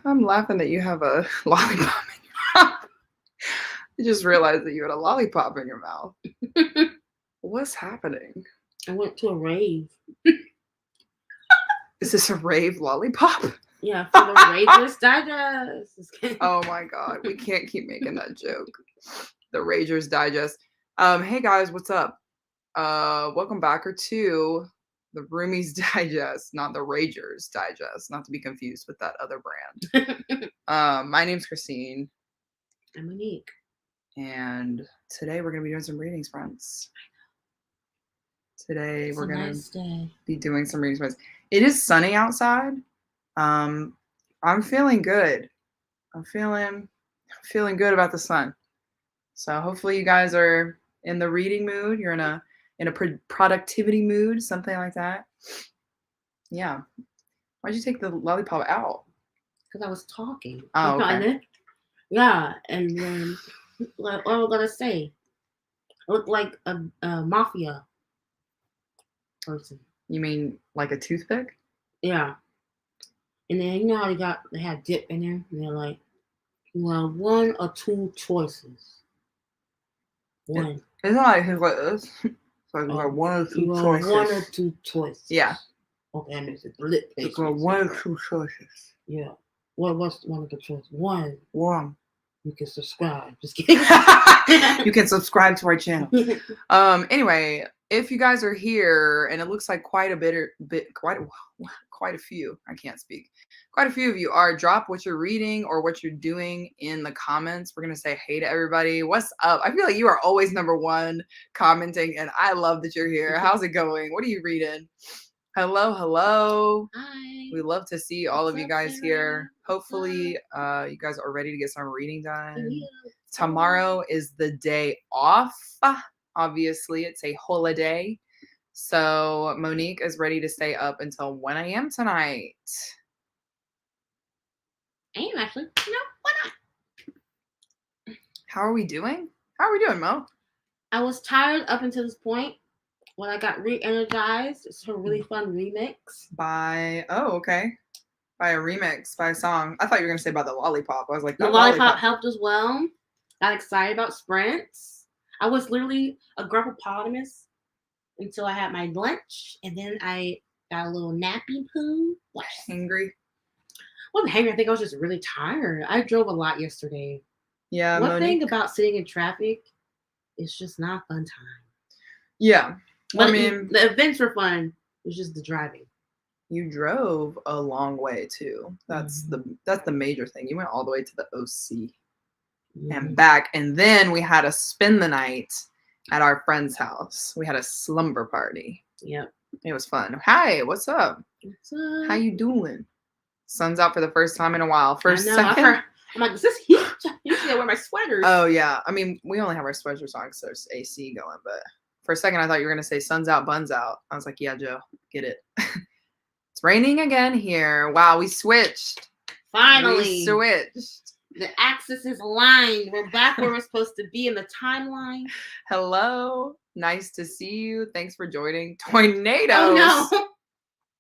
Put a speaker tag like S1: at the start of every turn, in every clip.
S1: I'm laughing that you have a lollipop in your mouth. I just realized that you had a lollipop in your mouth. What's happening?
S2: I went to a rave.
S1: Is this a rave lollipop?
S2: Yeah, for the Ragers Digest.
S1: Oh my god, we can't keep making that joke. The Ragers Digest. Hey guys, what's up? Welcome back to the Roomies Digest, not the Ragers Digest, not to be confused with that other brand. My name's Christine.
S2: I'm Monique.
S1: And today we're gonna be doing some readings, friends. Today we're gonna be doing some readings, friends. It is sunny outside. I'm feeling good. I'm feeling good about the sun. So hopefully you guys are in the reading mood. You're in a productivity mood, something like that. Yeah. Why'd you take the lollipop out?
S2: Because I was talking.
S1: Oh, okay.
S2: Yeah, and then what was I gonna say? I looked like a mafia person.
S1: You mean like a toothpick?
S2: Yeah. And then you know how they had dip in there, and they're like, you have one or two choices. One.
S1: It's not like this. It's like you got one or two choices.
S2: One or two choices.
S1: Yeah.
S2: Okay, and it's a lip
S1: face. You got one or two choices.
S2: Yeah. What's one of the choices? One. You can subscribe. Just kidding.
S1: You can subscribe to our channel. Anyway, if you guys are here, and it looks like quite a few. I can't speak. Quite a few of you are. Drop what you're reading or what you're doing in the comments. We're gonna say hey to everybody. What's up? I feel like you are always number one commenting, and I love that you're here. How's it going? What are you reading? Hello.
S2: Hi.
S1: We love to see all of you guys here. Hopefully, you guys are ready to get some reading done. Yeah. Tomorrow is the day off. Obviously, it's a holiday. So Monique is ready to stay up until 1 a.m. tonight.
S2: I am actually. No, why not?
S1: How are we doing, Mo?
S2: I was tired up until this point. When I got re-energized, it's a really fun remix.
S1: By a remix, by a song. I thought you were going to say by the lollipop. I was like,
S2: the lollipop helped as well. Got excited about sprints. I was literally a grumpopotamus until I had my lunch, and then I got a little nappy poo.
S1: Hangry?
S2: I wasn't hangry. I think I was just really tired. I drove a lot yesterday.
S1: Yeah,
S2: One thing about sitting in traffic, it's just not a fun time.
S1: Yeah.
S2: But I mean, the events were fun. It was just the driving.
S1: You drove a long way too. That's the major thing. You went all the way to the OC and back, and then we had to spend the night at our friend's house. We had a slumber party.
S2: Yep.
S1: It was fun. Hi, what's up?
S2: What's up?
S1: How you doing? Sun's out for the first time in a while. Second.
S2: I'm like, is this heat? Usually I wear my sweaters.
S1: Oh yeah. I mean, we only have our sweaters on because there's AC going, but for a second, I thought you were going to say sun's out, buns out. I was like, yeah, Joe, get it. It's raining again here. Wow, we switched.
S2: Finally.
S1: We switched.
S2: The axis is aligned. We're back where we're supposed to be in the timeline.
S1: Hello. Nice to see you. Thanks for joining. Tornadoes.
S2: Oh,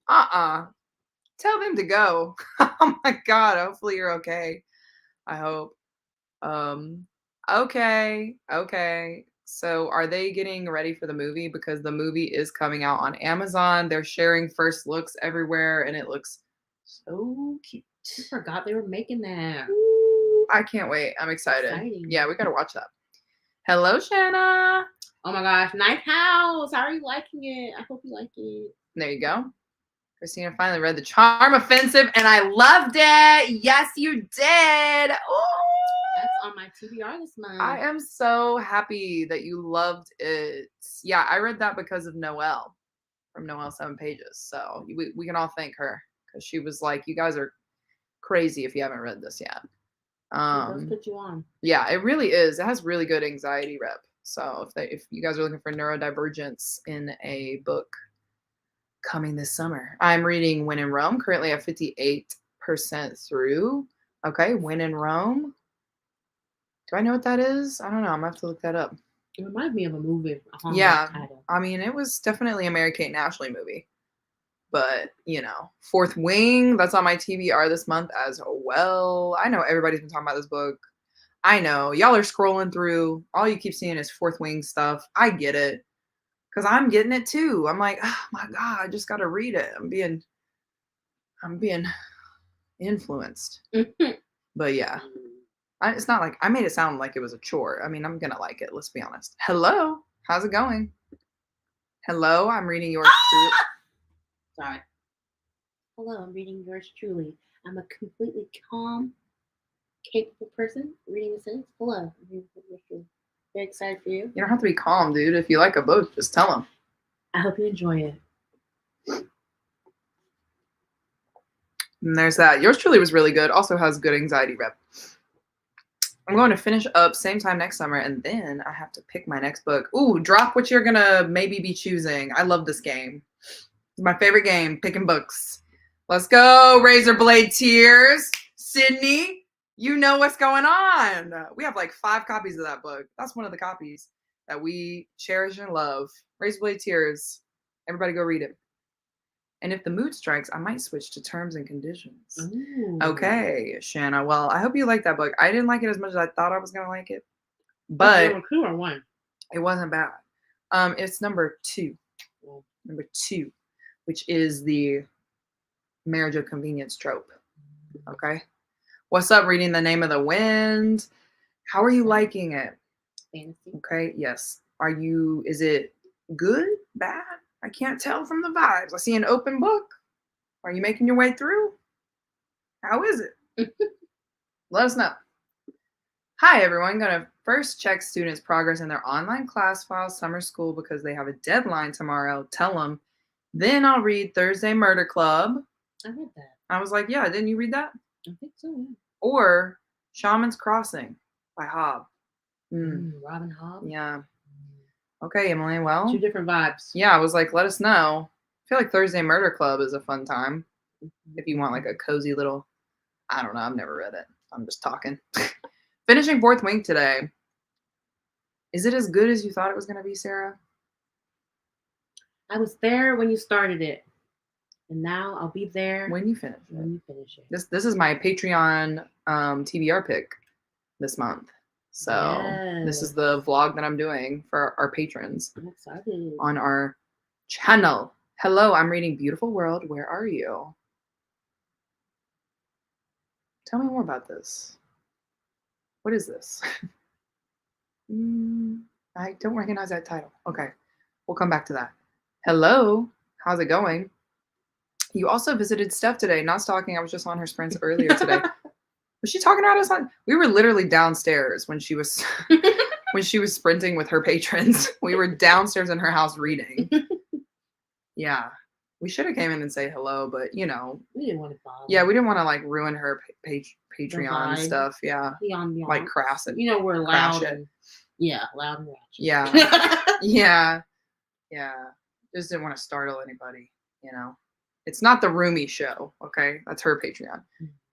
S2: no.
S1: Tell them to go. Oh, my God. Hopefully you're okay. I hope. Okay. So are they getting ready for the movie? Because the movie is coming out on Amazon. They're sharing first looks everywhere, and it looks so cute.
S2: I forgot they were making that.
S1: Ooh, I can't wait. I'm excited.
S2: Exciting.
S1: Yeah, we got to watch that. Hello, Shannah.
S2: Oh, my gosh. Nice house. How are you liking it? I hope you like it.
S1: There you go. Christina finally read The Charm Offensive, and I loved it. Yes, you did. Ooh.
S2: That's on my TBR this month.
S1: I am so happy that you loved it. Yeah, I read that because of Noelle from Noelle 7 Pages. So we can all thank her because she was like, you guys are crazy if you haven't read this yet.
S2: It does put you on.
S1: Yeah, it really is. It has really good anxiety rep. So if you guys are looking for neurodivergence in a book coming this summer, I'm reading When in Rome, currently at 58% through. Okay, When in Rome. Do I know what that is? I don't know. I'm going to have to look that up.
S2: It reminds me of a movie.
S1: Yeah. Title. I mean, it was definitely a Mary-Kate and Ashley movie. But, Fourth Wing, that's on my TBR this month as well. I know everybody's been talking about this book. I know. Y'all are scrolling through. All you keep seeing is Fourth Wing stuff. I get it. Because I'm getting it too. I'm like, oh my God, I just got to read it. I'm being influenced. But yeah. It's not like I made it sound like it was a chore. I mean, I'm going to like it. Let's be honest. Hello. How's it going? Hello. I'm reading yours truly.
S2: Sorry. Hello. I'm reading yours truly. I'm a completely calm, capable person reading a sentence. Hello. I'm reading yours truly. Very excited for you.
S1: You don't have to be calm, dude. If you like a book, just tell them.
S2: I hope you enjoy it.
S1: And there's that. Yours truly was really good. Also has good anxiety rep. I'm going to finish up same time next summer, and then I have to pick my next book. Ooh, drop what you're going to maybe be choosing. I love this game. It's my favorite game, picking books. Let's go, Razor Blade Tears. Sydney, you know what's going on. We have like 5 copies of that book. That's one of the copies that we cherish and love. Razor Blade Tears. Everybody go read it. And if the mood strikes, I might switch to terms and conditions.
S2: Ooh.
S1: Okay, Shannah. Well, I hope you like that book. I didn't like it as much as I thought I was going to like it. But
S2: number 2 or 1?
S1: It wasn't bad. It's number 2. Number 2, which is the marriage of convenience trope. Okay. What's up, reading The Name of the Wind? How are you liking it?
S2: Fantasy.
S1: Okay, yes. Is it good? Bad? I can't tell from the vibes. I see an open book. Are you making your way through? How is it? Let us know. Hi, everyone. Gonna first check students' progress in their online class file summer school because they have a deadline tomorrow. Tell them. Then I'll read Thursday Murder Club.
S2: I read that.
S1: I was like, yeah, didn't you read that?
S2: I think so, yeah.
S1: Or Shaman's Crossing by Hobb.
S2: Robin Hobb?
S1: Yeah. Okay, Emily. Well,
S2: 2 different vibes.
S1: Yeah, I was like, let us know. I feel like Thursday Murder Club is a fun time. If you want like a cozy little, I don't know. I've never read it. I'm just talking. Finishing Fourth Wing today. Is it as good as you thought it was going to be, Sarah?
S2: I was there when you started it. And now I'll be there
S1: when you finish it.
S2: When you finish it.
S1: This is my Patreon TBR pick this month. So This is the vlog that I'm doing for our patrons.
S2: I'm excited.
S1: On our channel. Hello, I'm reading Beautiful World. Where are you? Tell me more about this. What is this? I don't recognize that title. Okay, we'll come back to that. Hello, how's it going? You also visited Steph today. Not stalking. I was just on her sprints earlier today. Was she talking about us? We were literally downstairs when she was sprinting with her patrons. We were downstairs in her house reading. Yeah, we should have came in and say hello, but
S2: we didn't want to bother.
S1: Yeah, we didn't want to like ruin her Patreon stuff. Yeah, like crass it.
S2: We're loud. And, loud and ratchet.
S1: Yeah, yeah. Just didn't want to startle anybody. It's not the Roomy show. Okay, that's her Patreon.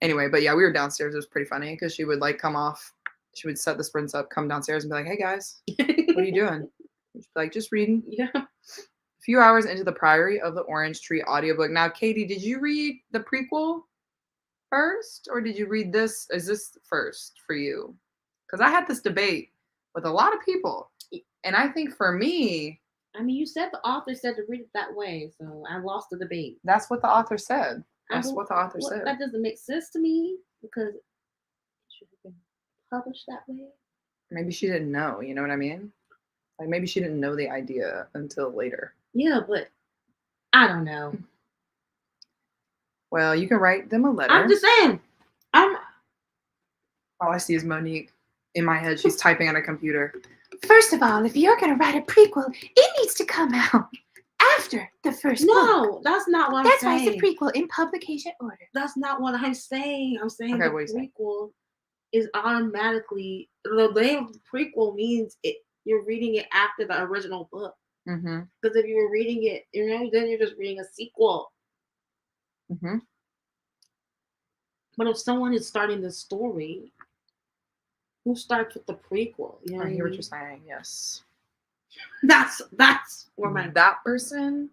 S1: Anyway, but yeah, we were downstairs. It was pretty funny because she would like come off. She would set the sprints up, come downstairs, and be like, "Hey guys, what are you doing?" She'd be like, "Just reading."
S2: Yeah.
S1: A few hours into the Priory of the Orange Tree audiobook. Now, Katie, did you read the prequel first, or did you read this? Is this first for you? Because I had this debate with a lot of people, and I think for me.
S2: I mean, you said the author said to read it that way, so I lost the debate.
S1: That's what the author said. Said.
S2: That doesn't make sense to me because it should have been published that way.
S1: Maybe she didn't know, you know what I mean? Like maybe she didn't know the idea until later.
S2: Yeah, but I don't know.
S1: Well, you can write them a letter.
S2: I'm just saying.
S1: All I see is Monique. In my head, she's typing on a computer.
S3: First of all, if you're going to write a prequel, it needs to come out after the first book.
S2: No, that's not what I'm saying.
S3: That's why it's a prequel in publication order.
S2: That's not what I'm saying. I'm saying the prequel is automatically, the name of the prequel means you're reading it after the original book.
S1: Mm-hmm.
S2: Because if you were reading it, then you're just reading a sequel.
S1: Mm-hmm.
S2: But if someone is starting the story, who starts with the prequel? You know
S1: I hear what you're saying. Yes.
S2: That's where
S1: that person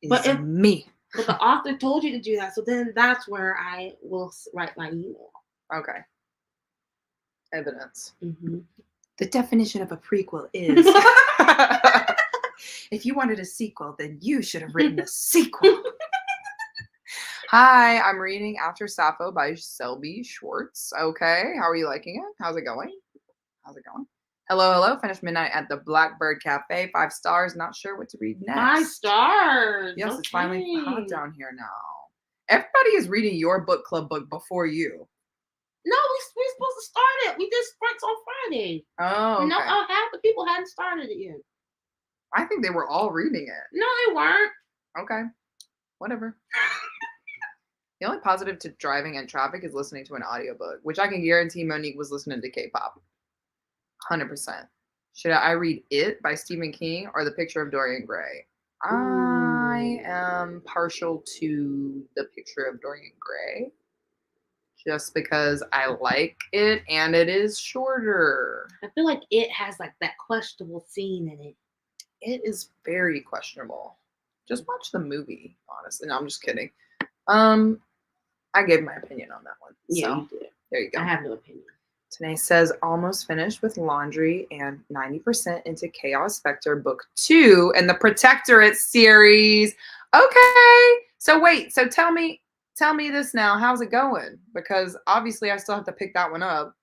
S1: is me.
S2: But the author told you to do that, so then that's where I will write my email.
S1: Okay. Evidence.
S2: Mm-hmm.
S3: The definition of a prequel is if you wanted a sequel, then you should have written a sequel.
S1: Hi, I'm reading After Sappho by Selby Schwartz. Okay, how are you liking it? How's it going? Hello. Finished midnight at the Blackbird Cafe. 5 stars. Not sure what to read next.
S2: 5 stars.
S1: Yes,
S2: okay.
S1: it's finally hot down here now. Everybody is reading your book club book before you.
S2: No, we're supposed to start it. We did sprints on Friday.
S1: Oh, okay.
S2: No, half the people hadn't started it yet.
S1: I think they were all reading it.
S2: No, they weren't.
S1: Okay, whatever. The only positive to driving in traffic is listening to an audiobook, which I can guarantee Monique was listening to K-pop. 100%. Should I read It by Stephen King or The Picture of Dorian Gray? I am partial to The Picture of Dorian Gray just because I like it and it is shorter.
S2: I feel like It has like that questionable scene in it.
S1: It is very questionable. Just watch the movie, honestly. No, I'm just kidding. I gave my opinion on that one.
S2: Yeah,
S1: So,
S2: you did.
S1: there you go.
S2: I have no opinion.
S1: Taneya says, almost finished with laundry and 90% into Chaos Spectre Book 2 and the Protectorate series. Okay. So wait, so tell me this now. How's it going? Because obviously I still have to pick that one up.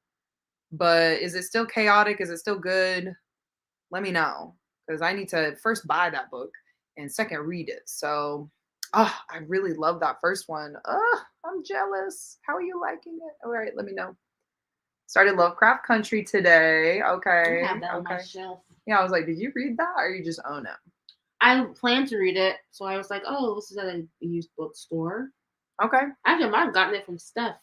S1: But is it still chaotic? Is it still good? Let me know. Because I need to first buy that book and second read it. So I really love that first one. I'm jealous. How are you liking it? All right, let me know. Started Lovecraft Country today. Okay.
S2: I have that on my shelf.
S1: Yeah, I was like, did you read that or you just own it?
S2: I planned to read it, so I was like, oh, this is at a used bookstore.
S1: Okay.
S2: Actually, I might have gotten it from Steph.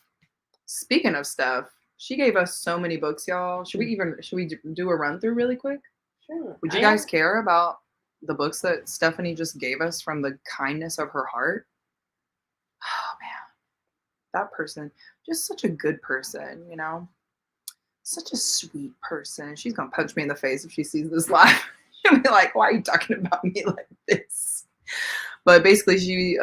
S1: Speaking of Steph, she gave us so many books, y'all. Should we do a run through really quick?
S2: Sure.
S1: Would you guys care about the books that Stephanie just gave us from the kindness of her heart? Oh man, that person, just such a good person, you know? Such a sweet person. She's gonna punch me in the face if she sees this live. She'll be like, why are you talking about me like this? But basically she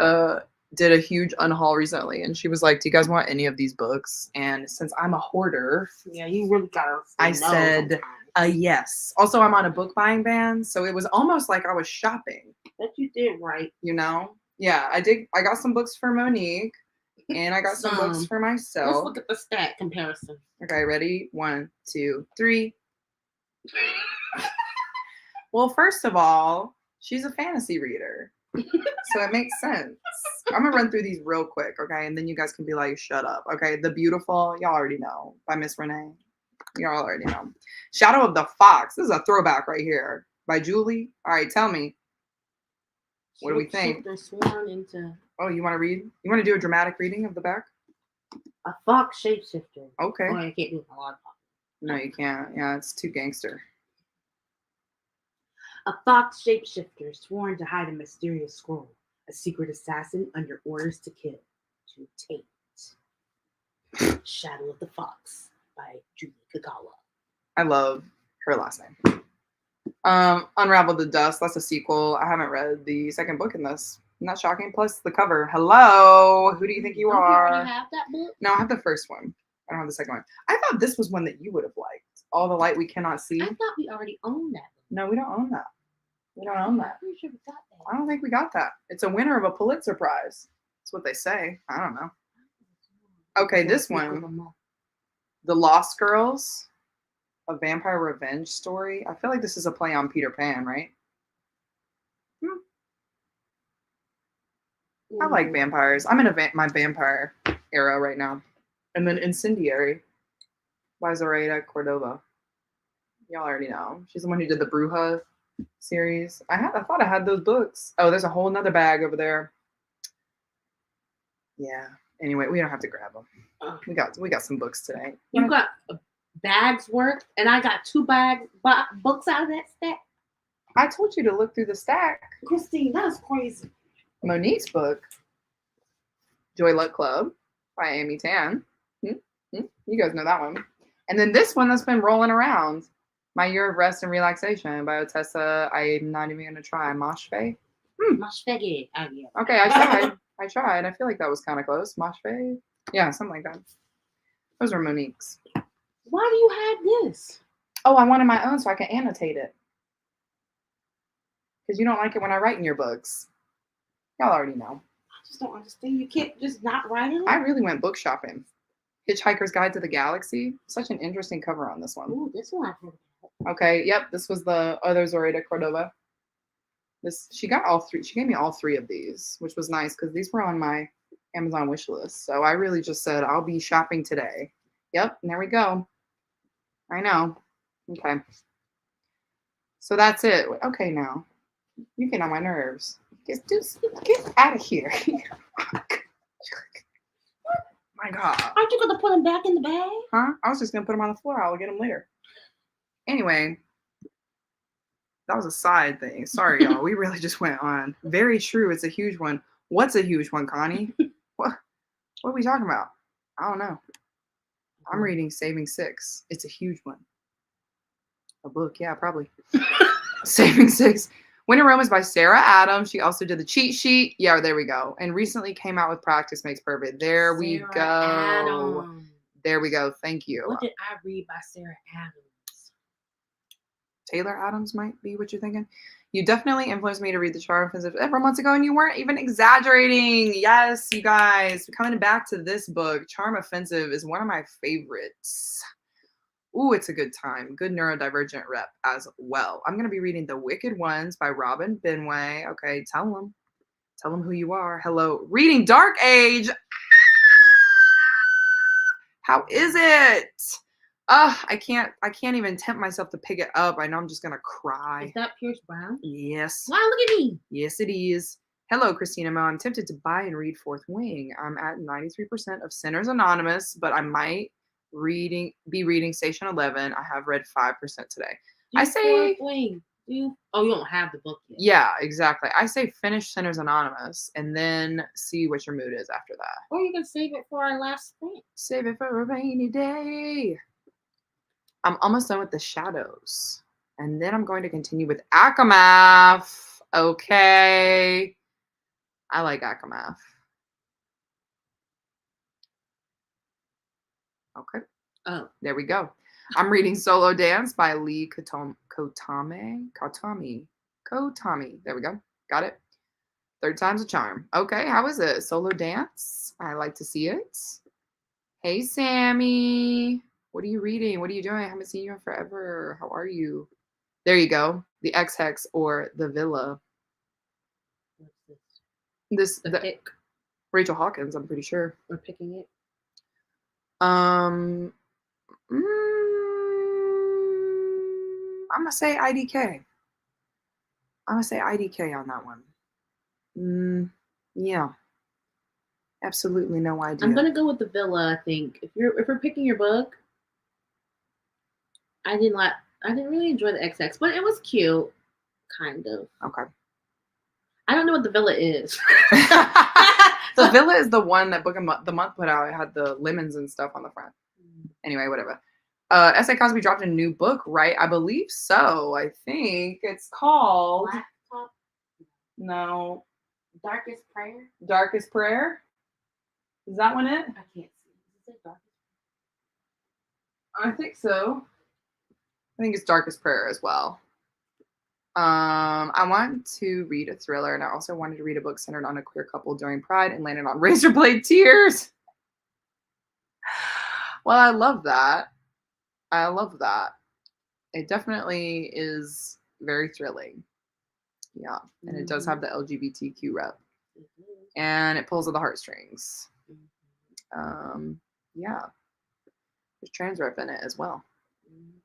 S1: did a huge unhaul recently and she was like, do you guys want any of these books? And since I'm a hoarder,
S2: yeah, you really gotta
S1: I said yes. Also, I'm on a book buying ban, so it was almost like I was shopping.
S2: But you did right.
S1: You know? Yeah, I did. I got some books for Monique and I got some books for myself.
S2: Let's look at the stat comparison.
S1: Okay, ready? 1, 2, 3. Well, first of all, she's a fantasy reader. So it makes sense. I'm gonna run through these real quick, okay? And then you guys can be like, shut up. Okay. The Beautiful, y'all already know, by Miss Renee. Y'all already know. Shadow of the Fox. This is a throwback right here. By Julie. All right, tell me. What do we think?
S2: Sworn into
S1: Oh, you want to read? You want to do a dramatic reading of the back?
S2: a fox shapeshifter.
S1: Okay.
S2: Oh, I can't do a lot of fox.
S1: No, you can't. Yeah, it's too gangster.
S2: A fox shapeshifter sworn to hide a mysterious scroll. A secret assassin under orders to kill. To taint. Shadow of the Fox by Julie Kagawa.
S1: I love her last name. Unravel the Dust. That's a sequel. I haven't read the second book in this. Isn't that shocking? Plus the cover. Hello. Who do you think you are?
S2: You already have that book?
S1: No, I have the first one. I don't have the second one. I thought this was one that you would have liked. All the Light We Cannot See.
S2: I thought we already owned that book.
S1: No, we don't own that. We don't own that.
S2: I'm pretty sure we got that.
S1: I don't think we got that. It's a winner of a Pulitzer Prize. That's what they say. I don't know. Okay, this one. The Lost Girls. A vampire revenge story. I feel like this is a play on Peter Pan, right? I like vampires. I'm in my vampire era right now. And then Incendiary by Zoraida Cordova. Y'all already know. She's the one who did the Bruja series. I thought I had those books. Oh, there's a whole nother bag over there. Yeah. Anyway, we don't have to grab them. We got some books today.
S2: You got a bag's worth, and I got 2 books out of that stack.
S1: I told you to look through the stack.
S2: Christine, that's crazy.
S1: Monique's book, Joy Luck Club by Amy Tan. You guys know that one. And then this one that's been rolling around, My Year of Rest and Relaxation by Otessa. I'm not even going to try. Moshfegh.
S2: Mashfege. Oh, yeah.
S1: Okay, I tried. I tried. I feel like that was kind of close. Moshfay? Yeah, something like that. Those are Monique's.
S2: Why do you have this?
S1: Oh, I wanted my own so I can annotate it. Because you don't like it when I write in your books. Y'all already know.
S2: I just don't understand. You can't just not write it.
S1: I really went book shopping. Hitchhiker's Guide to the Galaxy. Such an interesting cover on this one.
S2: Ooh, this one I've heard about.
S1: Okay, yep. This was the other Zoraida Cordova. She got all three. She gave me all three of these, which was nice because these were on my Amazon wish list. So I really just said I'll be shopping today. Yep, and there we go. I know. Okay. So that's it. Okay, now you get on my nerves. Get out of here. My God.
S2: Aren't you gonna put them back in the bag?
S1: Huh? I was just gonna put them on the floor. I'll get them later. Anyway, that was a side thing. Sorry, y'all. We really just went on. Very true. It's a huge one. What's a huge one, Connie? What are we talking about? I don't know. I'm reading Saving Six. It's a huge one. A book, yeah, probably. Saving Six. When in Rome is by Sarah Adams. She also did the cheat sheet. Yeah, there we go. And recently came out with Practice Makes Perfect. There we go.
S2: Adams.
S1: There we go. Thank you.
S2: What did I read by Sarah Adams?
S1: Taylor Adams might be what you're thinking. You definitely influenced me to read The Charm Offensive several months ago, and you weren't even exaggerating. Yes, you guys. Coming back to this book, Charm Offensive is one of my favorites. Ooh, it's a good time. Good neurodivergent rep as well. I'm going to be reading The Wicked Ones by Robin Benway. Okay, tell them. Tell them who you are. Hello. Reading Dark Age. How is it? I can't even tempt myself to pick it up. I know I'm just going to cry.
S2: Is that Pierce Brown?
S1: Yes.
S2: Wow, look at me.
S1: Yes, it is. Hello, Christina Mo. I'm tempted to buy and read Fourth Wing. I'm at 93% of Sinners Anonymous, but I might be reading Station 11. I have read 5% today. I say,
S2: Wing. You don't have the book yet.
S1: yeah, exactly. I say finish Sinners Anonymous and then see what your mood is after that.
S2: Or you can save it for our last sprint.
S1: Save it for a rainy day. I'm almost done with The Shadows. And then I'm going to continue with Akamath. Okay. I like Akamath. Okay.
S2: Oh.
S1: There we go. I'm reading Solo Dance by Lee Kotami. There we go. Got it. Third time's a charm. Okay, how is it? Solo Dance? I like to see it. Hey, Sammy. What are you reading? What are you doing? I haven't seen you in forever. How are you? There you go. The X-Hex or The Villa.
S2: What's this? Pick.
S1: Rachel Hawkins, I'm pretty sure.
S2: We're picking it.
S1: I'm gonna say IDK. I'm gonna say IDK on that one. Yeah. Absolutely no idea.
S2: I'm gonna go with The Villa. I think if we're picking your book, I didn't really enjoy the XX, but it was cute, kind of.
S1: Okay.
S2: I don't know what The Villa is.
S1: The Villa is the one that Book of the Month put out. It had the lemons and stuff on the front. Anyway, whatever. S.A. Cosby dropped a new book, right? I believe so. I think it's called
S2: Black Top?
S1: No.
S2: Darkest Prayer?
S1: Darkest Prayer? Is that one it?
S2: I can't see. Is it Darkest
S1: I think so. I think it's Darkest Prayer as well. I want to read a thriller, and I also wanted to read a book centered on a queer couple during Pride and landed on Razorblade Tears. Well, I love that. I love that. It definitely is very thrilling. Yeah, and it does have the LGBTQ rep. And it pulls at the heartstrings. Yeah. There's trans rep in it as well.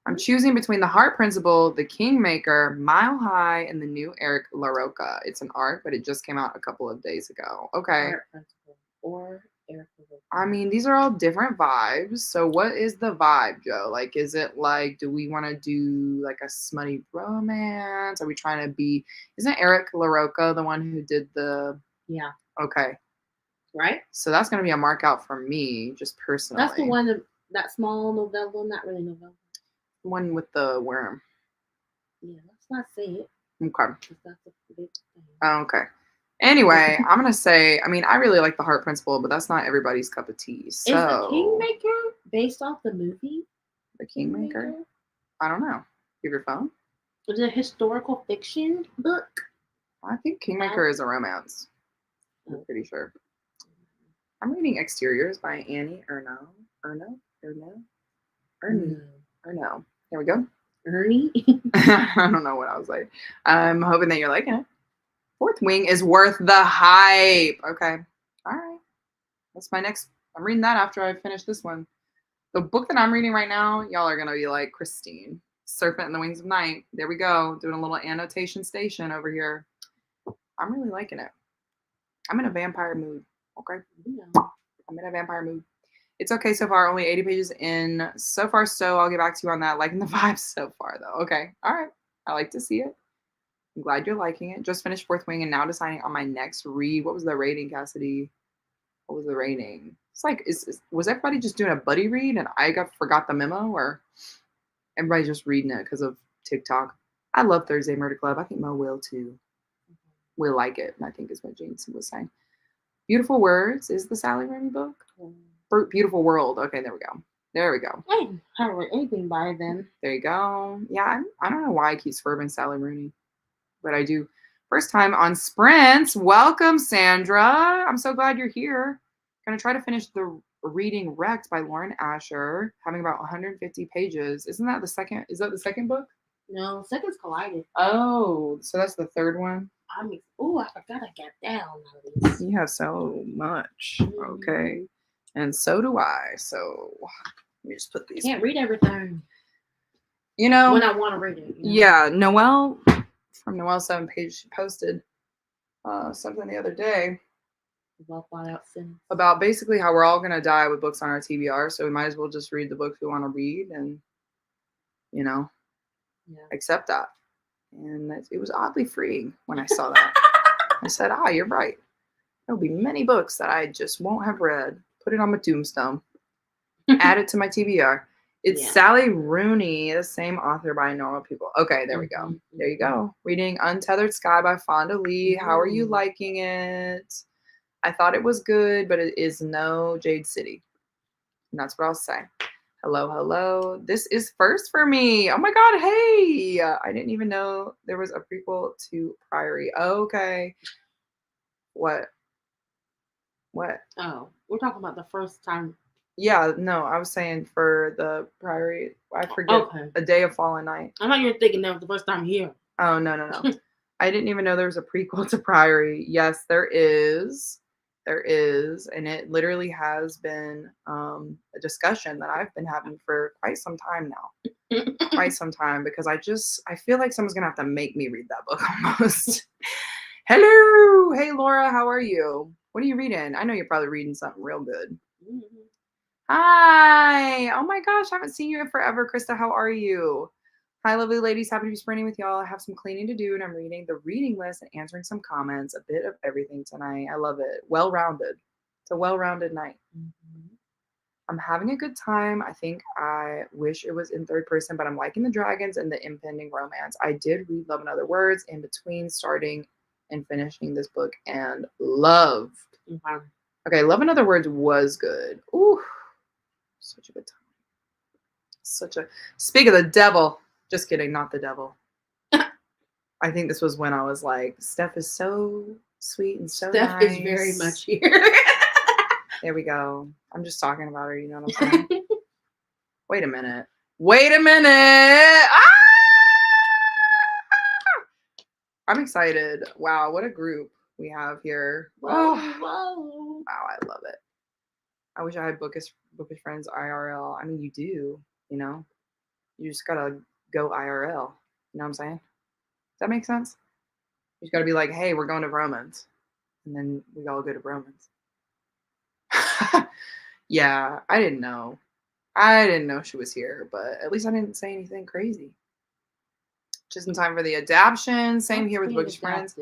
S1: I'm choosing between The Heart Principle, The Kingmaker, Mile High, and the new Eric LaRocca. It's an art, but it just came out a couple of days ago. Okay.
S2: Heart Principle or Eric LaRocca.
S1: I mean, these are all different vibes. So what is the vibe, Joe? Like, is it like, do we want to do like a smutty romance? Are we trying to be, isn't Eric LaRocca the one who did the...
S2: Yeah.
S1: Okay.
S2: Right?
S1: So that's going to be a mark out for me, just personally.
S2: That's the one, that small novella, not really novella.
S1: One with the worm.
S2: Yeah, let's not say it.
S1: Okay.
S2: That's a big thing.
S1: Okay. Anyway, I'm gonna say, I mean, I really like the Heart Principle, but that's not everybody's cup of tea. So
S2: Is the Kingmaker based off the movie?
S1: the Kingmaker? I don't know. Give your phone.
S2: Is it a historical fiction book?
S1: I think Kingmaker is a romance. I'm pretty sure. I'm reading Exteriors by Annie Ernaux. Ernaux. Here we go.
S2: Ernie?
S1: I don't know what I was like. I'm hoping that you're liking it. Fourth Wing is worth the hype. Okay. All right. That's my next. I'm reading that after I finish this one. The book that I'm reading right now, y'all are going to be like, Christine, Serpent and the Wings of Night. There we go. Doing a little annotation station over here. I'm really liking it. I'm in a vampire mood. Okay.
S2: Yeah.
S1: I'm in a vampire mood. It's okay so far. Only 80 pages in. So far, so I'll get back to you on that. Liking the vibes so far, though. Okay. All right. I like to see it. I'm glad you're liking it. Just finished Fourth Wing and now deciding on my next read. What was the rating, Cassidy? What was the rating? It's like, was everybody just doing a buddy read and I forgot the memo, or everybody's just reading it because of TikTok? I love Thursday Murder Club. I think Mo will too. We'll like it, I think is what Jameson was saying. Beautiful Words is the Sally Rooney book. Beautiful World. Okay, there we go. There we go.
S2: I haven't read anything by them.
S1: There you go. Yeah, I don't know why I keep swerving Sally Rooney, but I do. First time on Sprints. Welcome, Sandra. I'm so glad you're here. Gonna try to finish the reading Wrecked by Lauren Asher, having about 150 pages. Isn't that the second? Is that the second book?
S2: No, Seconds Collided.
S1: Oh, so that's the third one.
S2: I forgot I got that on my list.
S1: You have so much. Okay. And so do I. So let me just put these.
S2: Can't read everything.
S1: You know,
S2: when I want to read it. You know?
S1: Yeah, Noelle from Noelle 7 page, she posted something the other day about basically how we're all gonna die with books on our TBR, so we might as well just read the books we want to read and accept that. And it was oddly freeing when I saw that. I said, you're right. There'll be many books that I just won't have read. Put it on my tombstone. Add it to my TBR. It's Sally Rooney, the same author by Normal People. Okay, there we go. There you go. Reading Untethered Sky by Fonda Lee. How are you liking it? I thought it was good, but it is no Jade City. And that's what I'll say. Hello, hello. This is first for me. Oh my God, hey. I didn't even know there was a prequel to Priory. Okay. What?
S2: Oh, we're talking about the first time.
S1: Yeah, no, I was saying for the Priory. I forget.
S2: Okay.
S1: A Day of Fallen Night.
S2: I thought you were thinking that was the first time here.
S1: Oh, no. I didn't even know there was a prequel to Priory. Yes, there is. There is. And it literally has been a discussion that I've been having for quite some time now. Quite some time, because I feel like someone's going to have to make me read that book almost. Hello. Hey, Laura, how are you? What are you reading? I know you're probably reading something real good. Hi. Oh my gosh, I haven't seen you in forever. Krista, how are you? Hi, lovely ladies. Happy to be sprinting with y'all. I have some cleaning to do, and I'm reading the reading list and answering some comments. A bit of everything tonight. I love it. Well-rounded. It's a well-rounded night. I'm having a good time. I think I wish it was in third person, but I'm liking the dragons and the impending romance. I did read Love and Other Words in between starting and finishing this book and loved. Okay, Love and Other Words was good. Ooh, such a good time. Speak of the devil. Just kidding, not the devil. I think this was when I was like, Steph is so sweet and so
S2: Steph
S1: nice.
S2: is very much here.
S1: There we go. I'm just talking about her, you know what I'm saying? Wait a minute. Ah! I'm excited. Wow, what a group we have here.
S2: Whoa.
S1: Wow, I love it. I wish I had bookish friends IRL. I mean, you do, you know? You just gotta go IRL. You know what I'm saying? Does that make sense? You just gotta be like, hey, we're going to Romans. And then we all go to Romans. Yeah, I didn't know. I didn't know she was here, but at least I didn't say anything crazy. Just in time for the adaptation. Same here with Bookish Friends.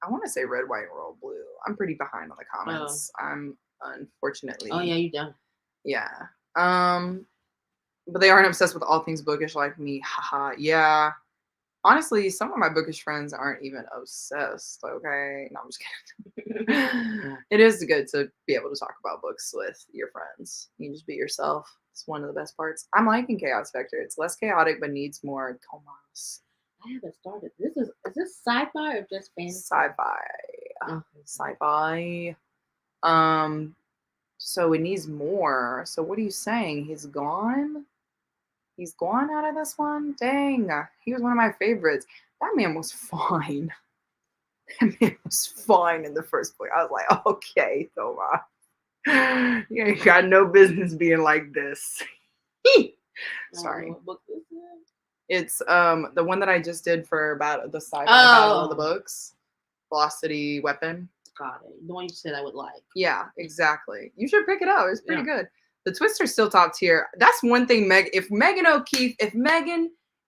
S1: I want to say Red, White, and Royal Blue. I'm pretty behind on the comments. I'm unfortunately.
S2: Oh yeah, you done.
S1: Yeah. But they aren't obsessed with all things bookish like me. Haha. Yeah. Honestly, some of my bookish friends aren't even obsessed. Okay, no, I'm just kidding. It is good to be able to talk about books with your friends. You can just be yourself. It's one of the best parts. I'm liking Chaos Vector. It's less chaotic, but needs more Tomas.
S2: I haven't started. Is this sci-fi or just fantasy?
S1: Sci-fi.
S2: Okay.
S1: Sci-fi. So it needs more. So what are you saying? He's gone? He's gone out of this one? Dang. He was one of my favorites. That man was fine. That man was fine in the first place. I was like, okay, Thoma. You ain't got no business being like this. Sorry.
S2: What book is it?
S1: It's the one that I just did for the sci-fi battle of the books. Velocity Weapon.
S2: Got it. The one you said I would like.
S1: Yeah, exactly. You should pick it up. It's pretty good. The twists are still top tier. That's one thing. If Megan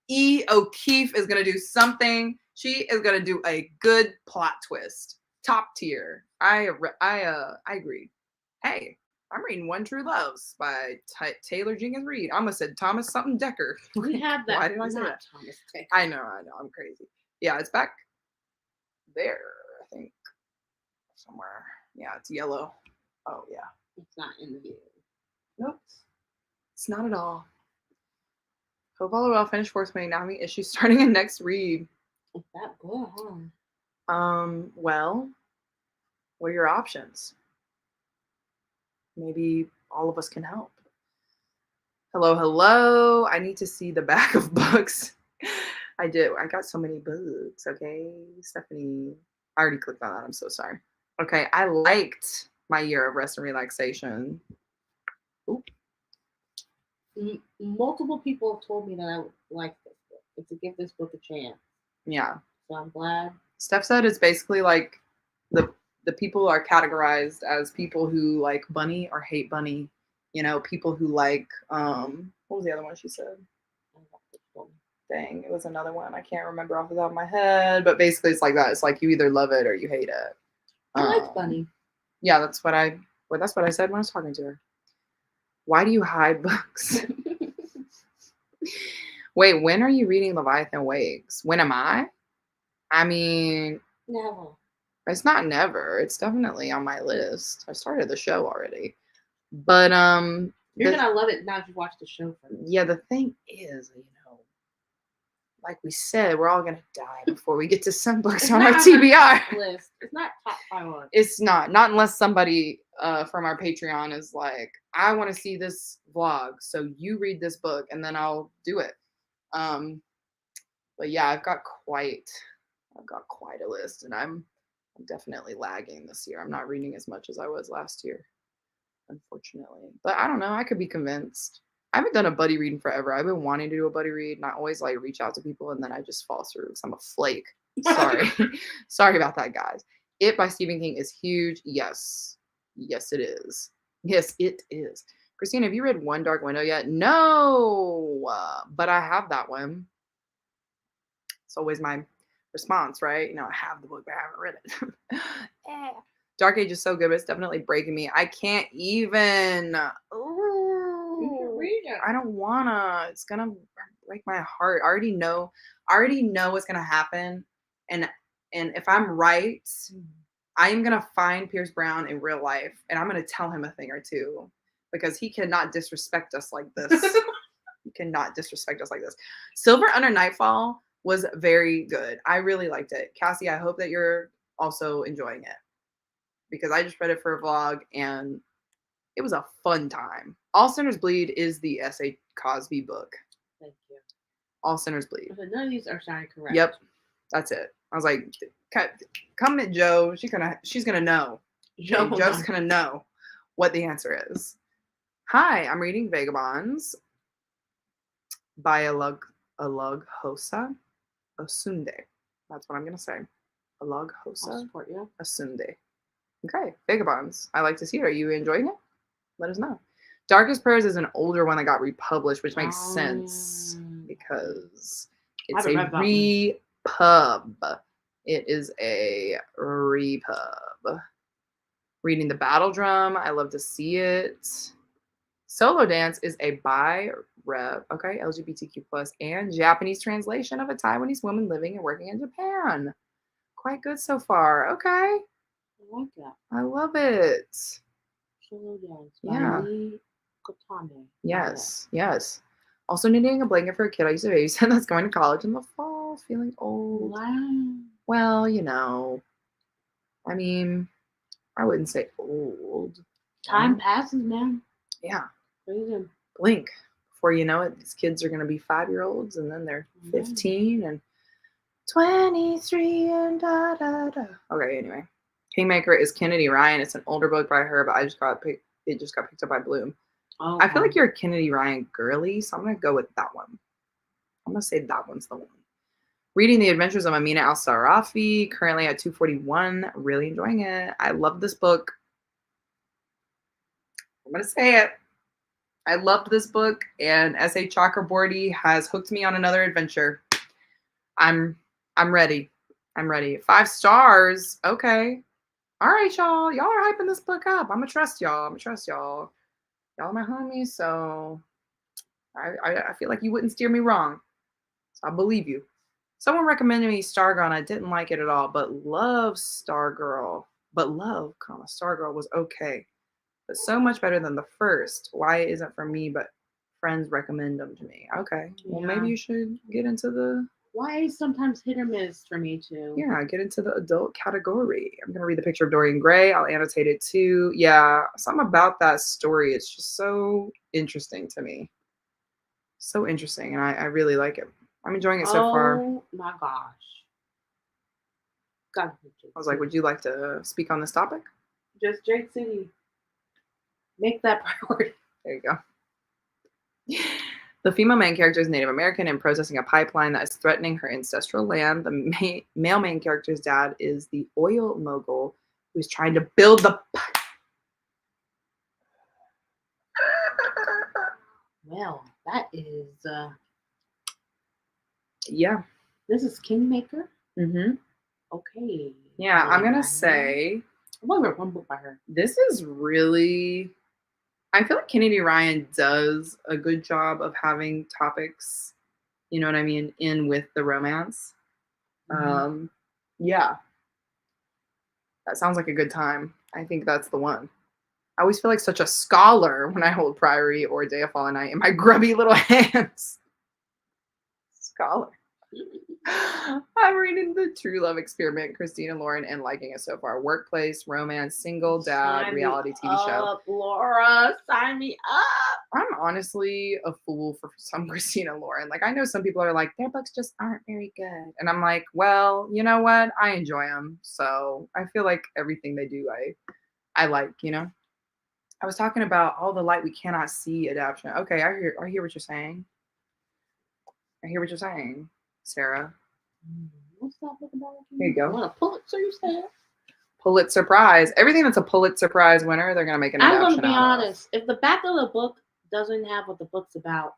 S1: E. O'Keefe is gonna do something, she is gonna do a good plot twist. Top tier. I agree. Hey, I'm reading One True Loves by Taylor Jenkins Reid. I almost said Thomas something Decker.
S2: We have that.
S1: Why did I say that?
S2: Thomas Decker.
S1: I know. I'm crazy. Yeah, it's back there. I think somewhere. Yeah, it's yellow. Oh yeah.
S2: It's not in the view.
S1: Nope. It's not at all. Hope all well. Finished fourth grade. Now having issues starting a next read.
S2: It's that good, huh?
S1: Well, what are your options? Maybe all of us can help. Hello. I need to see the back of books. I do. I got so many books. Okay, Stephanie. I already clicked on that. I'm so sorry. Okay, I liked My Year of Rest and Relaxation. Ooh.
S2: Multiple people have told me that I would like this book, and to give this book a chance.
S1: Yeah.
S2: So I'm glad.
S1: Steph said it's basically like the people are categorized as people who like Bunny or hate Bunny. You know, people who like what was the other one she said? Dang, it was another one. I can't remember off the top of my head, but basically it's like that. It's like you either love it or you hate it.
S2: I like Bunny.
S1: Yeah, that's what I said when I was talking to her. Why do you hide books? Wait, when are you reading Leviathan Wakes? When am I? I mean,
S2: Never.
S1: It's not never. It's definitely on my list. I started the show already. But
S2: you're gonna love it now that you watch the show first.
S1: Yeah, the thing is, like we said, we're all gonna die before we get to some books on our TBR
S2: list. It's not top 500.
S1: It's not unless somebody from our Patreon is like, I want to see this vlog, so you read this book and then I'll do it. But yeah, I've got quite a list, and I'm definitely lagging this year. I'm not reading as much as I was last year, unfortunately. But I don't know. I could be convinced. I haven't done a buddy read in forever. I've been wanting to do a buddy read, and I always like reach out to people, and then I just fall through because I'm a flake. Sorry. Sorry about that, guys. It by Stephen King is huge. Yes, it is. Yes, it is. Christine, have you read One Dark Window yet? No, but I have that one. It's always my response, right? I have the book, but I haven't read it. Dark Age is so good, but it's definitely breaking me. I can't even.
S2: You should read it.
S1: I don't wanna. It's gonna break my heart. I already know what's gonna happen, and if I'm right, I am gonna find Pierce Brown in real life, and I'm gonna tell him a thing or two, because he cannot disrespect us like this. He cannot disrespect us like this. Silver Under Nightfall was very good. I really liked it. Cassie, I hope that you're also enjoying it, because I just read it for a vlog and it was a fun time. All Sinners Bleed is the S.A. Cosby book.
S2: Thank you.
S1: All Sinners Bleed.
S2: But none of these are sounding correct.
S1: Yep. That's it. I was like, come at Joe. She's gonna know. Joe's gonna know what the answer is. Hi, I'm reading Vagabonds by Alug Hosa Osunde. That's what I'm gonna say. Alug Hosa
S2: support you.
S1: Osunde. Okay, Vagabonds. I like to see it. Are you enjoying it? Let us know. Darkest Prayers is an older one that got republished, which makes sense because it's a repub. It is a repub. Reading The Battle Drum. I love to see it. Solo Dance is a bi-rev, okay, LGBTQ plus, and Japanese translation of a Taiwanese woman living and working in Japan. Quite good so far. Okay,
S2: I like that.
S1: I love it.
S2: Solo Dance
S1: Yeah.
S2: by Lee Katane.
S1: Yes, yes. Also needing a blanket for a kid I used to babysit that's going to college in the fall, feeling old.
S2: Wow.
S1: Well, you know, I mean, I wouldn't say old.
S2: Time passes, man.
S1: Yeah.
S2: Crazy.
S1: Blink. Before you know it, these kids are going to be 5-year-olds and then they're 15 and 23 and da da da. Okay, anyway. Kingmaker is Kennedy Ryan. It's an older book by her, but it just got picked up by Bloom.
S2: Oh,
S1: I feel like you're a Kennedy Ryan girly, so I'm going to go with that one. I'm going to say that one's the one. Reading The Adventures of Amina Al-Sarafi, currently at 241. Really enjoying it. I love this book. I'm going to say it. I loved this book, and S.A. Chakraborty has hooked me on another adventure. I'm ready. I'm ready. 5 stars. Okay. All right, y'all. Y'all are hyping this book up. I'm going to trust y'all. Y'all are my homies, so I feel like you wouldn't steer me wrong. So I believe you. Someone recommended me Stargirl, and I didn't like it at all, but love Stargirl. But love, Stargirl was okay. But so much better than the first. Why it isn't for me, but friends recommend them to me. Okay. Well, maybe you should get into the...
S2: Why sometimes hit or miss for me too?
S1: Yeah, get into the adult category. I'm going to read the picture of Dorian Gray. I'll annotate it too. Yeah, something about that story. It's just so interesting to me. So interesting, and I really like it. I'm enjoying it so far.
S2: Oh my gosh. God,
S1: I was like, would you like to speak on this topic?
S2: just Jade City. Make that priority.
S1: There you go. The female main character is Native American and processing a pipeline that is threatening her ancestral land. The male main character's dad is the oil mogul who's trying to build the...
S2: Well, that is...
S1: Yeah.
S2: This is Kingmaker?
S1: Mm-hmm.
S2: Okay.
S1: Yeah, I'm going to say...
S2: I've only read one book by her.
S1: This is really... I feel like Kennedy Ryan does a good job of having topics, you know what I mean, in with the romance.
S2: Mm-hmm.
S1: Yeah. That sounds like a good time. I think that's the one. I always feel like such a scholar when I hold Priory or Day of Fallen Night in my grubby little hands. Scholar. I'm reading The True Love Experiment, Christina Lauren, and liking it so far. Workplace, romance, single dad,
S2: Sign
S1: reality
S2: me
S1: TV show.
S2: up, Laura, sign me up.
S1: I'm honestly a fool for some Christina Lauren. Like, I know some people are like, their books just aren't very good. And I'm like, well, you know what? I enjoy them. So I feel like everything they do, I like, you know? I was talking about All the Light We Cannot See adaptation. Okay, I hear what you're saying. I hear what you're saying, Sarah.
S2: What's that book about?
S1: Here you go.
S2: What a Pulitzer, you said?
S1: Pulitzer Prize. Everything that's a Pulitzer Prize winner, they're gonna make an adaptation.
S2: I'm gonna be
S1: out
S2: honest. If the back of the book doesn't have what the book's about,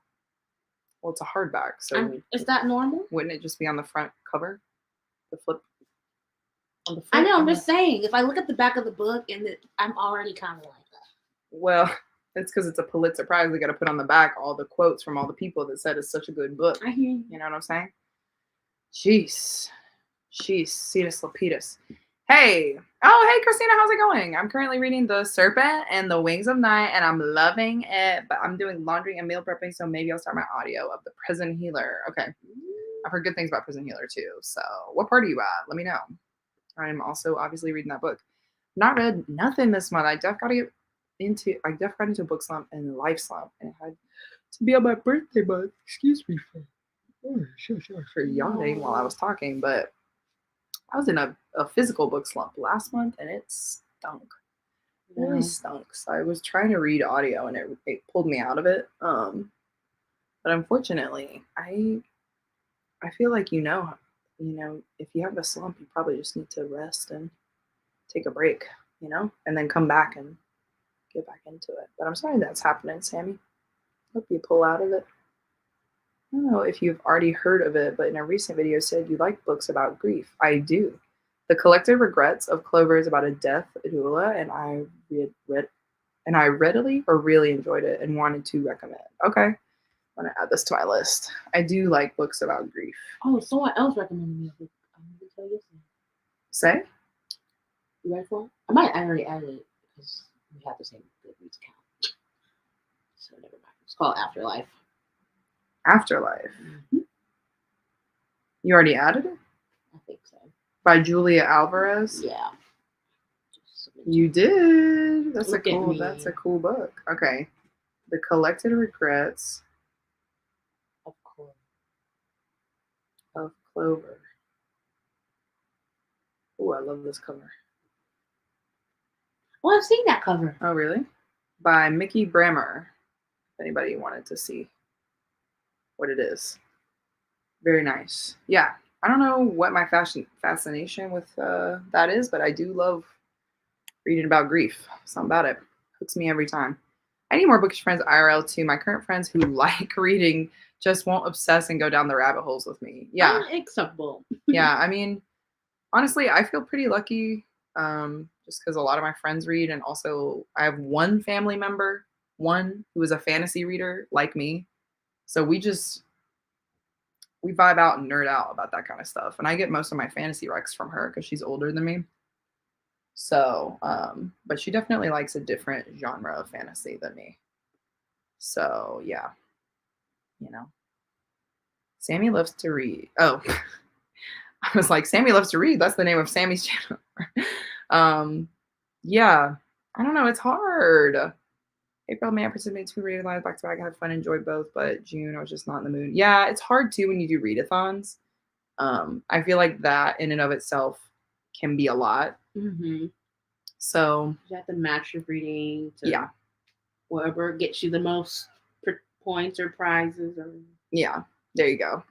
S1: well, it's a hardback, so
S2: is that normal?
S1: Wouldn't it just be on the front cover? The flip. On the
S2: I
S1: flip,
S2: know. I'm just saying. If I look at the back of the book and I'm already kind of like that.
S1: Well, it's because it's a Pulitzer Prize. They got to put on the back all the quotes from all the people that said it's such a good book.
S2: I hear you.
S1: You know what I'm saying? Jeez. Cetus Lapidus. Hey. Oh, hey, Christina. How's it going? I'm currently reading The Serpent and the Wings of Night, and I'm loving it. But I'm doing laundry and meal prepping, so maybe I'll start my audio of The Prison Healer. Okay. I've heard good things about Prison Healer, too. So what part are you at? Let me know. I'm also obviously reading that book. Not read nothing this month. I definitely got into a book slump and a life slump, and it had to be on my birthday month. Excuse me for yawning while I was talking, but I was in a physical book slump last month, and it stunk. It really stunk. So I was trying to read audio, and it pulled me out of it. But unfortunately, I feel like you know, if you have a slump, you probably just need to rest and take a break, and then come back and get back into it. But I'm sorry that's happening, Sammy. Hope you pull out of it. I don't know if you've already heard of it, but in a recent video said you like books about grief. I do. The Collective Regrets of Clover is about a death doula, and I read and I readily or really enjoyed it and wanted to recommend. Okay, I'm gonna add this to my list. I do like books about grief.
S2: Oh, someone else recommended me a book. I'm gonna tell you something.
S1: Say?
S2: You ready for it? I already added it because we have the same Goodreads account. So never mind. It's called Afterlife.
S1: Afterlife.
S2: Mm-hmm.
S1: You already added it?
S2: I think so.
S1: By Julia Alvarez?
S2: Yeah.
S1: You did. That's
S2: Look at me.
S1: That's a cool book. Okay. The Collected Regrets
S2: Of course.
S1: of Clover. Oh, I love this cover.
S2: Well, I've seen that cover.
S1: Oh, really? By Mickey Brammer. If anybody wanted to see what it is. Very nice. Yeah. I don't know what my fascination with that is, but I do love reading about grief. Something about it hooks me every time. I need more bookish friends IRL too. My current friends who like reading just won't obsess and go down the rabbit holes with me. Yeah.
S2: Unacceptable.
S1: Yeah. I mean, honestly, I feel pretty lucky just because a lot of my friends read. And also, I have one family member, who is a fantasy reader like me. So we vibe out and nerd out about that kind of stuff. And I get most of my fantasy recs from her because she's older than me. So, but she definitely likes a different genre of fantasy than me. So, yeah, Sammy loves to read. Oh, I was like, Sammy loves to read. That's the name of Sammy's channel. Yeah, I don't know. It's hard. April, May, I participated in 2 reading lives back to back. I had fun, enjoyed both, but June, I was just not in the mood. Yeah, it's hard too when you do readathons. I feel like that in and of itself can be a lot.
S2: Mm-hmm.
S1: So
S2: you have to match your reading to whatever gets you the most points or prizes. Or
S1: yeah, there you go.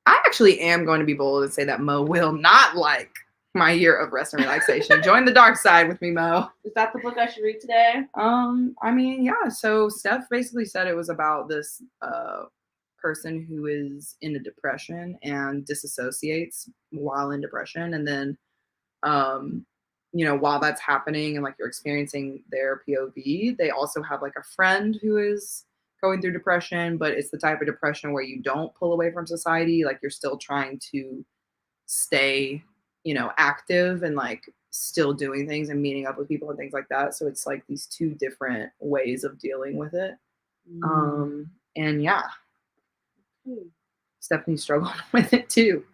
S1: I actually am going to be bold and say that Mo will not like my year of rest and relaxation. Join the dark side with me, Mo.
S2: Is that the book I should read today?
S1: I mean, yeah. So Steph basically said it was about this person who is in a depression and disassociates while in depression, and then while that's happening and like you're experiencing their POV, they also have like a friend who is going through depression, but it's the type of depression where you don't pull away from society. Like you're still trying to stay, active and like still doing things and meeting up with people and things like that. So it's like these two different ways of dealing with it. And yeah, Stephanie struggled with it too.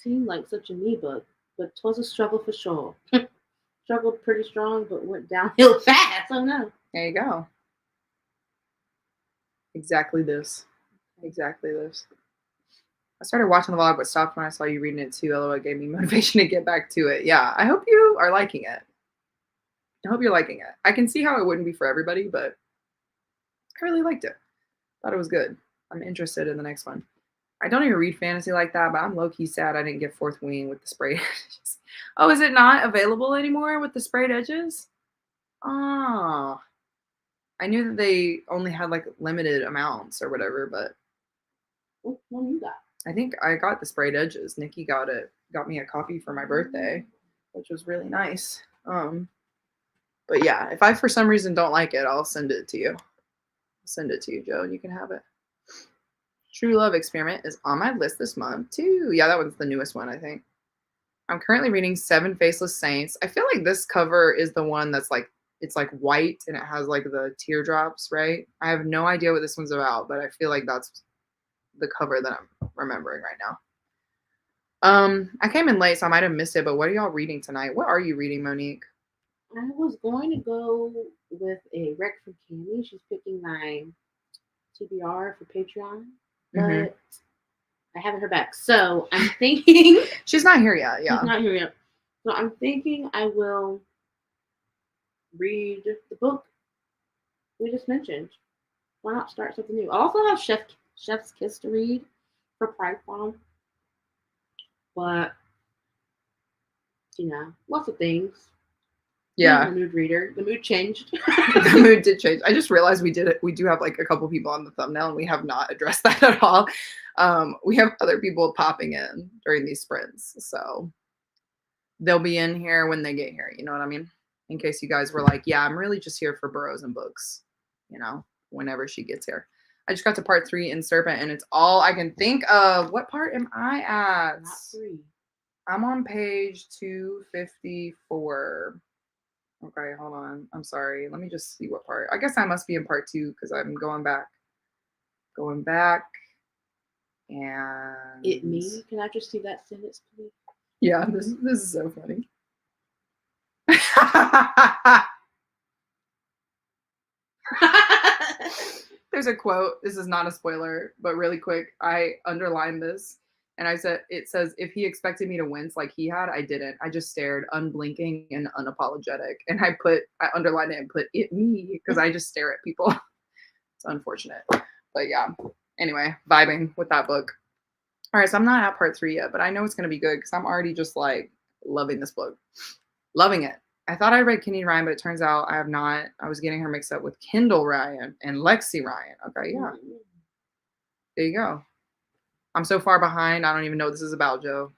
S2: Seemed like such a me book, but 'twas a struggle for sure. Struggled pretty strong, but went downhill fast. Oh no.
S1: There you go. Exactly this. I started watching the vlog, but stopped when I saw you reading it too. Although it gave me motivation to get back to it. Yeah, I hope you are liking it. I hope you're liking it. I can see how it wouldn't be for everybody, but I really liked it. Thought it was good. I'm interested in the next one. I don't even read fantasy like that, but I'm low-key sad I didn't get Fourth Wing with the sprayed edges. Oh, is it not available anymore with the sprayed edges? Oh. I knew that they only had like limited amounts or whatever, but
S2: what one you got?
S1: I think I got the sprayed edges. Nikki got me a copy for my birthday, which was really nice. But yeah, if I for some reason don't like it, I'll send it to you. I'll send it to you, Joe, and you can have it. True Love Experiment is on my list this month too. Yeah, that one's the newest one, I think. I'm currently reading 7 Faceless Saints. I feel like this cover is the one that's like, it's like white and it has like the teardrops, right? I have no idea what this one's about, but I feel like that's the cover that I'm remembering right now. I came in late, so I might have missed it, but what are y'all reading tonight? What are you reading, Monique?
S2: I was going to go with a rec from Cammy. She's picking my TBR for Patreon, but I haven't heard back. So I'm thinking
S1: she's not here yet. Yeah,
S2: she's not here yet. So I'm thinking I will read the book we just mentioned. Why not start something new? I also have Chef's Kiss to read for Pride Farm, but lots of things.
S1: Yeah,
S2: I'm a mood reader. The mood changed.
S1: The mood did change. I just realized we do have like a couple people on the thumbnail, and we have not addressed that at all. We have other people popping in during these sprints, so they'll be in here when they get here. You know what I mean? in case you guys were like, yeah, I'm really just here for burrows and books, you know, whenever she gets here. I just got to part 3 in Serpent, and it's all I can think of. What part am I at?
S2: Not 3.
S1: I'm on page 254. Okay, hold on. I'm sorry. Let me just see what part. I guess I must be in part 2 because I'm going back. Going back. And
S2: It me? Can I just see that sentence, please?
S1: yeah, this is so funny. There's a quote. This is not a spoiler, but really quick, I underlined this and I said, it says, if he expected me to wince like he had, I didn't. I just stared, unblinking and unapologetic. And I underlined it and put it me because I just stare at people. It's unfortunate. But yeah, anyway, vibing with that book. All right, so I'm not at part 3 yet, but I know it's going to be good because I'm already just like loving this book. Loving it. I thought I read Kenny Ryan, but it turns out I have not. I was getting her mixed up with Kendall Ryan and Lexi Ryan. Okay, yeah. There you go. I'm so far behind. I don't even know what this is about, Joe.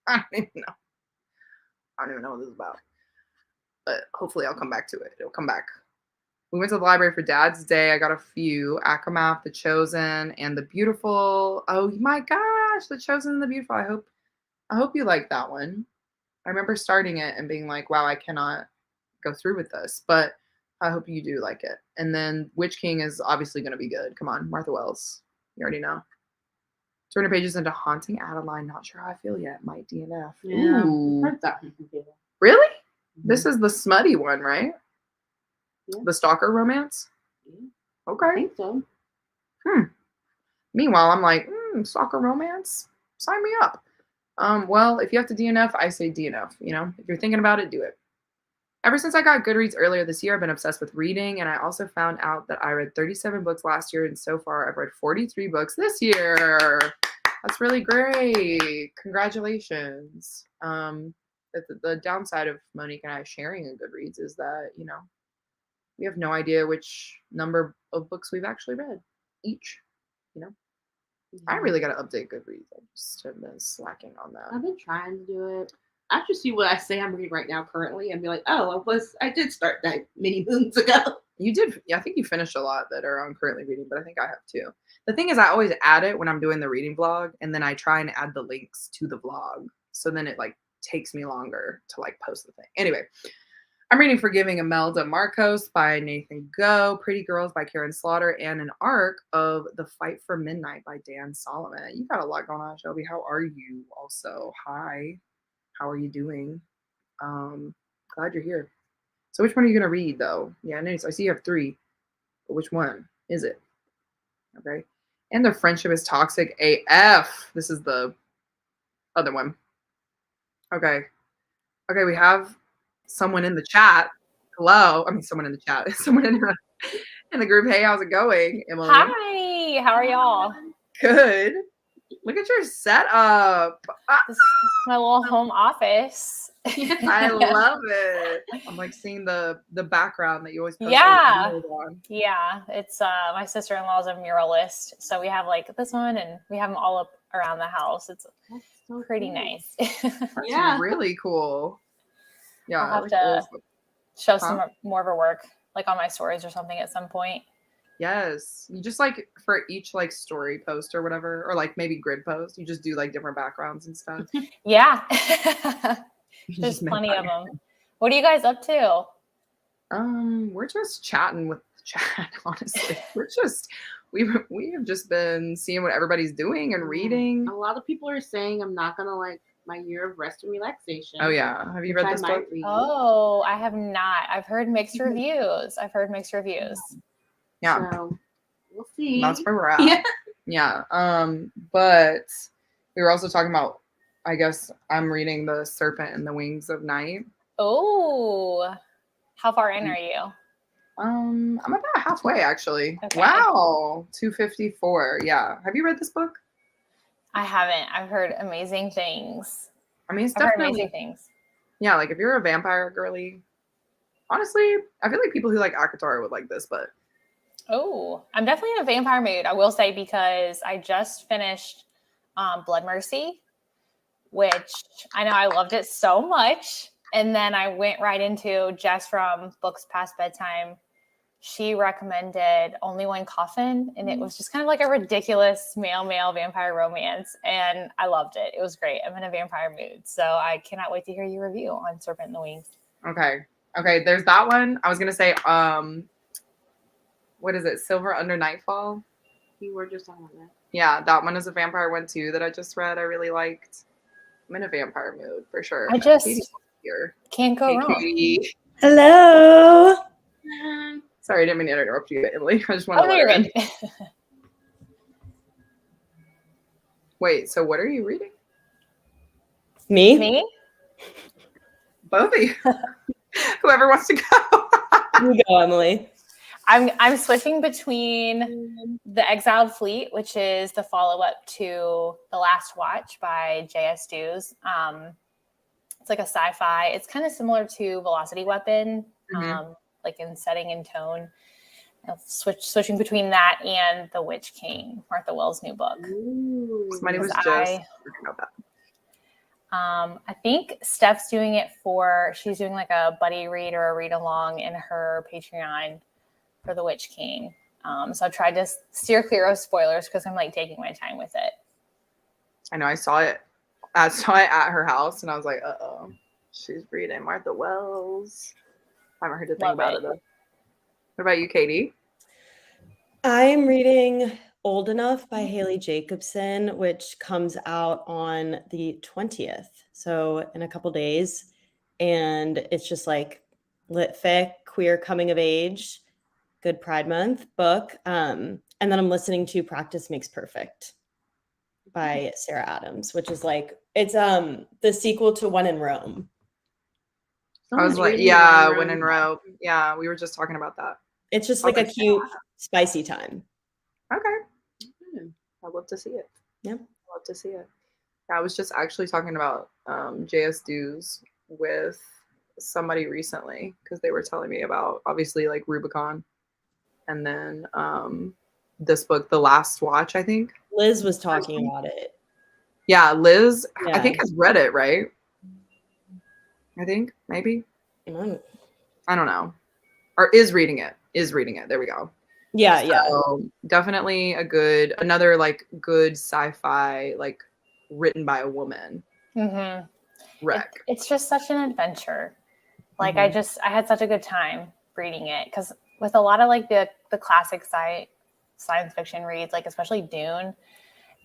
S1: I don't even know. I don't even know what this is about. But hopefully I'll come back to it. It'll come back. We went to the library for Dad's Day. I got a few. Akamath, The Chosen, and The Beautiful. Oh my gosh, The Chosen and The Beautiful. I hope you like that one. I remember starting it and being like, wow, I cannot go through with this, but I hope you do like it. And then Witch King is obviously going to be good. Come on, Martha Wells. You already know. 200 pages into Haunting Adeline. Not sure how I feel yet. Might DNF.
S2: Yeah,
S1: Ooh.
S2: I've heard that from people.
S1: Really?
S2: Mm-hmm.
S1: This is the smutty one, right?
S2: Yeah.
S1: The stalker romance?
S2: Yeah.
S1: Okay.
S2: I think so.
S1: Meanwhile, I'm like, stalker romance? Sign me up. Well, if you have to DNF, I say DNF. You know, if you're thinking about it, do it. Ever since I got Goodreads earlier this year, I've been obsessed with reading, and I also found out that I read 37 books last year, and so far I've read 43 books this year. That's really great. Congratulations. The downside of Monique and I sharing a Goodreads is that, you know, we have no idea which number of books we've actually read each, you know. I really got to update Goodreads. I just have been slacking on that.
S2: I've been trying to do it. I should see what I say I'm reading right now currently and be like, oh, I did start that many moons ago.
S1: You did. Yeah, I think you finished a lot that are on currently reading, but I think I have too. The thing is, I always add it when I'm doing the reading vlog, and then I try and add the links to the vlog. So then it like takes me longer to like post the thing. Anyway, I'm reading Forgiving Imelda Marcos by Nathan Go, Pretty Girls by Karen Slaughter, and an arc of The Fight for Midnight by Dan Solomon. You got a lot going on, Shelby. How are you? Also, hi. How are you doing? Glad you're here. So which one are you gonna read though? Yeah, I see you have 3, but which one is it? Okay. And Their Friendship is Toxic AF. This is the other one. Okay. Okay, we have someone in the chat. Hello. I mean, someone in the chat. Someone in the group. Hey, how's it going, Emily?
S4: Hi. How are y'all?
S1: Good. Look at your setup.
S4: This is my little home office.
S1: I love it. I'm like seeing the background that you always post.
S4: Yeah.
S1: On.
S4: Yeah. It's my sister-in-law's a muralist. So we have like this one and we have them all up around the house. It's
S2: so
S4: pretty
S2: cool.
S4: Nice.
S1: That's really cool. Yeah.
S4: I'll have to show some more of her work like on my stories or something at some point.
S1: Yes. You just like for each like story post or whatever, or like maybe grid post, you just do like different backgrounds and stuff.
S4: Yeah. There's plenty of them. What are you guys up to?
S1: We're just chatting with the chat, honestly. we have just been seeing what everybody's doing and reading.
S2: A lot of people are saying I'm not gonna like my year of rest and relaxation.
S1: Oh yeah. Have you read this book?
S4: Oh, I have not. I've heard mixed reviews.
S1: Yeah.
S2: So we'll see.
S1: That's where we're at. Yeah. But we were also talking about, I guess I'm reading The Serpent and the Wings of Night.
S4: Oh, how far in are you?
S1: I'm about halfway actually.
S4: Okay.
S1: Wow. 254. Yeah. Have you read this book?
S4: I haven't. I've heard amazing things.
S1: I mean, it's
S4: I've heard
S1: definitely
S4: amazing things.
S1: Yeah, like if you're a vampire girly, honestly, I feel like people who like ACOTAR would like this, but
S4: Oh, I'm definitely in a vampire mood, I will say, because I just finished Blood Mercy, which I know I loved it so much. And then I went right into Jess from Books Past Bedtime. She recommended Only One Coffin, and it was just kind of like a ridiculous male vampire romance, and I loved it. It was great. I'm in a vampire mood, so I cannot wait to hear your review on Serpent in the Wings.
S1: Okay, there's that one. I was gonna say, what is it? Silver Under Nightfall.
S2: You were just on that.
S1: Yeah, that one is a vampire one too that I just read. I really liked. I'm in a vampire mood for sure.
S4: I just
S1: here.
S4: Can't go wrong.
S1: Katie.
S5: Hello.
S1: Sorry, I didn't mean to interrupt you, Emily. I just want to
S4: Oh, you're good.
S1: Wait, so what are you reading?
S5: Me?
S1: Both of you. Whoever wants to go.
S5: You go, Emily.
S4: I'm switching between The Exiled Fleet, which is the follow-up to The Last Watch by J.S. Dews. It's like a sci-fi. It's kind of similar to Velocity Weapon, like in setting and tone. Switching between that and The Witch King, Martha Wells' new book.
S1: Somebody was just talking about that.
S4: I think Steph's doing it she's doing like a buddy read or a read along in her Patreon for The Witch King. So I've tried to steer clear of spoilers because I'm like taking my time with it. I
S1: know, I saw it at her house and I was like, uh-oh, she's reading Martha Wells. I haven't heard a thing about it though. What about you, Katie?
S5: I'm reading Old Enough by Haley Jacobson, which comes out on the 20th. So in a couple days. And it's just like lit fic, queer coming of age, good Pride Month book. And then I'm listening to Practice Makes Perfect by Sarah Adams, which is like, it's the sequel to When in Rome.
S1: I was like, yeah, When in Rome. Yeah, we were just talking about that.
S5: It's just like a cute, spicy time.
S1: Okay. I'd love to see it.
S5: Yeah.
S1: I'd love to see it. I was just actually talking about JS Dews with somebody recently because they were telling me about obviously like Rubicon and then this book, The Last Watch, I think.
S5: Liz was talking about it.
S1: Yeah, Liz,
S5: yeah.
S1: I think has read it, right? I think, maybe. I don't know. Or is reading it. There we go.
S5: Yeah,
S1: so, definitely another like good sci-fi, like written by a woman. Rec.
S4: It's just such an adventure. Like I had such a good time reading it because with a lot of like the classic science fiction reads, like especially Dune,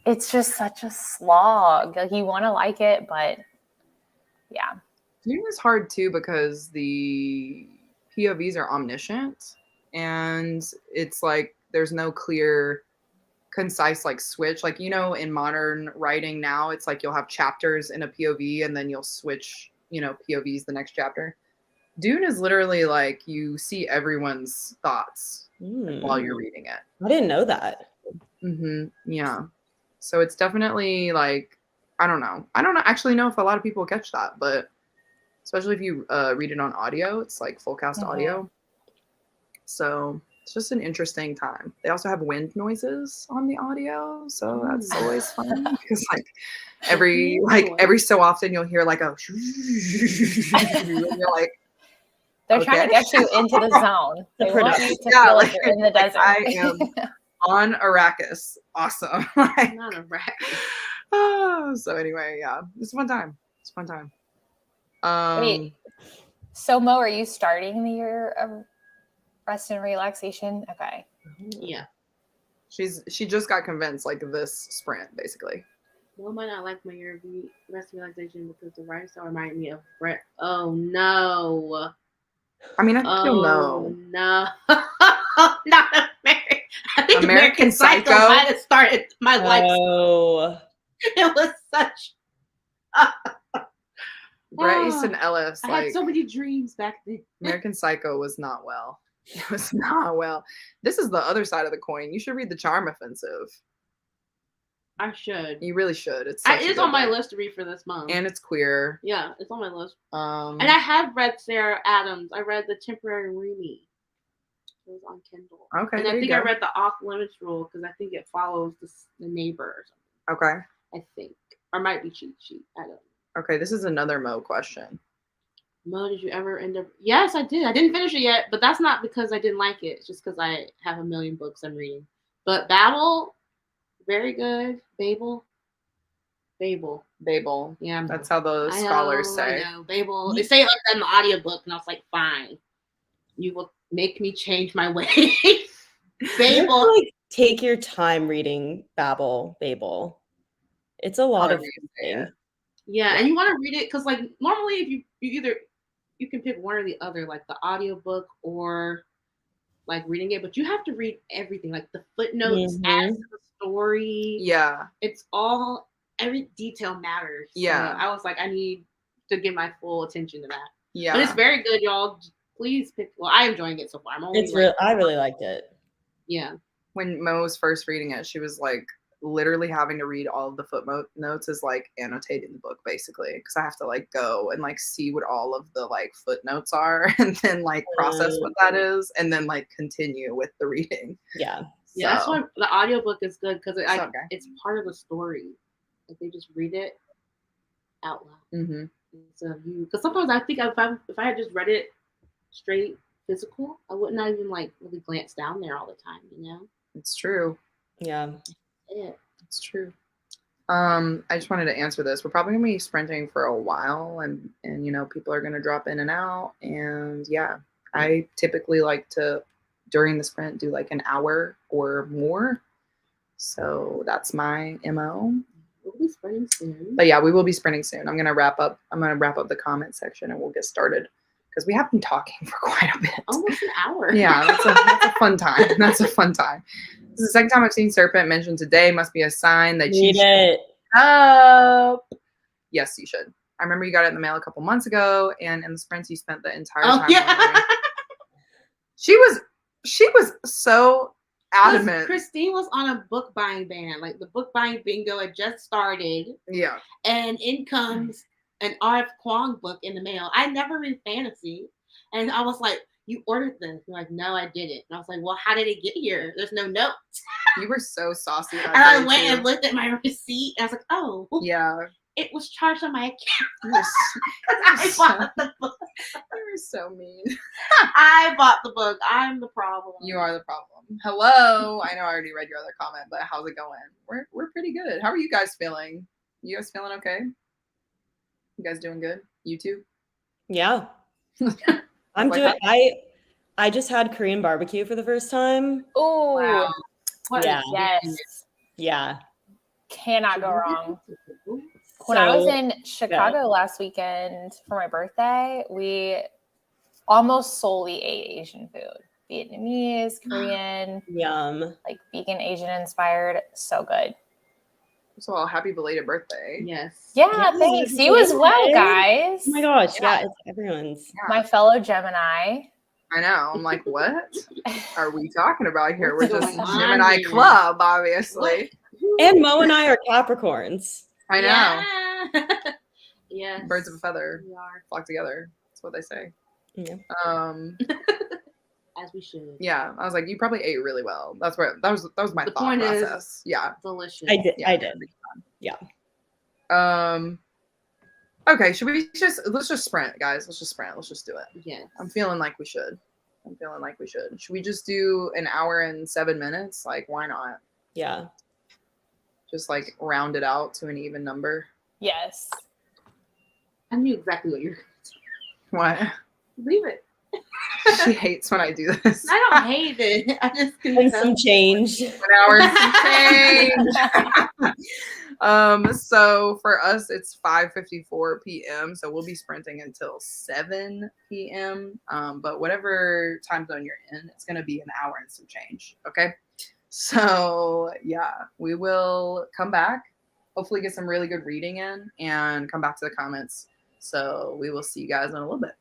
S4: it's just such a slog. Like you want to like it, but yeah.
S1: Dune is hard too because the POVs are omniscient and it's like there's no clear, concise like switch. Like, you know, in modern writing now, it's like you'll have chapters in a POV and then you'll switch, you know, POVs the next chapter. Dune is literally like you see everyone's thoughts while you're reading it.
S5: I didn't know that.
S1: Yeah. So it's definitely like, I don't know. I don't actually know if a lot of people catch that, but especially if you read it on audio, it's like full cast audio. So it's just an interesting time. They also have wind noises on the audio, so that's always fun because like every so often you'll hear like a and you're like,
S4: they're trying to get you into the zone. They want you to feel like you're in the desert.
S1: I am on Arrakis. Awesome. Like,
S2: not Arrakis.
S1: So anyway, yeah, it's a fun time.
S4: Wait, so Mo, are you starting the year of rest and relaxation? Okay.
S2: Yeah.
S1: She just got convinced like this sprint basically.
S2: Well, I might not like my year of rest and relaxation because the writing style reminded me of Brett. Oh no.
S1: I mean, I don't know.
S2: No. Not American. I think American Psycho might have started my life.
S5: Oh.
S2: It was such.
S1: Bret Easton Ellis.
S2: I had so many dreams back then.
S1: American Psycho was not well. It was not well. This is the other side of the coin. You should read The Charm Offensive.
S2: I should.
S1: You really should. It's
S2: on my list to read for this month.
S1: And it's queer.
S2: Yeah, it's on my list. And I have read Sarah Adams. I read The Temporary Roomie. It was on Kindle.
S1: Okay.
S2: And I think I read The Off Limits Rule because I think it follows the neighbor or something.
S1: Okay.
S2: I think. Or might be cheat sheet. I don't know.
S1: Okay, this is another Mo question.
S2: Mo, did you ever end up? Yes, I did. I didn't finish it yet, but that's not because I didn't like it. It's just because I have a million books I'm reading. But Babel, very good. Babel.
S1: Babel.
S2: Yeah,
S1: That's how the
S2: I
S1: scholars
S2: know,
S1: say.
S2: I know. Babel. They say it like that in the audiobook, and I was like, fine. You will make me change my ways. Babel.
S5: Like, take your time reading Babel. It's a lot of
S1: However you say
S5: reading.
S1: it.
S2: Yeah, and you want to read it because, like, normally if you either you can pick one or the other, like the audiobook or like reading it, but you have to read everything, like the footnotes adds to the story.
S1: Yeah.
S2: It's all every detail matters.
S1: Yeah.
S2: So I was like, I need to give my full attention to that.
S1: Yeah.
S2: But it's very good, y'all. Please pick. Well, I'm enjoying it so far. I'm only.
S5: It's real. I really liked it.
S2: Yeah.
S1: When Mo was first reading it, she was like literally having to read all of the footnotes as like annotating the book basically, because I have to like go and like see what all of the like footnotes are and then like process what that is and then like continue with the reading.
S5: Yeah.
S2: Yeah, that's why the audiobook is good because it's part of the story. Like they just read it out loud.
S1: Mm-hmm.
S2: So because sometimes I think if I had just read it straight physical, I would not even like really glance down there all the time. You know,
S1: It's true.
S5: Yeah.
S2: Yeah.
S1: It's true. I just wanted to answer this. We're probably gonna be sprinting for a while, and you know people are gonna drop in and out, and yeah, I typically like to during the sprint do like an hour or more. So that's my MO.
S2: We'll be sprinting soon.
S1: But yeah, we will be sprinting soon. I'm gonna wrap up the comment section and we'll get started because we have been talking for quite a bit.
S2: Almost an hour.
S1: Yeah, that's a fun time. That's a fun time. This is the second time I've seen Serpent mentioned today. Must be a sign that you should
S5: it
S1: up. Yes, you should. I remember you got it in the mail a couple months ago, and in the sprints you spent the entire time.
S2: Yeah.
S1: She was so adamant.
S2: Christine was on a book buying ban. Like the book buying bingo had just started.
S1: Yeah.
S2: And in comes an R.F. Kuang book in the mail. I never read fantasy. And I was like, you ordered this? You're like, no, I didn't. And I was like, well, how did it get here? There's no note.
S1: You were so saucy.
S2: And I went and looked at my receipt. And I was like, oh.
S1: Yeah.
S2: It was charged on my account.
S1: I
S2: bought the book.
S1: You were so mean.
S2: I bought the book. I'm the problem.
S1: You are the problem. Hello. I know I already read your other comment, but how's it going? We're pretty good. How are you guys feeling? You guys feeling okay? You guys doing good? You too?
S5: Yeah. I'm
S1: Like
S5: doing I just had Korean barbecue for the first time.
S4: Oh,
S2: Wow. What
S5: Yeah.
S4: yes.
S5: Yeah.
S4: Cannot go wrong. When I was in Chicago last weekend for my birthday, we almost solely ate Asian food. Vietnamese, Korean,
S5: Yum.
S4: like vegan, Asian inspired. So good.
S1: First of all, happy belated birthday.
S2: Yes.
S4: Yeah,
S5: Yes,
S4: thanks.
S5: happy
S4: You as well,
S5: birthday.
S4: guys.
S5: Oh my gosh. Yeah, it's everyone's.
S1: Yeah.
S4: My fellow Gemini.
S1: I know. I'm like, what are we talking about here? We're
S2: What's
S1: just
S2: going on
S1: Gemini
S2: here?
S1: Club, obviously.
S5: And Mo and I are Capricorns.
S1: I know.
S2: Yeah. Yes.
S1: Birds of a feather
S2: We are.
S1: flock together. That's what they say.
S5: Yeah.
S2: As we should.
S1: Yeah. I was like, you probably ate really well. That was my
S2: The
S1: thought
S2: point is-
S1: process. Yeah.
S2: Delicious.
S5: I did.
S1: Yeah.
S5: I did. Yeah.
S1: Okay, let's just sprint, guys. Let's just sprint. Let's just do it.
S2: Yes.
S1: I'm feeling like we should. Should we just do an hour and 7 minutes? Like, why not?
S5: Yeah.
S1: Just like round it out to an even number.
S4: Yes.
S2: I knew exactly what you're
S1: What?
S2: Leave it.
S1: She hates when I do this.
S2: I don't hate it. I just can
S5: And
S2: tell.
S5: some change.
S1: 1 hour and some change. So for us it's 5:54 p.m. So we'll be sprinting until 7 p.m. But whatever time zone you're in, it's gonna be an hour and some change. Okay. So yeah, we will come back, hopefully get some really good reading in and come back to the comments. So we will see you guys in a little bit.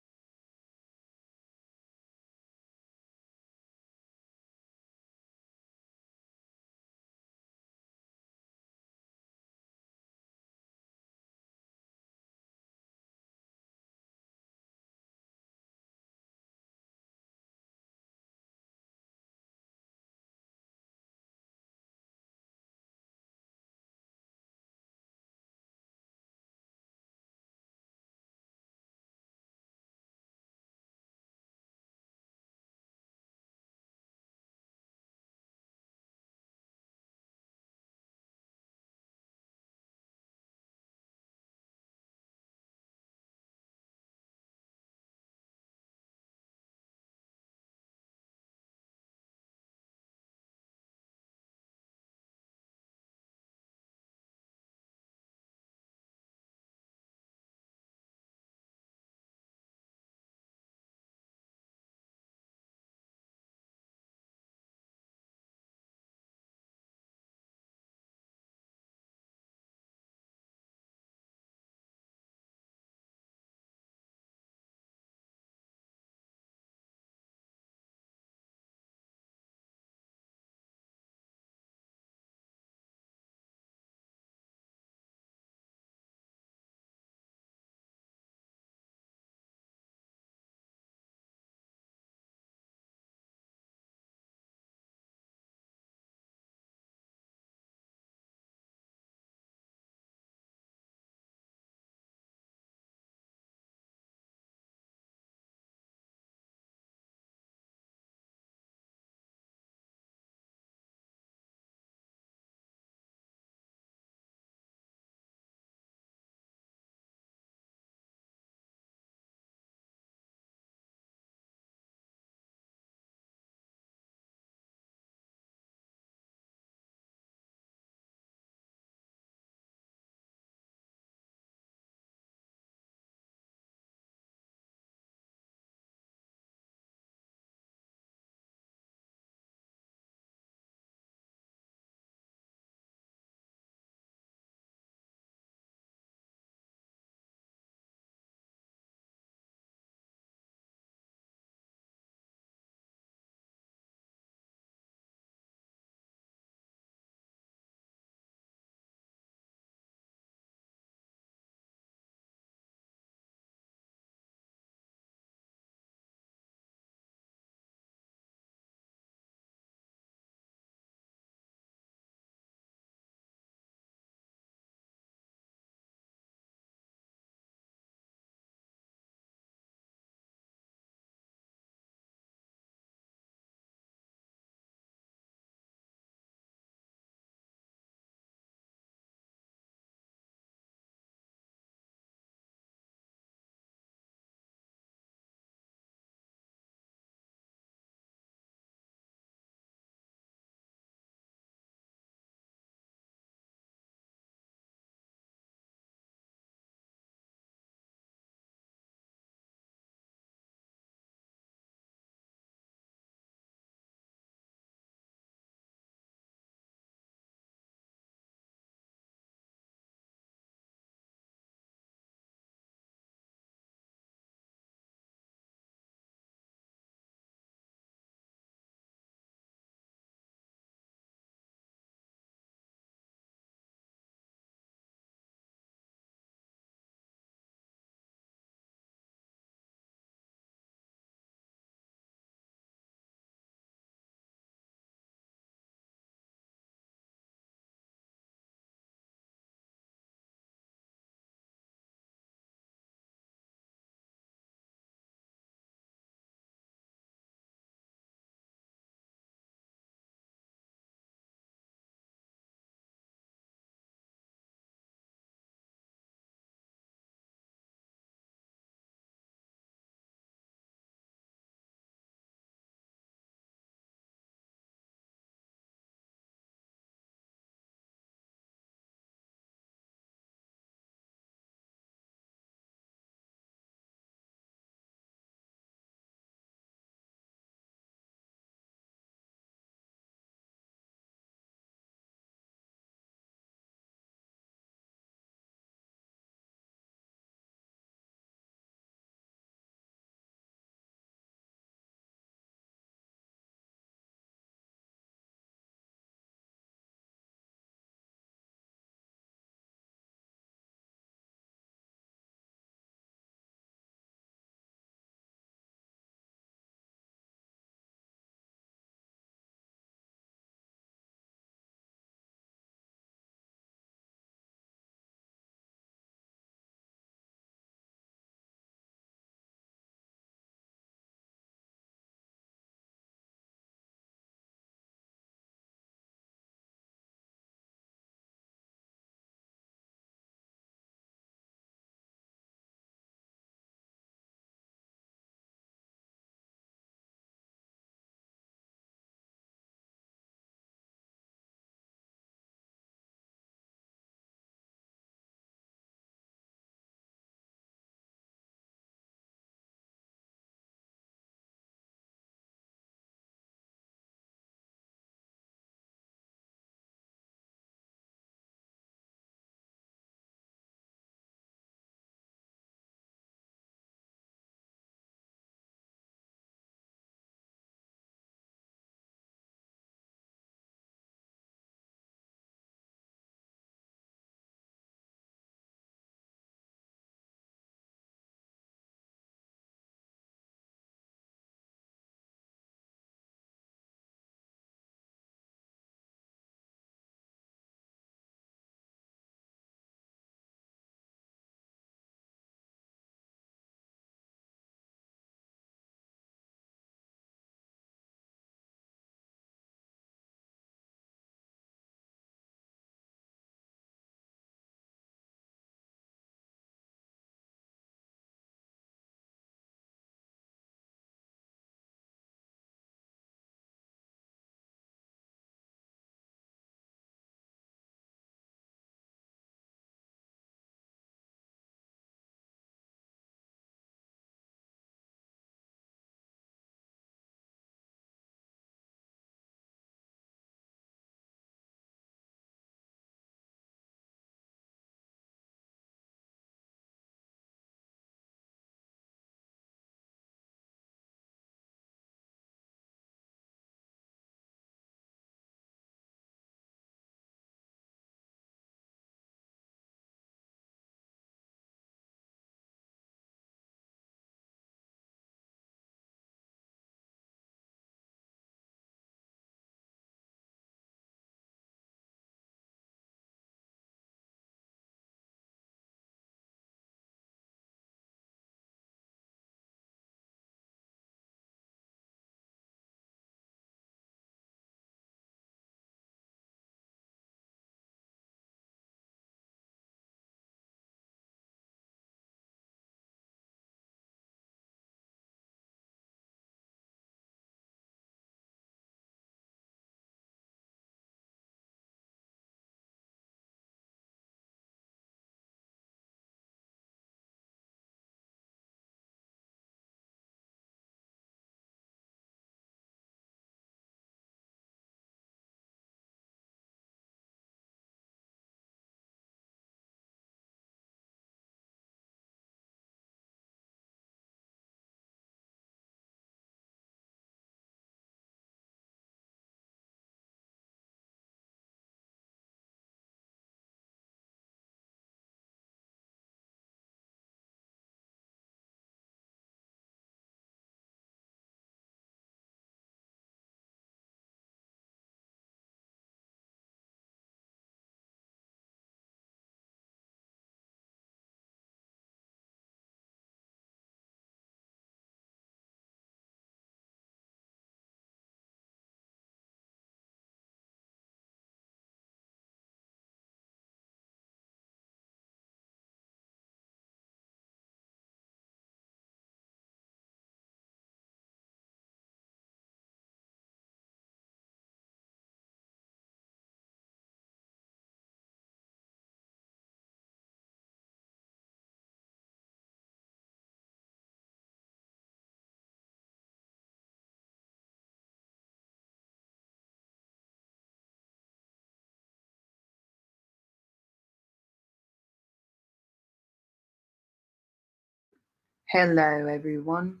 S1: Hello, everyone.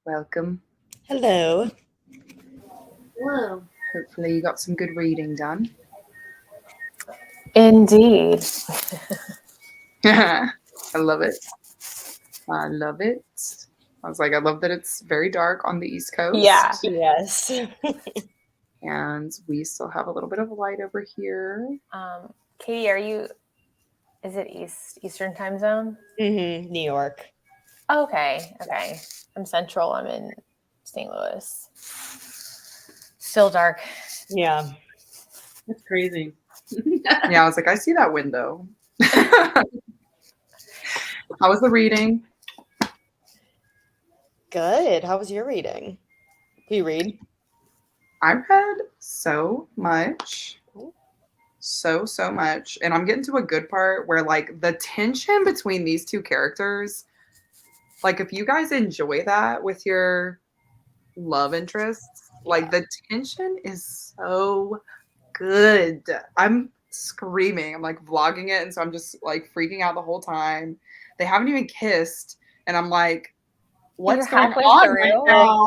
S1: Welcome.
S5: Hello.
S2: Whoa.
S1: Hopefully, you got some good reading done.
S4: Indeed.
S1: I love it. I love it. I was like, I love that it's very dark on the East Coast.
S4: Yeah.
S5: Yes.
S1: And we still have a little bit of light over here.
S4: Katie, is it Eastern time zone?
S5: New York.
S4: Okay. I'm Central. I'm in St. Louis. Still dark.
S5: Yeah.
S2: That's crazy.
S1: Yeah, I was like, I see that window. How was the reading?
S5: Good. How was your reading? Do you read?
S1: I read so much. So much. And I'm getting to a good part where like the tension between these two characters, like if you guys enjoy that with your love interests, like the tension is so good. I'm screaming. I'm like vlogging it, and so I'm just like freaking out the whole time. They haven't even kissed, and I'm like, what's
S4: You're
S1: going
S4: halfway
S1: on
S4: through?
S1: right now?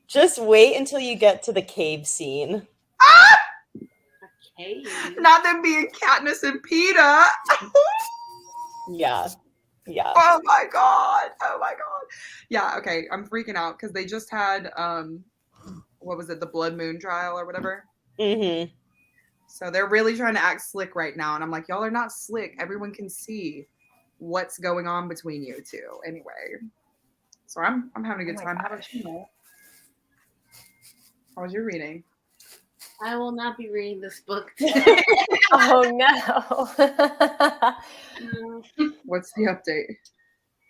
S5: Just wait until you get to the cave scene.
S2: Okay.
S1: Not them being Katniss and Peeta.
S5: Yeah. Yeah.
S1: Oh my god. Yeah, okay. I'm freaking out because they just had what was it, the Blood Moon trial or whatever.
S5: Mm-hmm.
S1: So they're really trying to act slick right now. And I'm like, y'all are not slick. Everyone can see what's going on between you two. Anyway. So I'm having a good time. How about you, Noelle? How was your reading?
S2: I will not be reading this book.
S4: Oh no.
S1: What's the update?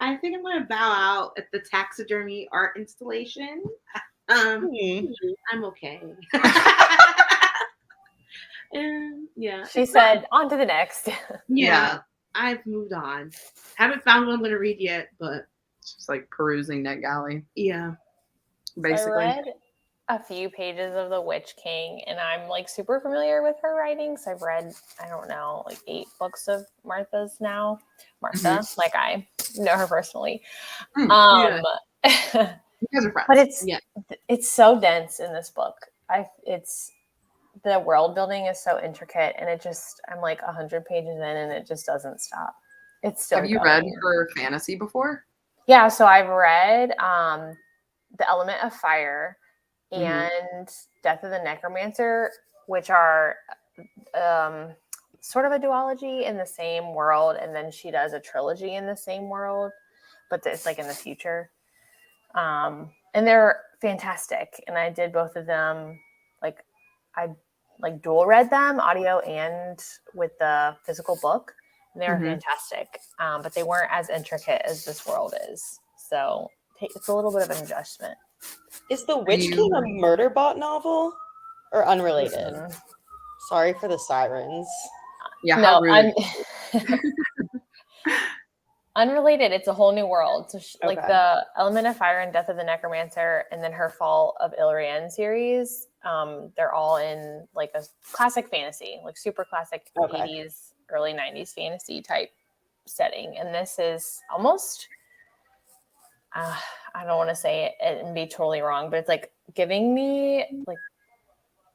S2: I think I'm going to bow out at the taxidermy art installation. I'm okay. And yeah.
S4: She said, on to the next.
S2: Yeah. I've moved on. Haven't found what I'm going to read yet, but
S1: Just like perusing NetGalley,
S2: yeah.
S1: basically.
S4: I read a few pages of The Witch King, and I'm like super familiar with her writings. I've read, I don't know, like 8 books of Martha's now. Martha, like I know her personally.
S1: You
S4: Um,
S1: guys are friends.
S4: but
S2: Yeah.
S4: it's so dense in this book. The world building is so intricate, and I'm like 100 pages in, and it just doesn't stop. It's still
S1: Have you read her fantasy before?
S4: Yeah, so I've read The Element of Fire and Death of the Necromancer, which are sort of a duology in the same world, and then she does a trilogy in the same world, but it's like in the future. And they're fantastic, and I did both of them. Like I like dual read them, audio and with the physical book. And they were fantastic, but they weren't as intricate as this world is. So it's a little bit of an adjustment.
S5: Is The Witch King a murder bot novel or unrelated? Sorry for the sirens.
S1: Yeah,
S4: no,
S1: how rude.
S4: Unrelated. It's a whole new world. So like
S5: Okay.
S4: the Element of Fire and Death of the Necromancer, and then her Fall of Illyrian series. They're all in like a classic fantasy, like super classic 80s, early 90s fantasy type setting. And this is almost, I don't want to say it and be totally wrong, but it's like giving me like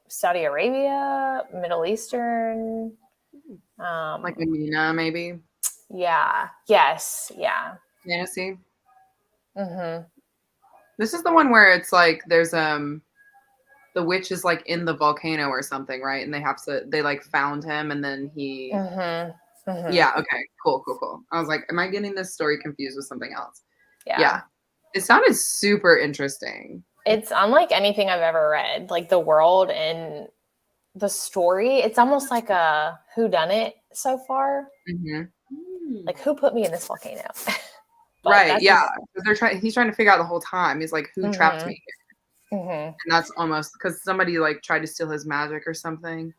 S4: Saudi Arabia, Middle Eastern.
S1: Like Amina, maybe.
S4: Yeah. Yes. Yeah.
S1: Fantasy.
S4: Mm-hmm.
S1: This is the one where it's like there's the witch is like in the volcano or something, right? And they like found him, and then he yeah, okay, cool. I was like, am I getting this story confused with something else? Yeah. It sounded super interesting.
S4: It's unlike anything I've ever read. Like the world and the story, it's almost like a whodunit so far. Like, who put me in this volcano?
S1: Right, yeah. He's trying to figure out the whole time. He's like, who trapped me here? And that's almost because somebody like tried to steal his magic or something.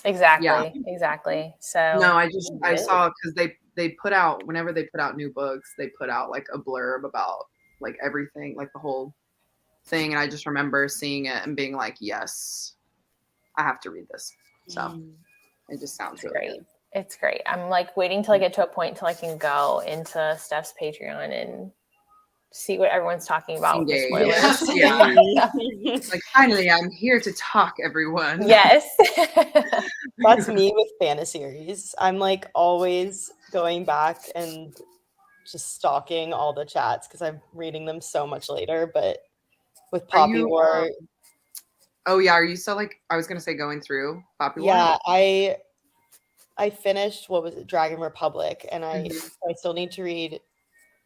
S4: Exactly. So
S1: no, I saw because they put out, whenever they put out new books, they put out like a blurb about like everything, like the whole thing, and I just remember seeing it and being like, yes, I have to read this. So it just sounds really good.
S4: It's great. I'm like waiting till I get to a point till I can go into Steph's Patreon and see what everyone's talking about with the
S1: Engage.
S4: spoilers.
S1: Yeah. Like, finally, I'm here to talk, everyone.
S4: Yes.
S5: That's me with fan series. I'm like always going back and just stalking all the chats because I'm reading them so much later. But with Poppy
S1: you,
S5: War,
S1: oh yeah, are you still like, I was gonna say going through Poppy War?
S5: yeah, I finished, what was it, Dragon Republic, and I still need to read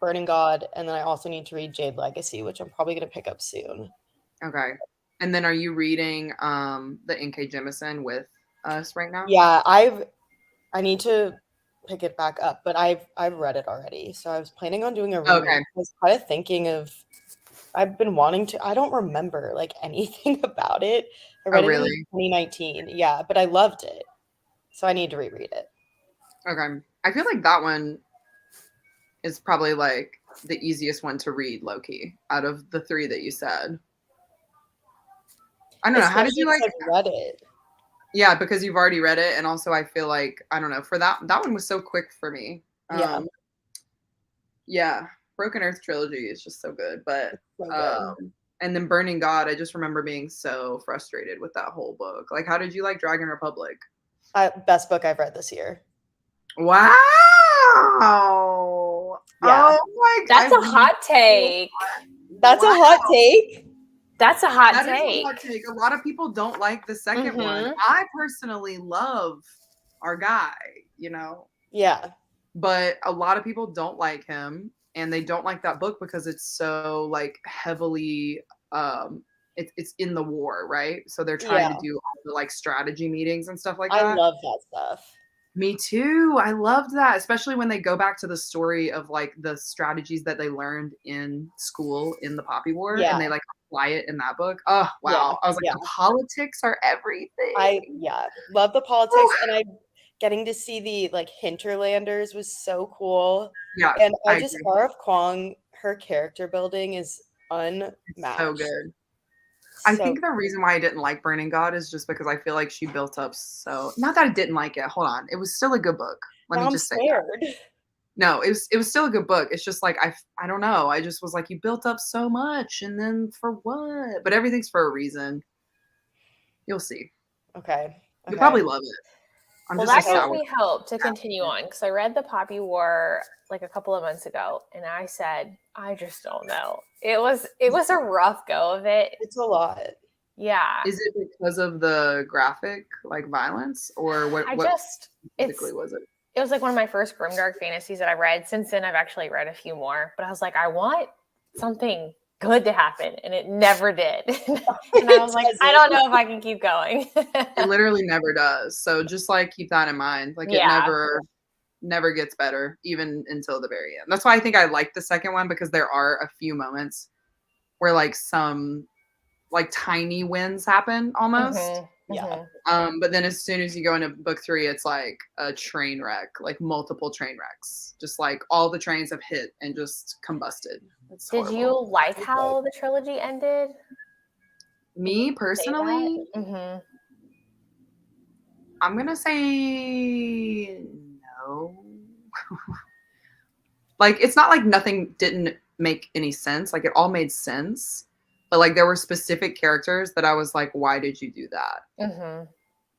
S5: Burning God, and then I also need to read Jade Legacy, which I'm probably gonna pick up soon.
S1: Okay. And then are you reading the N.K. Jemisin with us right now?
S5: Yeah, I need to pick it back up, but I've read it already, so I was planning on doing a reread.
S1: Okay.
S5: I was kind of thinking of, I've been wanting to, I don't remember like anything about it. I read it in 2019, yeah, but I loved it, so I need to reread it.
S1: Okay. I feel like that one is probably like the easiest one to read, low-key, out of the three that you said. I don't know. How did you like?
S5: I've read it.
S1: Yeah, because you've already read it, and also I feel like, I don't know, for that one was so quick for me.
S5: Yeah.
S1: Yeah, Broken Earth trilogy is just so good, but
S5: So good.
S1: and then Burning God, I just remember being so frustrated with that whole book. Like, how did you like Dragon Republic?
S5: Best book I've read this year.
S1: Wow.
S5: Yeah.
S1: Oh my God.
S4: That's a hot take.
S5: That's a hot take.
S4: That's a hot
S1: That is
S4: take.
S1: a hot take. A lot of people don't like the second one. I personally love our guy, you know?
S5: Yeah.
S1: But a lot of people don't like him, and they don't like that book because it's so like heavily it's in the war, right? So they're trying to do all the like strategy meetings and stuff like that.
S5: I love that stuff.
S1: Me too. I loved that, especially when they go back to the story of like the strategies that they learned in school in the Poppy War, and they like apply it in that book. Oh wow!
S5: Yeah.
S1: I was like, the politics are everything.
S5: I love the politics, and I getting to see the like hinterlanders was so cool.
S1: Yeah,
S5: and I just R.F. Kuang, her character building is unmatched.
S1: So good. I think the reason why I didn't like Burning God is just because I feel like she built up so, not that I didn't like it. Hold on. It was still a good book. Let me just say that. No, it was still a good book. It's just like, I don't know. I just was like, you built up so much, and then for what? But everything's for a reason. You'll see.
S5: Okay.
S1: You'll probably love it.
S4: Well, that gives me hope to continue on, because I read the Poppy War like a couple of months ago, and I said, I just don't know. It was a rough go of it.
S5: It's a lot.
S4: Yeah.
S1: Is it because of the graphic like violence, or what specifically was it?
S4: It was like one of my first grimdark fantasies that I read. Since then, I've actually read a few more, but I was like, I want something good to happen, and it never did. And I was like, I don't know if I can keep going.
S1: It literally never does. So just like keep that in mind. Like it never gets better, even until the very end. That's why I think I like the second one, because there are a few moments where like some like tiny wins happen almost.
S5: Yeah.
S1: But then as soon as you go into book 3, it's like a train wreck, like multiple train wrecks. Just like all the trains have hit and just combusted.
S4: Did you like how the trilogy ended?
S1: Me personally, I'm gonna say no. Like, it's not like nothing didn't make any sense. Like, it all made sense. But like, there were specific characters that I was like, why did you do that?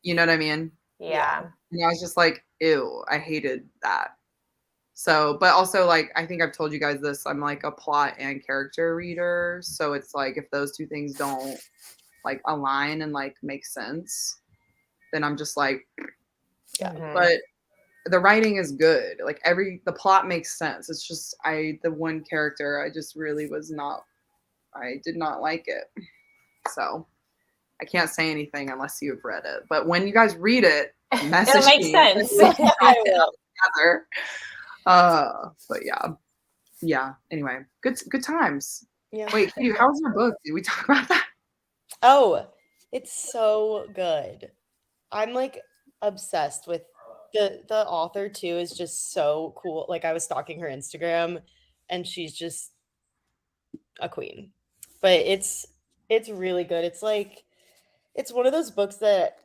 S1: You know what I mean?
S4: Yeah.
S1: And I was just like, ew, I hated that. So, but also like, I think I've told you guys this, I'm like a plot and character reader. So it's like, if those two things don't like align and like make sense, then I'm just like, but the writing is good. Like the plot makes sense. It's just, the one character, I just really I did not like it. So I can't say anything unless you've read it. But when you guys read it, message
S4: it'll make
S1: me.
S4: sense.
S1: Together. But yeah. Anyway, good times.
S5: Yeah.
S1: Wait, Katie, how was your book? Did we talk about that?
S5: Oh, it's so good. I'm like obsessed with the author too. Is just so cool. Like I was stalking her Instagram, and she's just a queen. But it's really good. It's like, it's one of those books that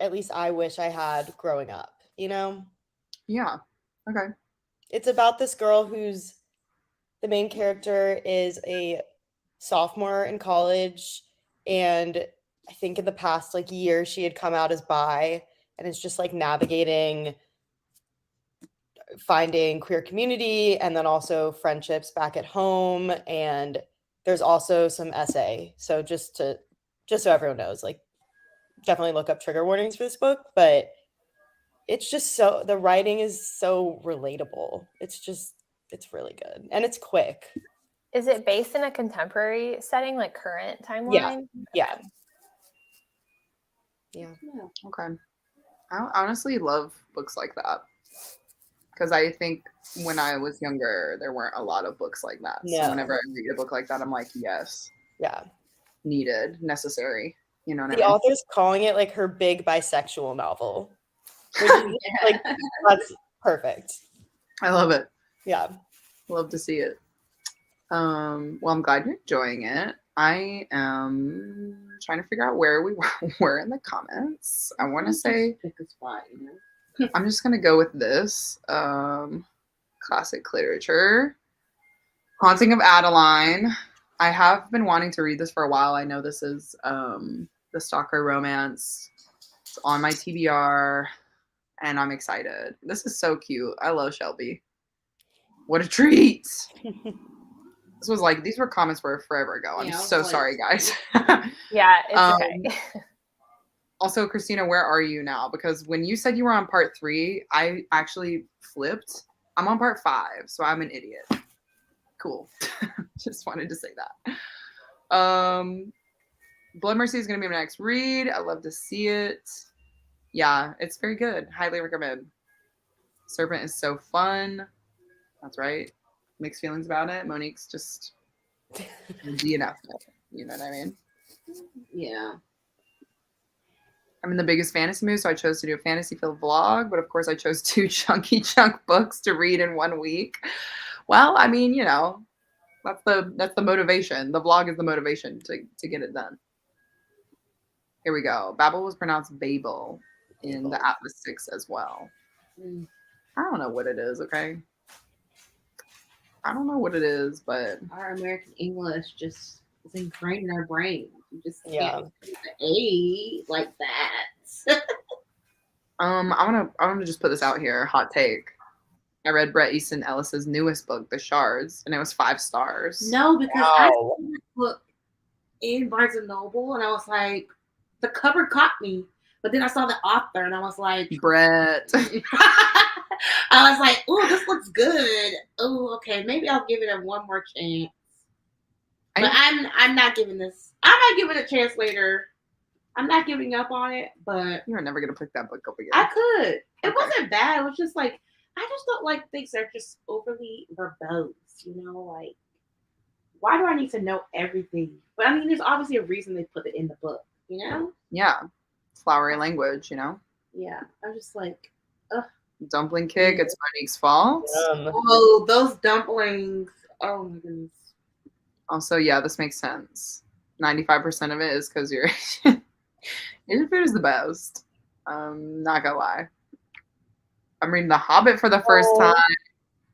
S5: at least I wish I had growing up, you know?
S1: Yeah. Okay.
S5: It's about this girl who's the main character is a sophomore in college, and I think in the past like year she had come out as bi, and it's just like navigating finding queer community and then also friendships back at home. And there's also some essay. So just so everyone knows, like definitely look up trigger warnings for this book, but it's just the writing is so relatable. It's really good. And it's quick.
S4: Is it based in a contemporary setting, like current timeline?
S5: Yeah.
S1: Okay. I honestly love books like that. Because I think when I was younger, there weren't a lot of books like that.
S5: No.
S1: So whenever I read a book like that, I'm like, yes.
S5: Yeah.
S1: Needed, necessary. You know what I
S5: The
S1: mean?
S5: author's calling it like her big bisexual novel. Which is, like, that's perfect.
S1: I love it.
S5: Yeah.
S1: Love to see it. Well, I'm glad you're enjoying it. I am trying to figure out where we were in the comments. I want to say
S2: pick a spot, you know.
S1: I'm just gonna go with this. Classic literature. Haunting of Adeline. I have been wanting to read this for a while. I know this is the stalker romance. It's on my TBR, and I'm excited. This is so cute. I love Shelby. What a treat. This was like, these were comments were forever ago. I'm so sorry, guys.
S4: Yeah, it's okay.
S1: Also, Christina, where are you now? Because when you said you were on part 3, I actually flipped. I'm on part 5, so I'm an idiot. Cool. Just wanted to say that. Blood Mercy is going to be my next read. I love to see it. Yeah, it's very good. Highly recommend. Serpent is so fun. That's right. Mixed feelings about it. Monique's just DNF. You know what I mean?
S2: Yeah.
S1: I'm in the biggest fantasy mood, so I chose to do a fantasy-filled vlog. But of course, I chose 2 chunky chunk books to read in 1 week. Well, I mean, you know, that's the motivation. The vlog is the motivation to get it done. Here we go. Babel was pronounced Babel in the Atlas 6 as well. I don't know what it is, okay? I don't know what it is, but
S2: our American English just is ingrained in our brains. You just can't
S5: Yeah.
S2: do the A like that.
S1: I wanna just put this out here. Hot take. I read Bret Easton Ellis's newest book, The Shards, and it was 5 stars.
S2: No, because I
S5: Wow.
S2: saw that book in Barnes and Noble, and I was like, the cover caught me. But then I saw the author, and I was like,
S1: Brett.
S2: I was like, "Ooh, this looks good. Oh, okay, maybe I'll give it a 1 more chance." But I'm not giving this. I might give it a chance later. I'm not giving up on it, but
S1: You're never gonna pick that book up again.
S2: I could. It
S1: Okay.
S2: wasn't bad. It was just like I just don't like things that are just overly verbose. You know, like why do I need to know everything? But I mean, there's obviously a reason they put it in the book. You know?
S1: Yeah. Flowery language, you know?
S2: Yeah. I'm just like,
S1: Dumpling kick, it's Monique's fault.
S2: oh, those dumplings. Oh my goodness.
S1: Also, yeah, this makes sense. 95% of it is because your Asian food is the best. Not gonna lie. I'm reading The Hobbit for the first time.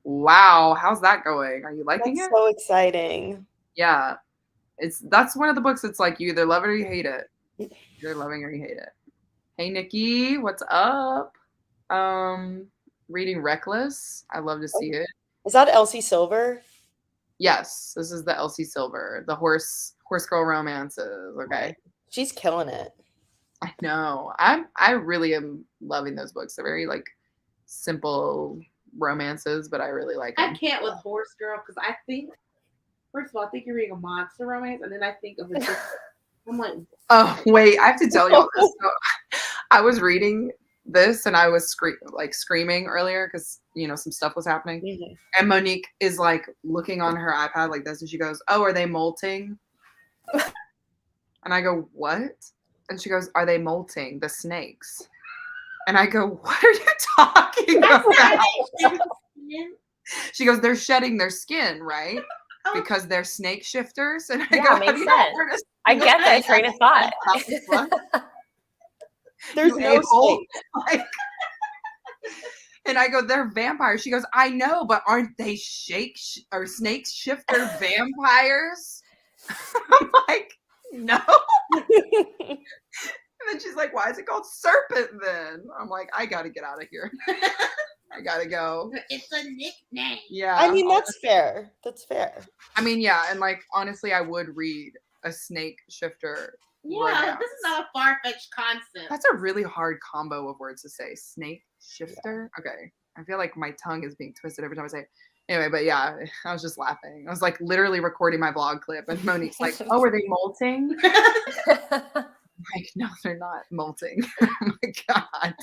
S1: Wow, how's that going? Are you liking
S5: That's
S1: it?
S5: so exciting.
S1: Yeah. That's one of the books that's like you either love it or you hate it. You're loving or you hate it. Hey Nikki, what's up? Reading Reckless. I love to see it.
S5: Is that Elsie Silver?
S1: Yes, this is the Elsie Silver, the horse girl romances. Okay.
S5: She's killing it.
S1: I know. I really am loving those books. They're very like simple romances, but I really like them.
S2: I can't with Horse Girl because I think, first of all, I think you're reading a monster romance, and then I think of a different. I'm like,
S1: Oh wait, I have to tell y'all this. So, I was reading this and I was screaming earlier because you know some stuff was happening.
S5: Mhm.
S1: And Monique is like looking on her iPad like this, and she goes, "Oh, are they molting?" And I go, "What?" And she goes, "Are they molting the snakes?" And I go, "What are you talking about?" She goes, "They're shedding their skin, right? Because they're snake shifters." And I
S4: Yeah,
S1: go,
S4: makes
S1: "Have you not
S4: sense.
S1: heard of
S4: I get that train of thought.
S5: There's
S1: You
S5: no
S1: a-hole.
S5: snake.
S1: Like, And I go, they're vampires. She goes, I know, but aren't they or snake shifter vampires? I'm like, no. And then she's like, why is it called serpent then? I'm like, I got to get out of here. I got to go.
S2: It's a nickname.
S1: Yeah.
S5: I mean, that's fair. That's fair.
S1: I mean, yeah. And like, honestly, I would read a snake shifter.
S2: Yeah,
S1: romance.
S2: this is not a far-fetched concept.
S1: That's a really hard combo of words to say. Snake shifter. Yeah. Okay. I feel like my tongue is being twisted every time I say it. Anyway, but yeah, I was just laughing. I was like literally recording my vlog clip, and Monique's like, "Oh, are they molting?" Like, no, they're not molting. Oh my god.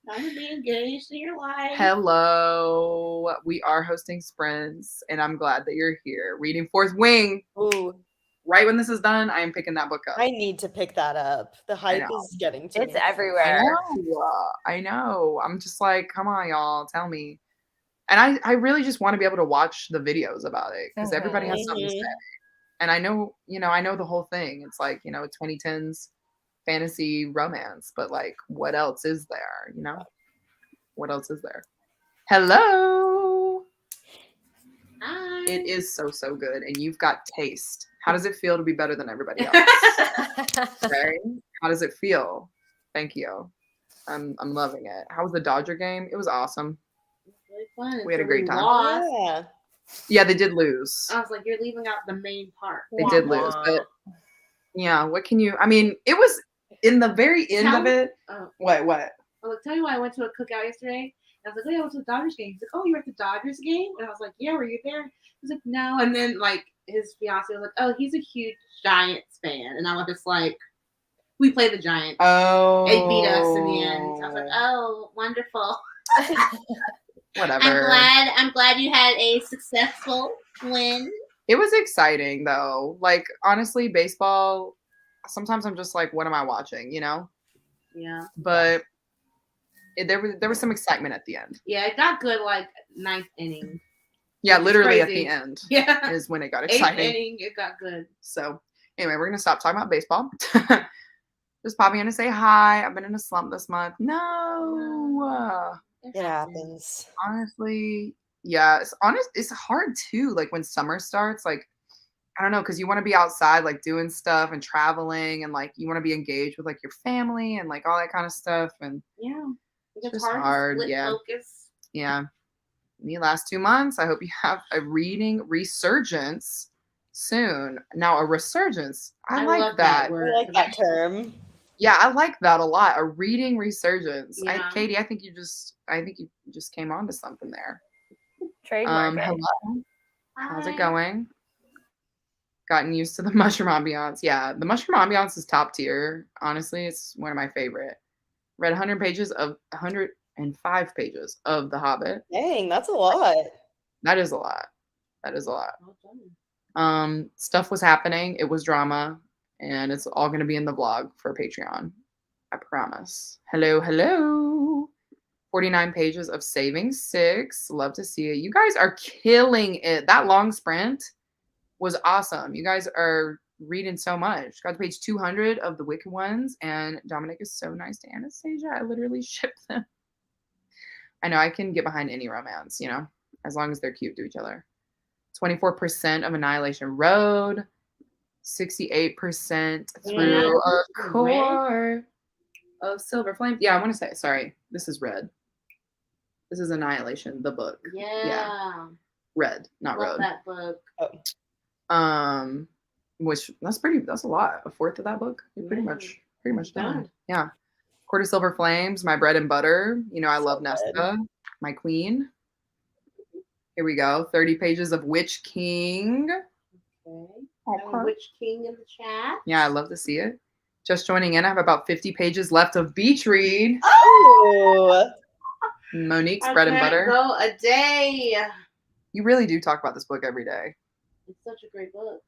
S2: Time to be engaged in your life.
S1: Hello. We are hosting sprints, and I'm glad that you're here. Reading Fourth Wing.
S5: Ooh.
S1: Right when this is done, I am picking that book up.
S5: I need to pick that up. The hype is getting to
S4: It's
S5: me.
S4: everywhere.
S1: I know. I'm just like, come on, y'all, tell me. And I really just want to be able to watch the videos about it because everybody has something to say. And I know the whole thing. It's like, a 2010s fantasy romance, but like, what else is there? What else is there? Hello.
S2: Hi.
S1: It is so good, and you've got taste. How does it feel to be better than everybody else? Okay. How does it feel? Thank you. I'm loving it. How was the Dodger game? It was awesome.
S2: Really fun.
S1: We had a great time.
S2: Lost.
S1: Yeah, they did lose.
S2: I was like, you're leaving out the main part.
S1: They did lose, but yeah, what can you? I mean, it was in the very end of it. What?
S2: I was like, tell you why I went to a cookout yesterday. I was like, oh, yeah, I went to the Dodgers game. He's like, oh, you were at the Dodgers game? And I was like, yeah, were you there? He was like, no. And then like his fiance was like, oh, he's a huge Giants fan. And I was just like, we played the Giants.
S1: Oh.
S2: They beat us in the end. I was like, oh, wonderful.
S1: Whatever.
S2: I'm glad you had a successful win.
S1: It was exciting though. Like honestly, baseball, sometimes I'm just like, what am I watching?
S2: Yeah.
S1: But there was some excitement at the end.
S2: Yeah, it got good like ninth inning.
S1: Yeah, literally at
S2: crazy.
S1: the end.
S2: Yeah.
S1: Is when it got
S2: Eighth
S1: exciting.
S2: inning, it got good.
S1: So anyway, we're gonna stop talking about baseball. Just popping in to say hi. I've been in a slump this month. No.
S5: It happens.
S1: Honestly, yeah. It's hard too. Like when summer starts, like I don't know, because you want to be outside, like doing stuff and traveling, and like you want to be engaged with like your family and like all that kind of stuff. And
S2: yeah,
S1: it's just hard. Yeah.
S2: Focus.
S1: Yeah. The last 2 months, I hope you have a reading resurgence soon. Now a resurgence. I like that.
S5: I like that term.
S1: Yeah, I like that a lot. A reading resurgence.
S2: Yeah.
S1: Katie, I think you just came on to something there.
S4: Trademark.
S1: Hello. How's it going? Gotten used to the mushroom ambiance. Yeah, the mushroom ambiance is top tier. Honestly, it's one of my favorite. Read 105 pages of The Hobbit.
S5: Dang, that's a lot.
S1: That is a lot. Stuff was happening. It was drama. And it's all going to be in the vlog for Patreon. I promise. Hello. 49 pages of Saving 6. Love to see it. You guys are killing it. That long sprint was awesome. You guys are reading so much. Got to page 200 of The Wicked Ones. And Dominique is so nice to Anastasia. I literally ship them. I know I can get behind any romance, as long as they're cute to each other. 24% of Annihilation Road. 68% through a core of Silver Flame. Yeah, I want to say, sorry, this is Red. This is Annihilation, the book.
S2: Yeah.
S1: Red, not
S2: Love
S1: Road.
S2: that book.
S1: Which that's a lot. A fourth of that book. You're pretty much done. Yeah. Court of Silver Flames, my bread and butter. I love Nesta, my queen. Here we go. 30 pages of Witch King.
S2: Okay. Witch King in the chat.
S1: Yeah, I love to see it. Just joining in, I have about 50 pages left of Beach Read.
S5: Oh!
S1: Monique's bread and butter.
S2: Go a day.
S1: You really do talk about this book every day.
S2: It's such a great book.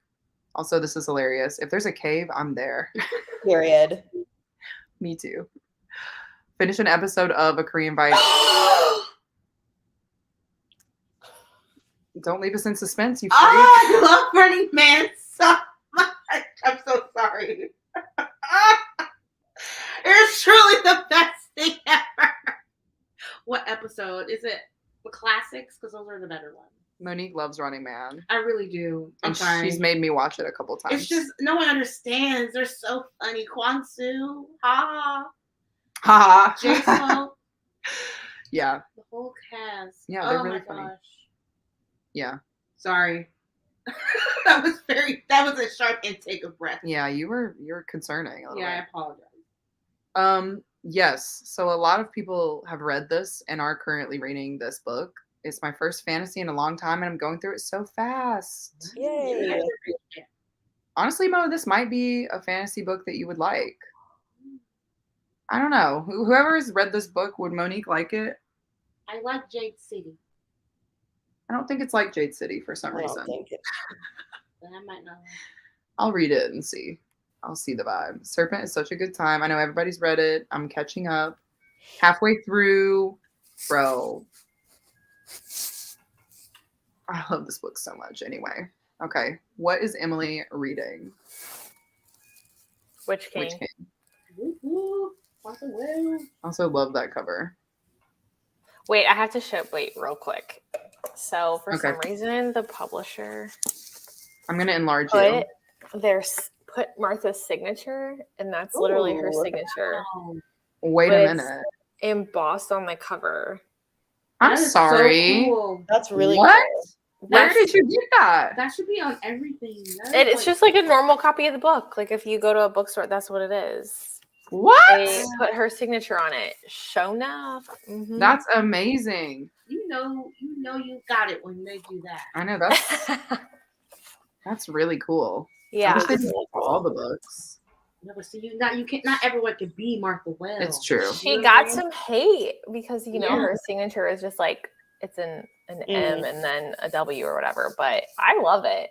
S1: Also, this is hilarious. If there's a cave, I'm there.
S5: Period.
S1: Me too. Finish an episode of A Korean Vice. Don't leave us in suspense, you freak.
S2: I love Burning Man so much. I'm so sorry. It's truly the best thing ever. What episode episode. Is it the classics? Because those are the better ones.
S1: Monique loves Running Man.
S2: I really do. I'm
S1: And
S2: sorry.
S1: she's made me watch it a couple times.
S2: It's just no one understands. They're so funny. Kwansu, ha
S1: ha.
S2: J-Smoke,
S1: Yeah.
S2: the whole cast.
S1: Yeah, they're
S2: oh
S1: really
S2: my
S1: funny.
S2: gosh.
S1: Yeah.
S2: Sorry. that was a sharp intake of breath.
S1: Yeah, you're concerning. A little
S2: Yeah, I
S1: bit.
S2: apologize.
S1: Yes. So a lot of people have read this and are currently reading this book. It's my first fantasy in a long time, and I'm going through it so fast.
S5: Yay.
S1: Honestly, Mo, this might be a fantasy book that you would like. I don't know. Whoever has read this book, would Monique like it?
S2: I like Jade City,
S1: I don't think it's like Jade City for some
S5: I
S1: reason.
S5: don't think it.
S2: but I might not.
S1: I'll read it and see. I'll see the vibe. Serpent is such a good time. I know everybody's read it. I'm catching up. Halfway through, bro. I love this book so much. Anyway, okay. What is Emily reading?
S4: Witch King.
S1: Witch King.
S2: Woo-hoo. Fucking woo.
S1: Also love that cover.
S4: Wait, I have to show. Wait, real quick. So for
S1: Okay.
S4: some reason, the publisher
S1: I'm gonna enlarge you.
S4: put Martha's signature, and that's literally her
S5: Ooh.
S4: signature
S2: Oh,
S1: Wait
S4: but
S1: a
S4: it's-
S1: minute.
S4: embossed on the cover.
S1: I'm
S2: that is
S1: sorry.
S2: So cool.
S5: That's really
S1: What?
S5: cool.
S1: Where
S4: That's-
S1: did you get that?
S2: That should be on everything.
S4: It's just like a normal copy of the book. Like if you go to a bookstore, that's what it is.
S1: What?
S4: They put her signature on it. Show enough. Mhm.
S1: That's amazing.
S2: you got it when they do that.
S1: I know that's really cool. I
S4: yeah.
S1: wish they did that for all the books.
S2: No, but see, not everyone can be Martha Wells.
S1: It's true.
S4: She got some hate because
S2: Yeah.
S4: her signature is just like it's an M and then a W or whatever. But I love it.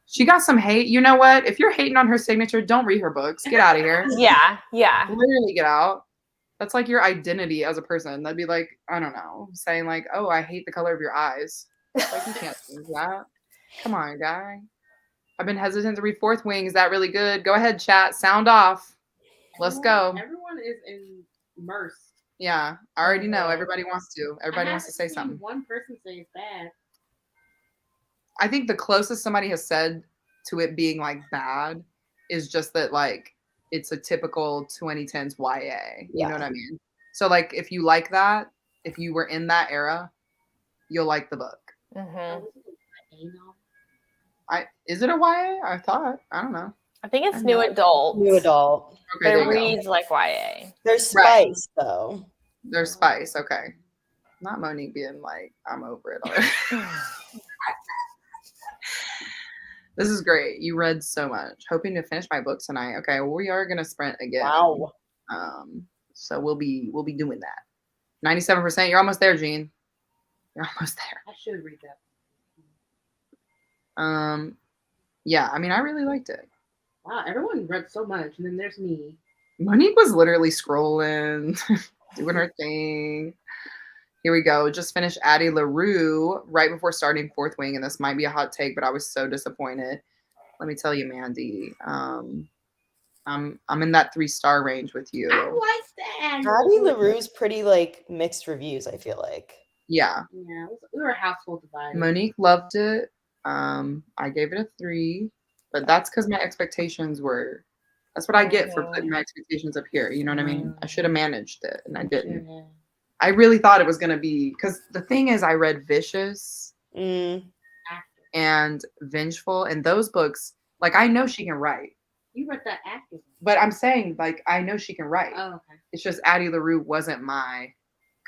S1: She got some hate. You know what? If you're hating on her signature, don't read her books. Get out of here.
S4: Yeah, yeah.
S1: Literally get out. That's like your identity as a person. That'd be like, I don't know, saying like, oh, I hate the color of your eyes. Like you can't do that. Come on, guy. I've been hesitant to read Fourth Wing. Is that really good? Go ahead, chat. Sound off. Let's go.
S2: Everyone is immersed.
S1: Yeah, I already know. Everybody wants to. Everybody
S2: I
S1: wants to say
S2: haven't seen
S1: something.
S2: One person say it's bad.
S1: I think the closest somebody has said to it being like bad is just that like it's a typical 2010s YA. You know what I mean? So like if you like that, if you were in that era, you'll like the book.
S4: Mhm.
S1: Is it a YA? I thought. I don't know.
S4: I think it's
S1: I
S4: new
S1: know.
S4: adult.
S5: New adult.
S1: Okay,
S4: But
S1: there
S4: it
S1: you go.
S4: reads like YA.
S5: There's
S1: Right.
S5: spice though.
S1: There's spice. Okay. Not Monique being like, I'm over it already. This is great. You read so much. Hoping to finish my book tonight. Okay, well, we are gonna sprint again.
S5: Wow.
S1: So we'll be doing that. 97%. You're almost there, Jean. You're almost there.
S2: I should read that.
S1: Yeah, I mean, I really liked it.
S2: Wow, everyone read so much, and then there's me.
S1: Monique was literally scrolling, doing her thing. Here we go. Just finished Addie LaRue right before starting Fourth Wing, and this might be a hot take, but I was so disappointed. Let me tell you, Mandy. I'm in that 3-star range with you.
S2: I like that.
S5: Addie LaRue's pretty like mixed reviews, I feel like.
S1: Yeah.
S2: Yeah, we were household divided.
S1: Monique loved it. I gave it a 3, but that's because my expectations were. That's what I get for putting my expectations up here. You know what I mean? I should have managed it, and I didn't.
S2: Yeah.
S1: I really thought it was going to be, because the thing is, I read Vicious
S2: After.
S1: and Vengeful, and those books, like, I know she can write.
S2: You read that after.
S1: But I'm saying, like, I know she can write.
S2: Oh, okay.
S1: It's just Addie LaRue wasn't my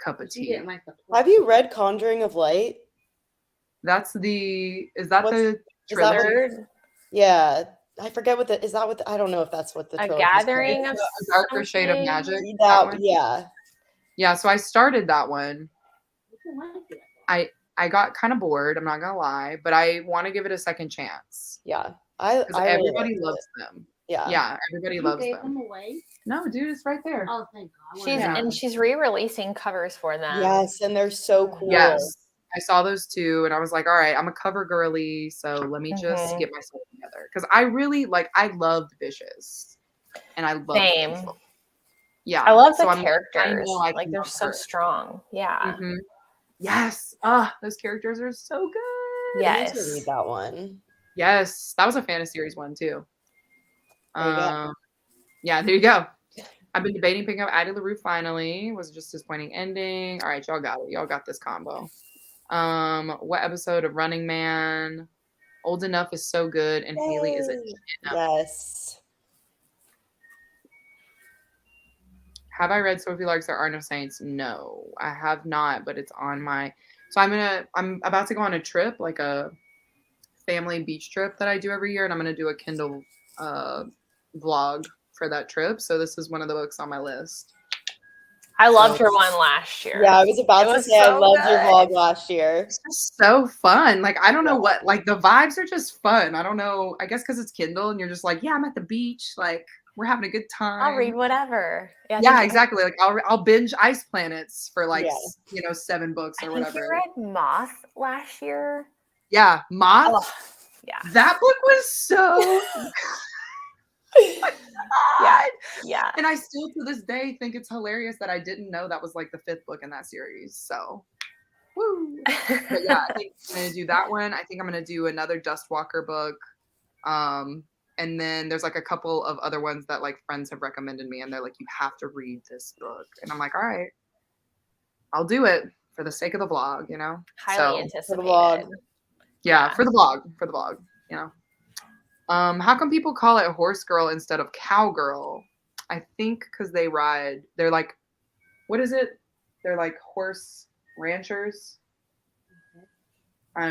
S1: cup of
S2: You
S1: tea.
S2: didn't like the plot.
S5: Have you read Conjuring of Light?
S1: That's the, is that
S5: What's-
S1: the
S5: is that
S1: trilogy?
S5: what-
S4: Third,
S5: Yeah. I forget what the is that what the, I don't know if that's what the
S4: a
S5: trilogy's called.
S4: gathering of
S1: A Darker Shade of
S4: something.
S1: Magic?
S5: That,
S1: one?
S5: yeah.
S1: Yeah, so I started that one.
S2: You didn't like it.
S1: I got kind of bored, I'm not going to lie, but I want to give it a second chance.
S5: Yeah. I
S1: Because
S5: really
S1: everybody
S5: liked
S1: loves
S5: it.
S1: them.
S5: Yeah.
S1: Yeah, everybody
S2: You
S1: loves
S2: gave
S1: them.
S2: them away.
S1: No, dude, it's right there.
S2: Oh, thank God.
S4: She's re-releasing covers for them.
S5: Yes, and they're so cool.
S1: Yes, I saw those two, and I was like, all right, I'm a cover girly, so let me just
S4: Mhm.
S1: get myself together. Because I really, like, I loved Vicious, and I loved
S4: Same.
S1: Vengeful. Yeah.
S4: I love the
S1: so I'm- I
S4: characters.
S1: know I
S4: Like
S1: can
S4: they're
S1: love
S4: so
S1: her.
S4: strong. Yeah.
S1: Mhm. Yes. Those characters are so good.
S5: I need to
S4: Yes.
S5: read that one.
S1: Yes. That was a Fantasy series one too.
S5: There you go.
S1: Yeah, there you go. I've been debating picking up Addie LaRue finally. Was just disappointing ending. All right, y'all got it. Y'all got this combo. What episode of Running Man? Old Enough is so good, and Haley is a
S5: Yay.
S1: shit.
S5: Yes.
S1: Have I read Sophie Lark's There Are No Saints? No, I have not, but it's on my. So I'm about to go on a trip, like a family beach trip that I do every year, and I'm gonna do a Kindle vlog for that trip. So this is one of the books on my list.
S4: I loved your one last year.
S5: Yeah, I was about
S4: It
S5: to
S4: was
S5: say I
S4: so
S5: loved your
S4: good.
S5: vlog last year.
S1: It's just so fun. Like, I don't know what, like the vibes are just fun. I don't know. I guess because it's Kindle and you're just like, yeah, I'm at the beach. Like, we're having a good time.
S4: I'll read whatever. I
S1: Yeah,
S4: think-
S1: exactly. Like I'll binge Ice Planets for like,
S5: Yeah.
S1: 7 books or
S4: I think
S1: whatever.
S4: you read Moth last year.
S1: Yeah. Moth.
S4: Oh, yeah.
S1: That book was so
S4: Yeah. Yeah.
S1: And I still to this day think it's hilarious that I didn't know that was like the 5th book in that series. So woo. But yeah, I think I'm gonna do that one. I think I'm gonna do another Dustwalker book. And then there's like a couple of other ones that like friends have recommended me and they're like, you have to read this book. And I'm like, all right, I'll do it for the sake of the vlog,
S4: Highly
S1: So,
S4: anticipated.
S5: vlog.
S1: yeah,
S4: Yeah.
S1: for the vlog, How come people call it horse girl instead of cowgirl? I think because they're like, what is it? They're like horse ranchers.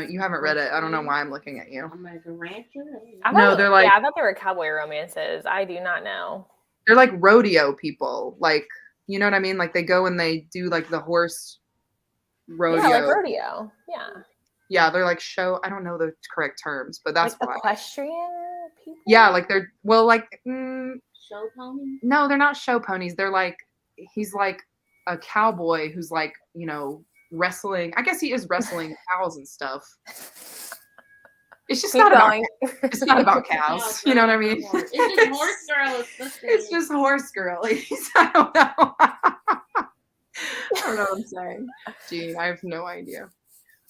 S1: You haven't read it. I don't know why I'm looking at you.
S2: American Rancher.
S4: I
S1: No,
S4: thought-
S1: they're like-
S4: Yeah, I thought they were cowboy romances. I do not know.
S1: They're like rodeo people. Like, you know what I mean? Like they go and they do like the horse rodeo.
S4: Yeah, like rodeo. Yeah.
S1: Yeah, they're like show. I don't know the correct terms, but that's
S4: like
S1: why.
S4: equestrian people.
S1: Yeah, like they're
S2: Show pony.
S1: no, they're not show ponies. They're like he's like a cowboy who's like wrestling. I guess he is wrestling cows and stuff. It's just
S4: Keep
S1: not
S4: going.
S1: about. It's not about cows. You know what I mean?
S2: It's just horse girl.
S1: It's just horse girlies. I don't know. I don't know what I'm saying. Gee, I have no idea.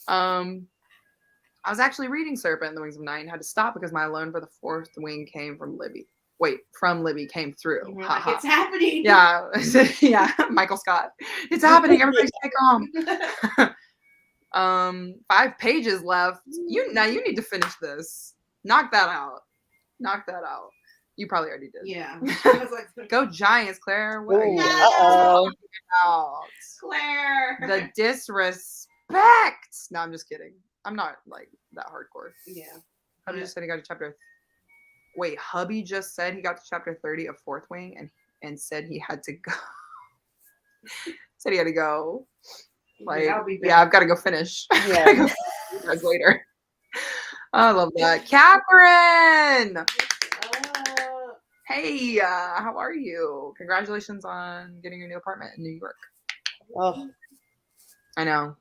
S1: I was actually reading Serpent and the Wings of Night and had to stop because my loan for the 4th wing came from Libby. From Libby came through.
S2: And we're
S1: Ha
S2: like,
S1: ha.
S2: it's happening.
S1: Yeah, yeah. Michael Scott. It's happening. Everybody stay calm. 5 pages left. You need to finish this. Knock that out. You probably already did.
S2: Yeah. I was like,
S1: Go Giants, Claire. What are you
S5: Ooh,
S2: No.
S1: talking about?
S2: Claire.
S1: The disrespect. No, I'm just kidding. I'm not like that hardcore.
S2: Yeah.
S1: Hubby just said he got to chapter. Wait, Hubby just said he got to chapter 30 of 4th Wing and said he had to go. Said he had to go. Like,
S2: I'll be back.
S1: yeah, I've got to go finish.
S5: Yeah.
S1: Guys later. I love that. Catherine! Hey, how are you? Congratulations on getting your new apartment in New York.
S5: Oh,
S1: I know.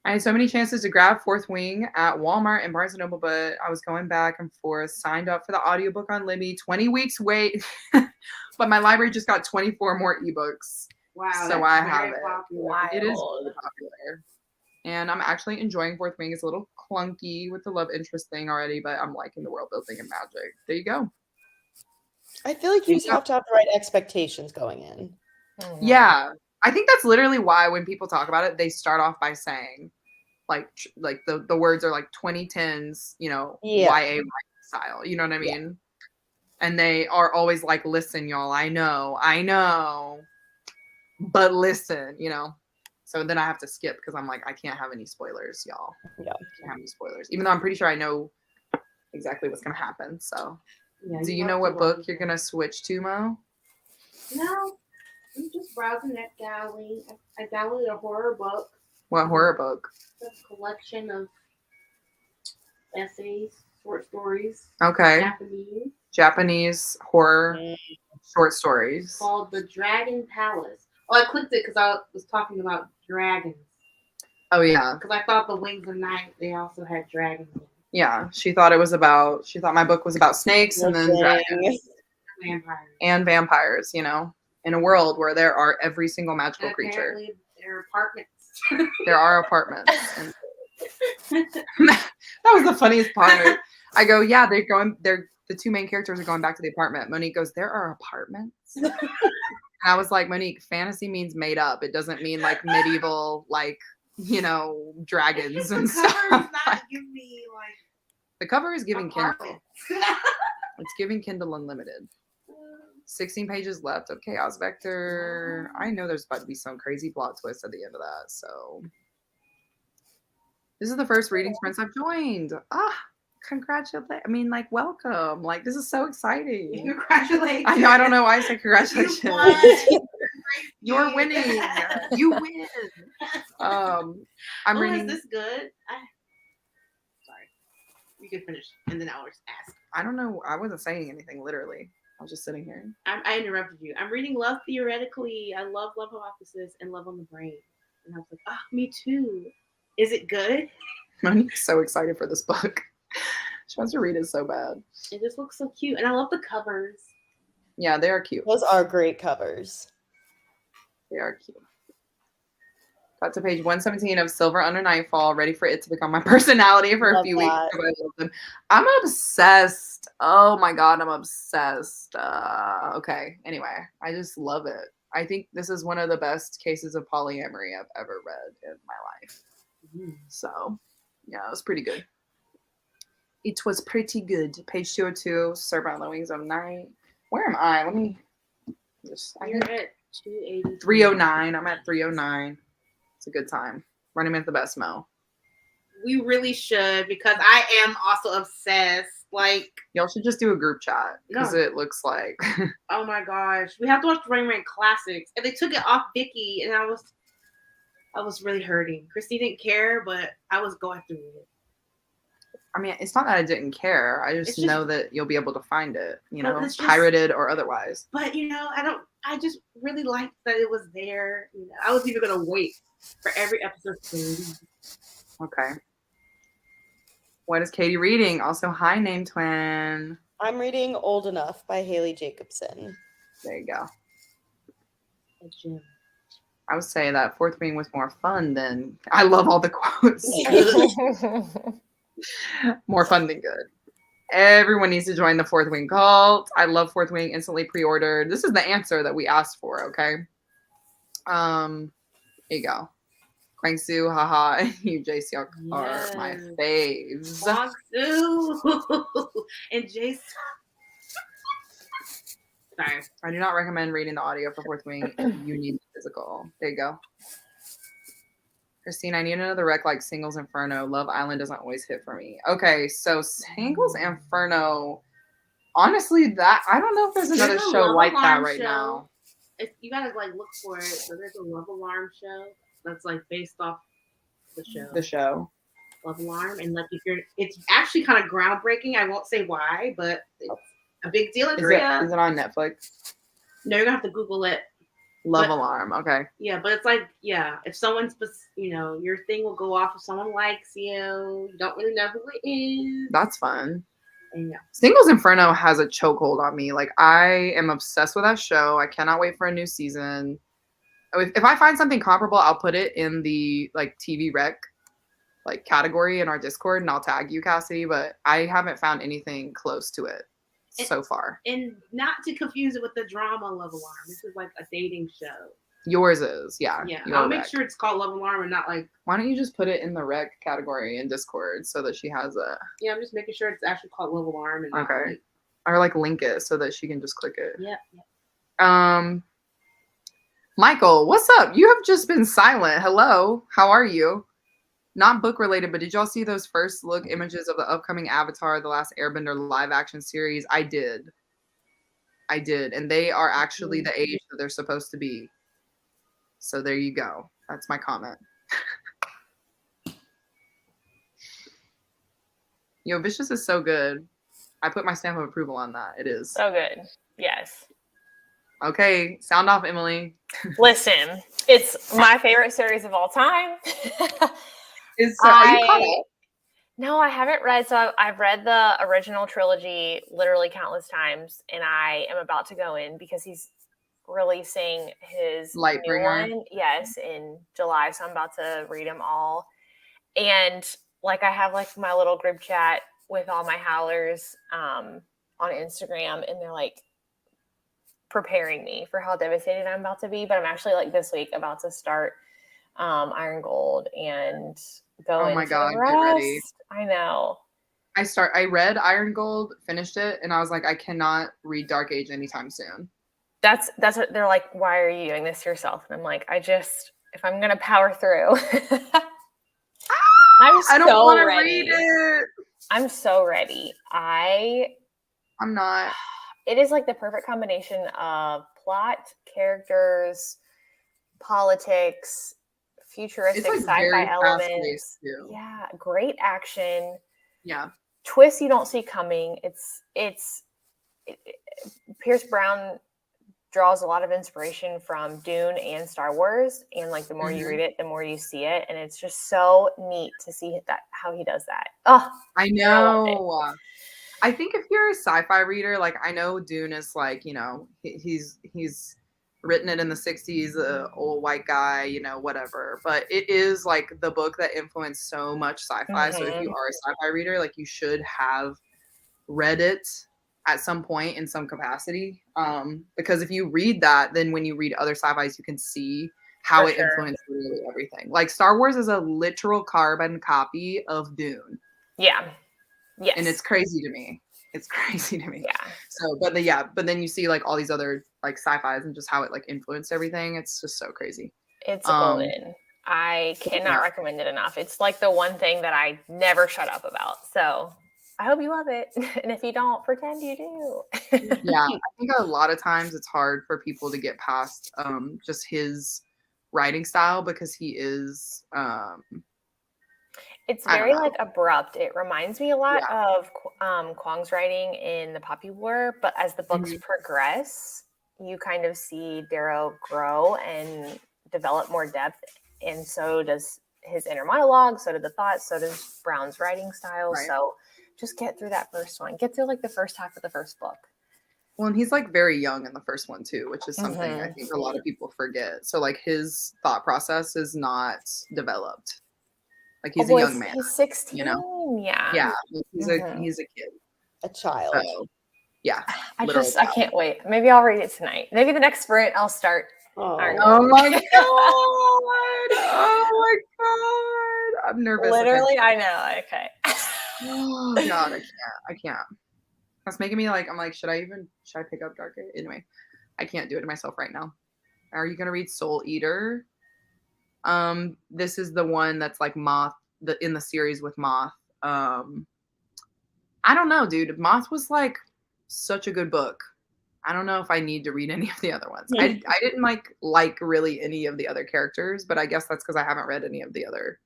S1: I had so many chances to grab 4th Wing at Walmart and Barnes & Noble, but I was going back and forth, signed up for the audiobook on Libby, 20 weeks wait, but my library just got 24 more ebooks.
S2: Wow.
S1: So
S2: that's
S1: I
S2: very
S1: have it.
S2: popular.
S4: Wow.
S1: It is really popular. And I'm actually enjoying 4th Wing. It's a little clunky with the love interest thing already, but I'm liking the world building and magic. There you go.
S5: I feel like you just have to have the right expectations going in.
S4: Mhm.
S1: Yeah. I think that's literally why when people talk about it, they start off by saying like the words are like 2010s,
S5: Yeah.
S1: YA style. You know what I mean? And they are always like, listen, y'all, I know, but listen, So then I have to skip because I'm like, I can't have any spoilers, y'all.
S5: Yeah.
S1: I can't have any spoilers. Even though I'm pretty sure I know exactly what's gonna happen. So
S2: Yeah,
S1: do you
S2: have
S1: know
S2: to
S1: what
S2: watch
S1: book you're
S2: it.
S1: gonna switch to, Mo?
S2: No. I'm just browsing that gallery. I downloaded a horror book.
S1: What horror book?
S2: It's a collection of essays, short stories,
S1: Okay. Japanese horror
S5: Mm.
S1: short stories.
S2: called The Dragon Palace. Oh, I clicked it because I was talking about dragons.
S1: Oh yeah.
S2: Because I thought the Wings of Night, they also had dragons.
S1: Yeah. She thought my book was about snakes and then
S5: Dang.
S1: dragons
S2: Vampires.
S1: and vampires, in a world where there are every single magical
S2: And
S1: creature.
S2: apparently, they're apartments.
S1: There are apartments. And that was the funniest part. I go, yeah, they're the two main characters are going back to the apartment. Monique goes, there are apartments. And I was like, Monique, fantasy means made up. It doesn't mean like medieval, like, dragons and stuff.
S2: Not give me like
S1: the cover is giving Kindle.
S2: apartments.
S1: It's giving Kindle Unlimited. 16 pages left of Chaos Vector. I know there's about to be some crazy plot twist at the end of that. So this is the first reading sprints I've joined. Congratulations. I mean, like, welcome. Like, this is so exciting.
S2: Congratulations.
S1: I know, I don't know why I said congratulations.
S2: You won.
S1: You're winning. You win. I'm reading.
S2: Is this good? Sorry. You can finish, and then I'll just ask.
S1: I don't know. I wasn't saying anything, literally. I was just sitting here.
S2: I interrupted you. I'm reading Love Theoretically. I love Love Hypothesis and Love on the Brain. And I was like, me too. Is it good?
S1: Monique's so excited for this book. She wants to read it so bad.
S2: It just looks so cute. And I love the covers.
S1: Yeah, they are cute.
S5: Those are great covers.
S1: They are cute. Got to page 117 of Silver Under Nightfall, ready for it to become my personality for a few weeks. I love them. I'm obsessed. Oh my God, I'm obsessed. Okay, anyway, I just love it. I think this is one of the best cases of polyamory I've ever read in my life. So, yeah, it was pretty good. It was pretty good. Page 202, Servant on the Wings of Night. Where am I? Let me just...
S2: You're at 280.
S1: 309. I'm at 309. It's a good time. Running Man at the Best, Mo.
S2: We really should, because I am also obsessed. Like,
S1: y'all should just do a group chat, because it looks like...
S2: oh my gosh. We have to watch Running Man Classics. And they took it off Vicky, and I was really hurting. Christy didn't care, but I was going through it.
S1: I mean, it's not that I didn't care. I just know that you'll be able to find it, pirated or otherwise.
S2: But, I just really liked that it was there. I was even going to wait for every episode to release.
S1: Okay. What is Katie reading? Also, hi, Name Twin.
S5: I'm reading Old Enough by Haley Jacobson.
S1: There you go. I would say that Fourth Wing was more fun than... I love all the quotes. More fun than good. Everyone needs to join the Fourth Wing cult. I love Fourth Wing. Instantly pre-ordered. This is the answer that we asked for, okay? Here you go. Kwangsu, haha, you JC are my faves.
S2: Kwangsu and Jason. Sorry.
S1: I do not recommend reading the audio for Fourth Wing. You need the physical. There you go. Christine, I need another rec like Singles Inferno. Love Island doesn't always hit for me. Okay, so Singles Inferno, honestly, I don't know if there's another show like that right now.
S2: You gotta look for it. So there's a Love Alarm show that's based off the show.
S1: The show.
S2: Love Alarm, and it's actually kind of groundbreaking. I won't say why, but it's a big deal in Korea.
S1: Is it on Netflix?
S2: No, you're gonna have to Google it.
S1: Alarm, okay.
S2: Yeah, but it's if someone's, your thing will go off if someone likes you. You don't really know who it is.
S1: That's fun.
S2: And yeah.
S1: Singles Inferno has a chokehold on me. I am obsessed with that show. I cannot wait for a new season. If I find something comparable, I'll put it in the TV rec category in our Discord, and I'll tag you, Cassidy. But I haven't found anything close to it so far.
S2: And not to confuse it with the drama Love Alarm. This is a dating show.
S1: Yours is, yeah.
S2: Yeah, I'll make sure it's called Love Alarm and not
S1: Why don't you just put it in the rec category in Discord so that she has a...
S2: Yeah, I'm just making sure it's actually called Love Alarm. And
S1: okay. Or link it so that she can just click it.
S2: Yeah.
S1: Michael, what's up? You have just been silent. Hello. How are you? Not book related, but did y'all see those first look images of the upcoming Avatar, The Last Airbender live action series? I did. And they are actually the age that they're supposed to be. So there you go. That's my comment. Yo, Vicious is so good. I put my stamp of approval on that. It is.
S4: So good. Yes.
S1: Okay. Sound off, Emily.
S4: Listen, it's my favorite series of all time.
S1: Are you caught up?
S4: No, I haven't read. So I've read the original trilogy literally countless times, and I am about to go in because he's releasing his new
S1: Lightbringer.
S4: one. Yes, in July. So I'm about to read them all. And like I have like my little group chat with all my howlers on Instagram, and they're like preparing me for how devastated I'm about to be. But I'm actually like this week about to start Iron Gold and go
S1: Oh my
S4: into
S1: God,
S4: the
S1: get ready.
S4: rest. I know.
S1: I read Iron Gold, finished it, and I was like, I cannot read Dark Age anytime soon.
S4: That's what they're like. Why are you doing this to yourself? And I'm like, if I'm gonna power through.
S1: I don't want to read it.
S4: I'm so ready.
S1: I'm not.
S4: It is like the perfect combination of plot, characters, politics, futuristic
S1: It's like very
S4: sci-fi elements.
S1: fast-paced too.
S4: Yeah, great action.
S1: Yeah.
S4: Twists you don't see coming. Pierce Brown draws a lot of inspiration from Dune and Star Wars, and like the more you read it, the more you see it, and it's just so neat to see how he does that. Oh,
S1: I know. I think if you're a sci-fi reader, like I know Dune is like, you know, he's written it in the 60s, old white guy, you know, whatever. But it is like the book that influenced so much sci-fi. So if you are a sci-fi reader, like you should have read it at some point in some capacity. Because if you read that, then when you read other sci-fis, you can see how it influenced really everything. Like Star Wars is a literal carbon copy of Dune.
S4: Yeah. Yes.
S1: And it's crazy to me. It's crazy to me.
S4: Yeah.
S1: So, but then you see like all these other like sci-fis and just how it like influenced everything. It's just so crazy.
S4: It's golden. I cannot recommend it enough. It's like the one thing that I never shut up about. So I hope you love it. And if you don't, pretend you do.
S1: Yeah. I think a lot of times it's hard for people to get past just his writing style because he is
S4: it's very like abrupt. It reminds me a lot of Kwong's writing in The Poppy War, but as the books progress, you kind of see Darrow grow and develop more depth, and so does his inner monologue, so do the thoughts, so does Brown's writing style. Right. So just get through that first one. Get through like the first half of the first book.
S1: Well, and he's like very young in the first one too, which is something I think a lot of people forget. So like his thought process is not developed. Like he's a young man.
S4: He's 16.
S1: You know?
S4: Yeah.
S1: Yeah. He's a kid.
S5: A child.
S1: So, yeah.
S4: I can't wait. Maybe I'll read it tonight. Maybe the next sprint I'll start.
S1: Oh my god. Oh my god. I'm nervous.
S4: Literally, I know. Okay.
S1: Oh god, I can't. That's making me like, I'm like, should I pick up Dark Age? Anyway, I can't do it to myself right now. Are you gonna read Soul Eater? This is the one that's like Moth, in the series with Moth. I don't know, dude. Moth was like such a good book. I don't know if I need to read any of the other ones. I didn't like really any of the other characters, but I guess that's because I haven't read any of the other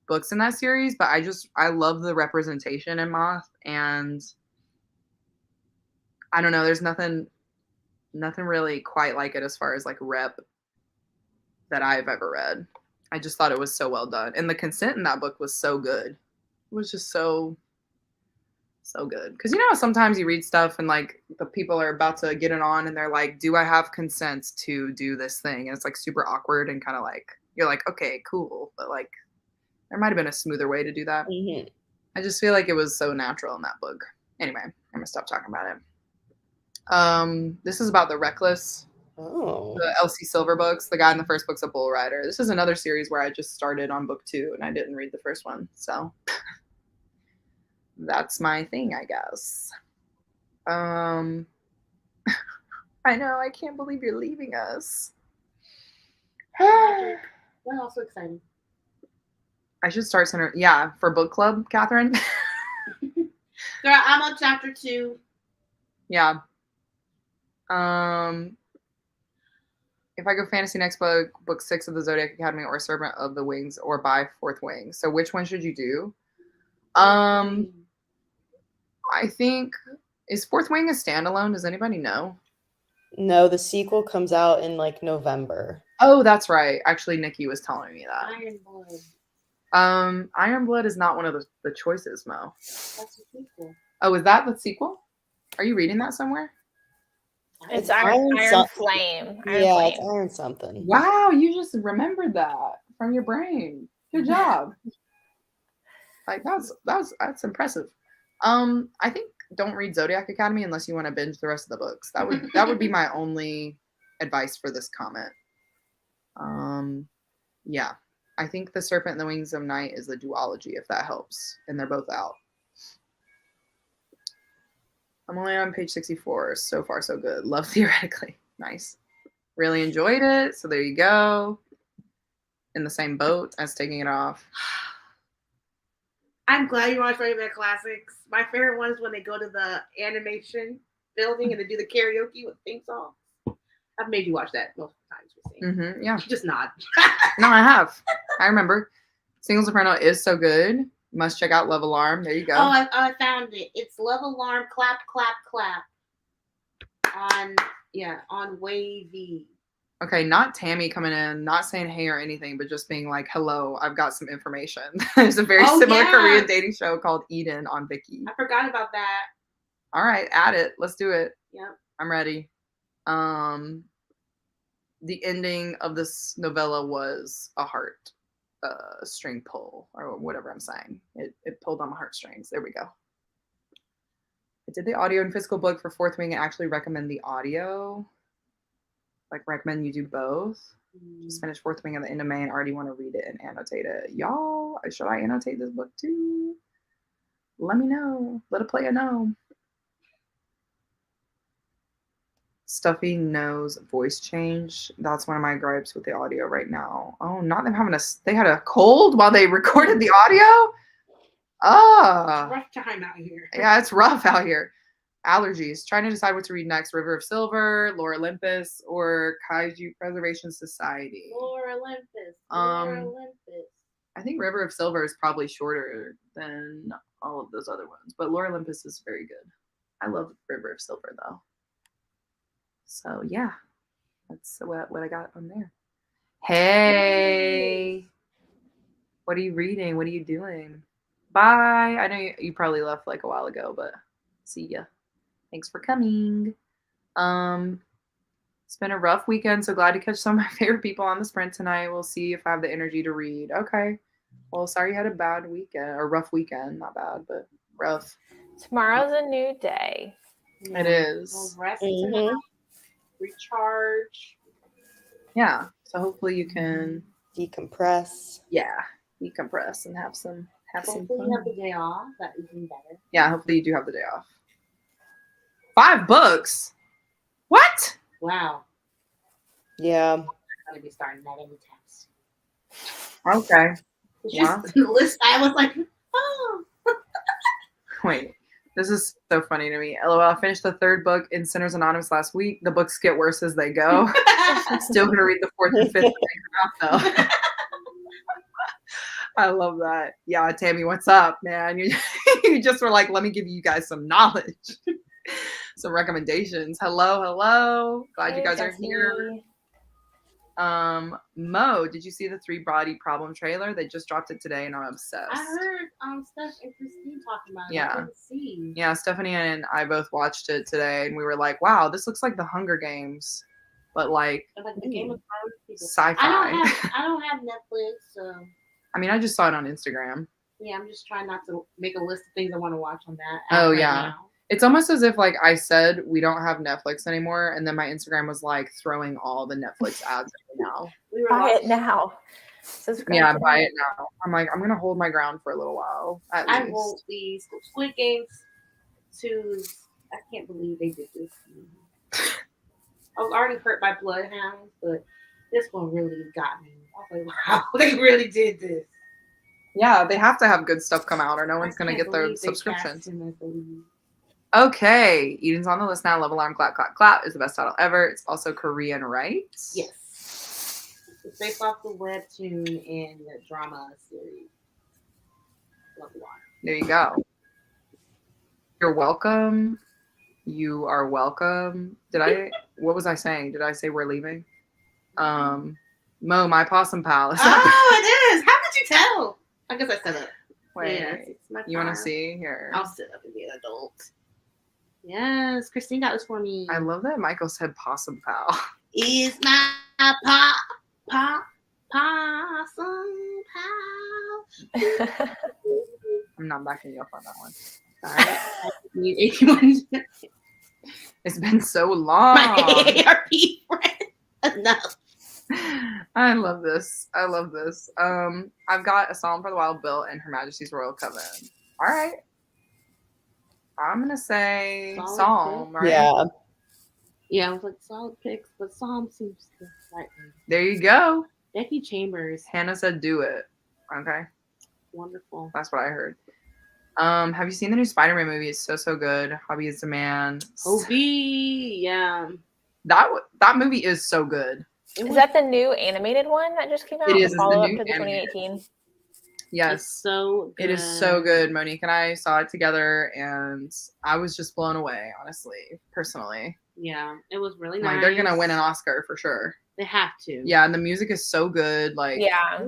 S1: books in that series. But I love the representation in Moth, and I don't know. There's nothing really quite like it as far as like rep that I've ever read. I just thought it was so well done. And the consent in that book was so good. It was just so good. Because you know, sometimes you read stuff and like the people are about to get it on and they're like, do I have consent to do this thing? And it's like super awkward and kind of like, you're like, okay, cool. But like, there might have been a smoother way to do that. Mm-hmm. I just feel like it was so natural in that book. Anyway, I'm going to stop talking about it. This is about the Reckless.
S5: Oh.
S1: The Elsie Silver books. The guy in the first book's a bull rider. This is another series where I just started on book 2 and I didn't read the first one. So that's my thing, I guess. I know, I can't believe you're leaving us.
S2: We're also excited.
S1: I should start for book club, Catherine.
S2: Girl, I'm on chapter 2.
S1: Yeah. If I go fantasy next book 6 of the Zodiac Academy or Servant of the Wings or by Fourth Wing. So which one should you do? I think, is Fourth Wing a standalone? Does anybody know?
S5: No, the sequel comes out in like November.
S1: Oh, that's right. Actually, Nikki was telling me that.
S2: Iron Blood.
S1: Iron Blood is not one of the choices, Mo.
S2: That's the sequel.
S1: Oh, is that the sequel? Are you reading that somewhere?
S4: It's
S5: Iron
S4: Iron
S5: some-
S4: Flame.
S5: Yeah, it's
S4: Flame.
S5: Iron something.
S1: Wow, you just remembered that from your brain. Good job. Like that's impressive. I think don't read Zodiac Academy unless you want to binge the rest of the books. That would be my only advice for this comment. Yeah. I think The Serpent and the Wings of Night is the duology, if that helps. And they're both out. I'm only on page 64. So far, so good. Love Theoretically. Nice. Really enjoyed it. So there you go. In the same boat as taking it off.
S2: I'm glad you watched Rainbow Classics. My favorite one is when they go to the animation building and they do the karaoke with theme songs. I've made you watch that multiple times.
S1: Yeah.
S2: Just nod.
S1: No, I have. I remember. Single Soprano is so good. Must check out Love Alarm. There you go.
S2: Oh, I found it. It's Love Alarm, clap, clap, clap. On Wavy.
S1: Okay, not Tammy coming in, not saying hey or anything, but just being like, hello, I've got some information. There's a very similar Korean dating show called Eden on Viki.
S2: I forgot about that.
S1: All right, add it. Let's do it.
S2: Yep.
S1: I'm ready. The ending of this novella was a heart string pull, or whatever I'm saying. It pulled on my heartstrings. There we go. I did the audio and physical book for Fourth Wing and actually recommend the audio. Like, recommend you do both. Just finished Fourth Wing at the end of May and already want to read it and annotate it. Y'all, should I annotate this book too? Let me know. Let a player know. Stuffy nose voice change. That's one of my gripes with the audio right now. Oh, not them having they had a cold while they recorded the audio?
S2: Rough time out here.
S1: Yeah, it's rough out here. Allergies. Trying to decide what to read next. River of Silver, Lore Olympus, or Kaiju Preservation Society.
S2: Lore Olympus.
S1: I think River of Silver is probably shorter than all of those other ones, but Lore Olympus is very good. I love River of Silver though. So yeah, that's what I got on there. Hey, what are you reading? What are you doing? Bye. I know you probably left like a while ago, but see ya. Thanks for coming. It's been a rough weekend, so glad to catch some of my favorite people on the sprint tonight. We'll see if I have the energy to read. Okay. Well, sorry you had a bad weekend, or rough weekend. Not bad, but rough.
S4: Tomorrow's a new day.
S1: It is.
S2: We'll rest tonight, recharge.
S1: Yeah. So hopefully you can
S5: decompress.
S1: Yeah, decompress and have some
S2: Hopefully
S1: fun.
S2: you have the day off. That is even better.
S1: Yeah, hopefully you do have the day off. 5 books. What?
S2: Wow.
S5: Yeah.
S2: I'm gonna be starting that any text.
S1: Okay.
S2: It's
S1: Wow.
S2: just the list. I was like, oh.
S1: Wait. This is so funny to me. LOL, I finished the 3rd book in Sinners Anonymous last week. The books get worse as they go. Still gonna read the 4th and 5th when they come out though. I love that. Yeah, Tammy, what's up, man? You just were like, let me give you guys some knowledge. Some recommendations. Hello. Glad you guys are here. Mo, did you see the 3 Body Problem trailer? They just dropped it today and I'm obsessed.
S2: I heard Steph and Christine talking about it.
S1: Yeah.
S2: I didn't see.
S1: Yeah, Stephanie and I both watched it today and we were like, wow, this looks like the Hunger Games, but like
S2: The Game of Thrones people.
S1: sci-fi.
S2: I don't have Netflix, so
S1: I mean, I just saw it on Instagram.
S2: yeah, I'm just trying not to make a list of things I want to watch on that.
S1: Oh,
S2: right
S1: yeah.
S2: now.
S1: It's almost as if like I said we don't have Netflix anymore, and then my Instagram was like throwing all the Netflix ads now.
S2: We were
S4: Buy
S2: watching,
S4: it now. Subscribe
S1: Yeah,
S4: to
S1: buy
S4: it.
S1: it now. I'm like, I'm gonna hold my ground for a little while. At
S2: I
S1: least.
S2: won't be Squid Games 2. I can't believe they did this. I was already hurt by Bloodhounds, but this one really got me. I was like, wow, they really did this.
S1: Yeah, they have to have good stuff come out, or no one's
S2: I
S1: gonna
S2: can't
S1: get their
S2: believe they cast
S1: subscriptions.
S2: him as the lead.
S1: Okay, Eden's on the list now. Love Alarm, Clap, Clap, Clap is the best title ever. It's also Korean, right?
S2: Yes. It's based off the webtoon and the drama series. Love Alarm.
S1: There you go. You're welcome. You are welcome. What was I saying? Did I say we're leaving? Mo, my possum pal.
S2: Oh, it is. How did you tell? I guess I said it.
S1: Wait,
S2: Yeah, it's my
S1: you want to
S2: car.
S1: see here?
S2: I'll sit up and be an adult. Yes, Christine got this for me.
S1: I love that Michael said possum pal.
S2: Is my possum pal.
S1: I'm not backing you up on that one.
S2: Sorry. I need anyone.
S1: It's been so long.
S2: My ARP friend. Enough.
S1: I love this. I've got A Psalm for the Wild Bill and Her Majesty's Royal Coven. All right. I'm gonna say
S2: Solid
S1: Psalm,
S2: pick.
S1: right?
S5: Yeah.
S2: Yeah, I was like solid picks, but Psalm seems the right one.
S1: There you go.
S2: Becky Chambers.
S1: Hannah said do it. Okay.
S2: Wonderful.
S1: That's what I heard. Have you seen the new Spider-Man movie? It's so good. Hobby is the Man.
S2: Hobie. Yeah.
S1: That movie is so good.
S4: Is that the new animated one that just came out?
S1: It is.
S4: The
S1: It's the
S4: follow-up
S1: new
S4: to the
S1: animated.
S4: 2018?
S1: Yes.
S2: It's so good.
S1: It is so good. Monique and I saw it together and I was just blown away, honestly, personally.
S2: Yeah, it was really nice.
S1: Like they're gonna win an Oscar for sure.
S2: They have to.
S1: Yeah, and the music is so good. Like
S4: Yeah.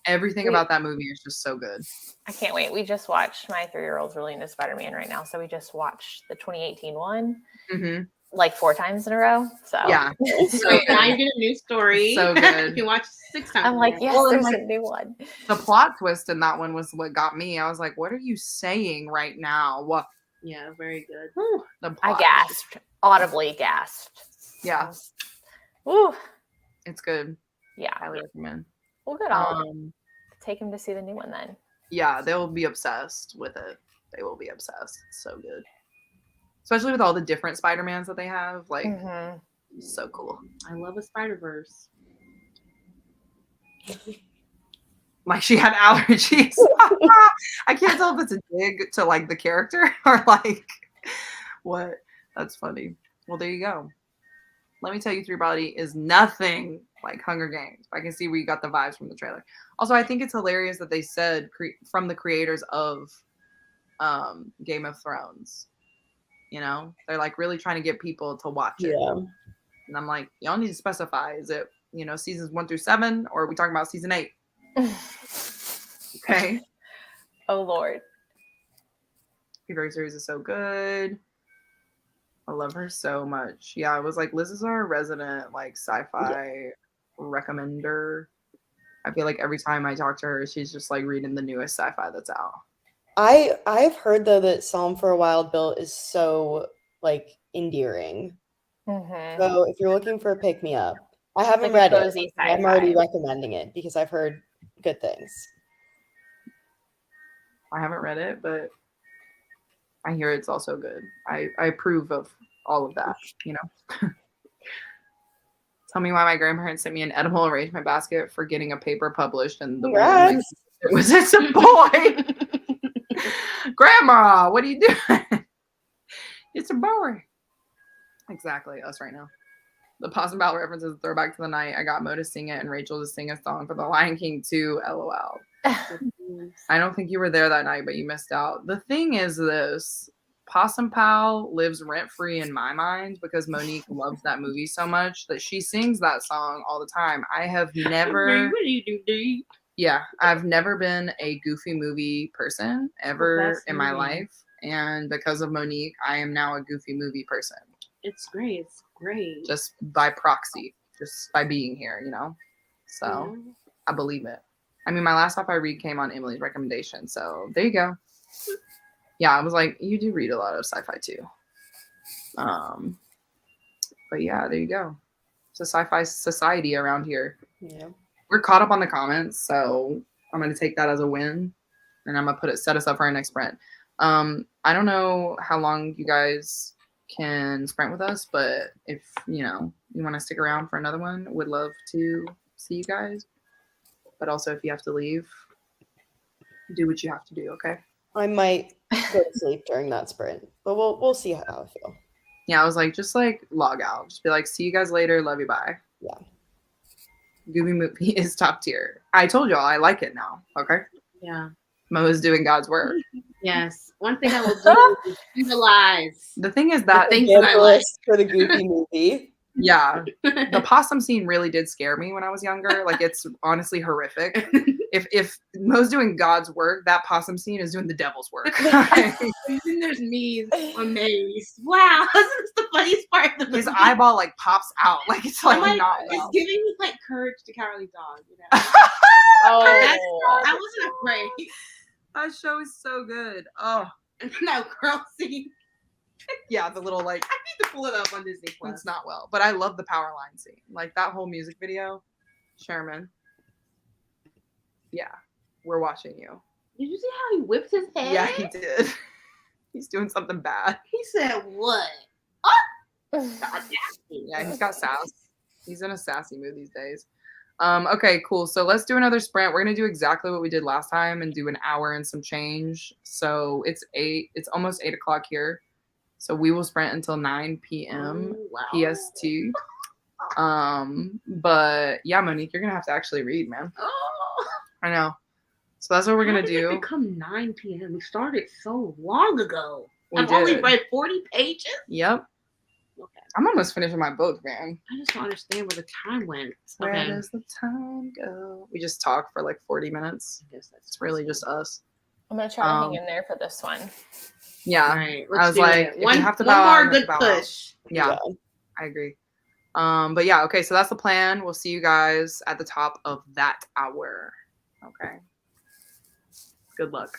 S1: everything about that movie is just so good.
S4: I can't wait. We just watched, my 3-year-old's really into Spider-Man right now. So we just watched the 2018 one
S1: Mm-hmm.
S4: like 4 times in a row. So
S1: Yeah. So
S2: So now you
S1: good.
S2: get a new story.
S1: So good.
S2: You can watch 6 times.
S4: I'm like,
S2: more.
S4: yes,
S1: Well, and
S4: there's
S1: like-
S4: a new one.
S1: The plot twist in that one was what got me. I was like, what are you saying right now? What
S2: Yeah, very good.
S1: the
S4: I
S1: plot.
S4: gasped, audibly gasped.
S1: Yeah,
S4: Ooh,
S1: it's good.
S4: yeah.
S1: Highly recommend.
S4: Well, good. I'll
S1: Um
S4: take him to see the new one then.
S1: yeah, they'll be obsessed with it. They will be obsessed. It's so good. Especially with all the different Spider-Mans that they have. Like
S4: Mhm.
S1: so cool.
S2: I love a Spider-Verse.
S1: Like she had allergies. I can't tell if it's a dig to like the character or like what. That's funny. Well, there you go. Let me tell you, Three Body is nothing like Hunger Games. I can see where you got the vibes from the trailer. Also, I think it's hilarious that they said from the creators of Game of Thrones. You know, they're like really trying to get people to watch it.
S5: Yeah.
S1: And I'm like, y'all need to specify. Is it, seasons 1 through 7, or are we talking about season 8? Okay.
S4: Oh Lord.
S1: February series is so good. I love her so much. Yeah, I was like, Liz is our resident like sci-fi recommender. I feel like every time I talk to her, she's just like reading the newest sci-fi that's out.
S5: I've heard though that Psalm for a Wild Bill is so like endearing.
S4: Mm-hmm.
S5: So if you're looking for a pick me up, I haven't
S4: Like a
S5: read it.
S4: cozy
S5: I'm already
S4: sci-fi.
S5: recommending it because I've heard good things.
S1: I haven't read it, but I hear it's also good. I approve of all of that, Tell me why my grandparents sent me an edible and arrangement basket for getting a paper published, and the woman, like, it's a boy. Grandma, what are you doing? It's a boy. Exactly, us right now. The Possum Battle references throwback to the night. I got Mo to sing it and Rachel to sing a song for The Lion King 2, LOL. I don't think you were there that night, but you missed out. The thing is this, Possum Pal lives rent-free in my mind because Monique loves that movie so much that she sings that song all the time. I have never...
S2: What do you do?
S1: Yeah, I've never been a Goofy movie person ever
S2: That's
S1: in my
S2: me.
S1: life. And because of Monique, I am now a Goofy movie person.
S2: It's great. It's great.
S1: Just by proxy, just by being here, So
S2: Yeah.
S1: I believe it. I mean, my last stuff I read came on Emily's recommendation. So there you go. Yeah, I was like, you do read a lot of sci-fi too. But yeah, there you go. It's a sci-fi society around here.
S5: Yeah.
S1: We're caught up on the comments, so I'm going to take that as a win, and I'm going to set us up for our next sprint. I don't know how long you guys can sprint with us, but if, you want to stick around for another one, would love to see you guys. But also, if you have to leave, do what you have to do, okay?
S5: I might go to sleep during that sprint, but we'll see how I feel.
S1: Yeah, I was like, just like log out. Just be like, see you guys later. Love you. Bye.
S5: Yeah.
S1: Gooby movie is top tier. I told y'all I like it now. Okay.
S2: Yeah.
S1: Mo is doing God's work.
S2: Yes. One thing I will do is utilize.
S1: The thing is that,
S2: things that I like.
S5: Evangelist for the Goofy movie.
S1: yeah, the possum scene really did scare me when I was younger. Like, it's honestly horrific. If Mo's doing God's work, that possum scene is doing the devil's work.
S2: And then there's me amazed. Wow, this is the funniest part of the
S1: His
S2: movie.
S1: eyeball like pops out, like it's like
S2: I'm
S1: not
S2: it's
S1: well.
S2: giving me like courage to cowardly dog, you know.
S4: Oh,
S2: I wasn't afraid.
S1: That show is so good. Oh
S2: And that girl scene.
S1: yeah, the little like
S2: I need to pull it up on Disney Plus.
S1: it's not well, but I love the power line scene, like that whole music video. Sherman, yeah, we're watching you.
S2: Did you see how he whipped his head?
S1: Yeah, he did. He's doing something bad.
S2: He said what?
S1: Yeah, he's got sass. He's in a sassy mood these days. Okay, cool. So let's do another sprint. We're gonna do exactly what we did last time and do an hour and some change. So it's almost 8 o'clock here. So we will sprint until 9 p.m.
S2: Oh, wow.
S1: PST. But yeah, Monique, you're gonna have to actually read, man.
S2: Oh,
S1: I know. So that's what we're gonna
S2: how did it
S1: do.
S2: become 9 p.m. We started so long ago.
S1: We
S2: I've only
S1: did.
S2: read 40 pages.
S1: Yep.
S2: Okay.
S1: I'm almost finishing my book, man.
S2: I just don't understand where the time went.
S1: Where
S2: Okay.
S1: does the time go? We just talk for like 40 minutes.
S2: I guess that's
S1: It's really just us.
S4: I'm gonna try to hang in there for this one.
S1: Yeah.
S2: All right.
S1: I was
S2: do
S1: like,
S2: it.
S1: if you
S2: one,
S1: have to
S2: one
S1: bow out,
S2: more
S1: you have to
S2: good
S1: bow out.
S2: push.
S1: Yeah, I agree. But yeah, okay, so that's the plan. We'll see you guys at the top of that hour. Okay. Good luck.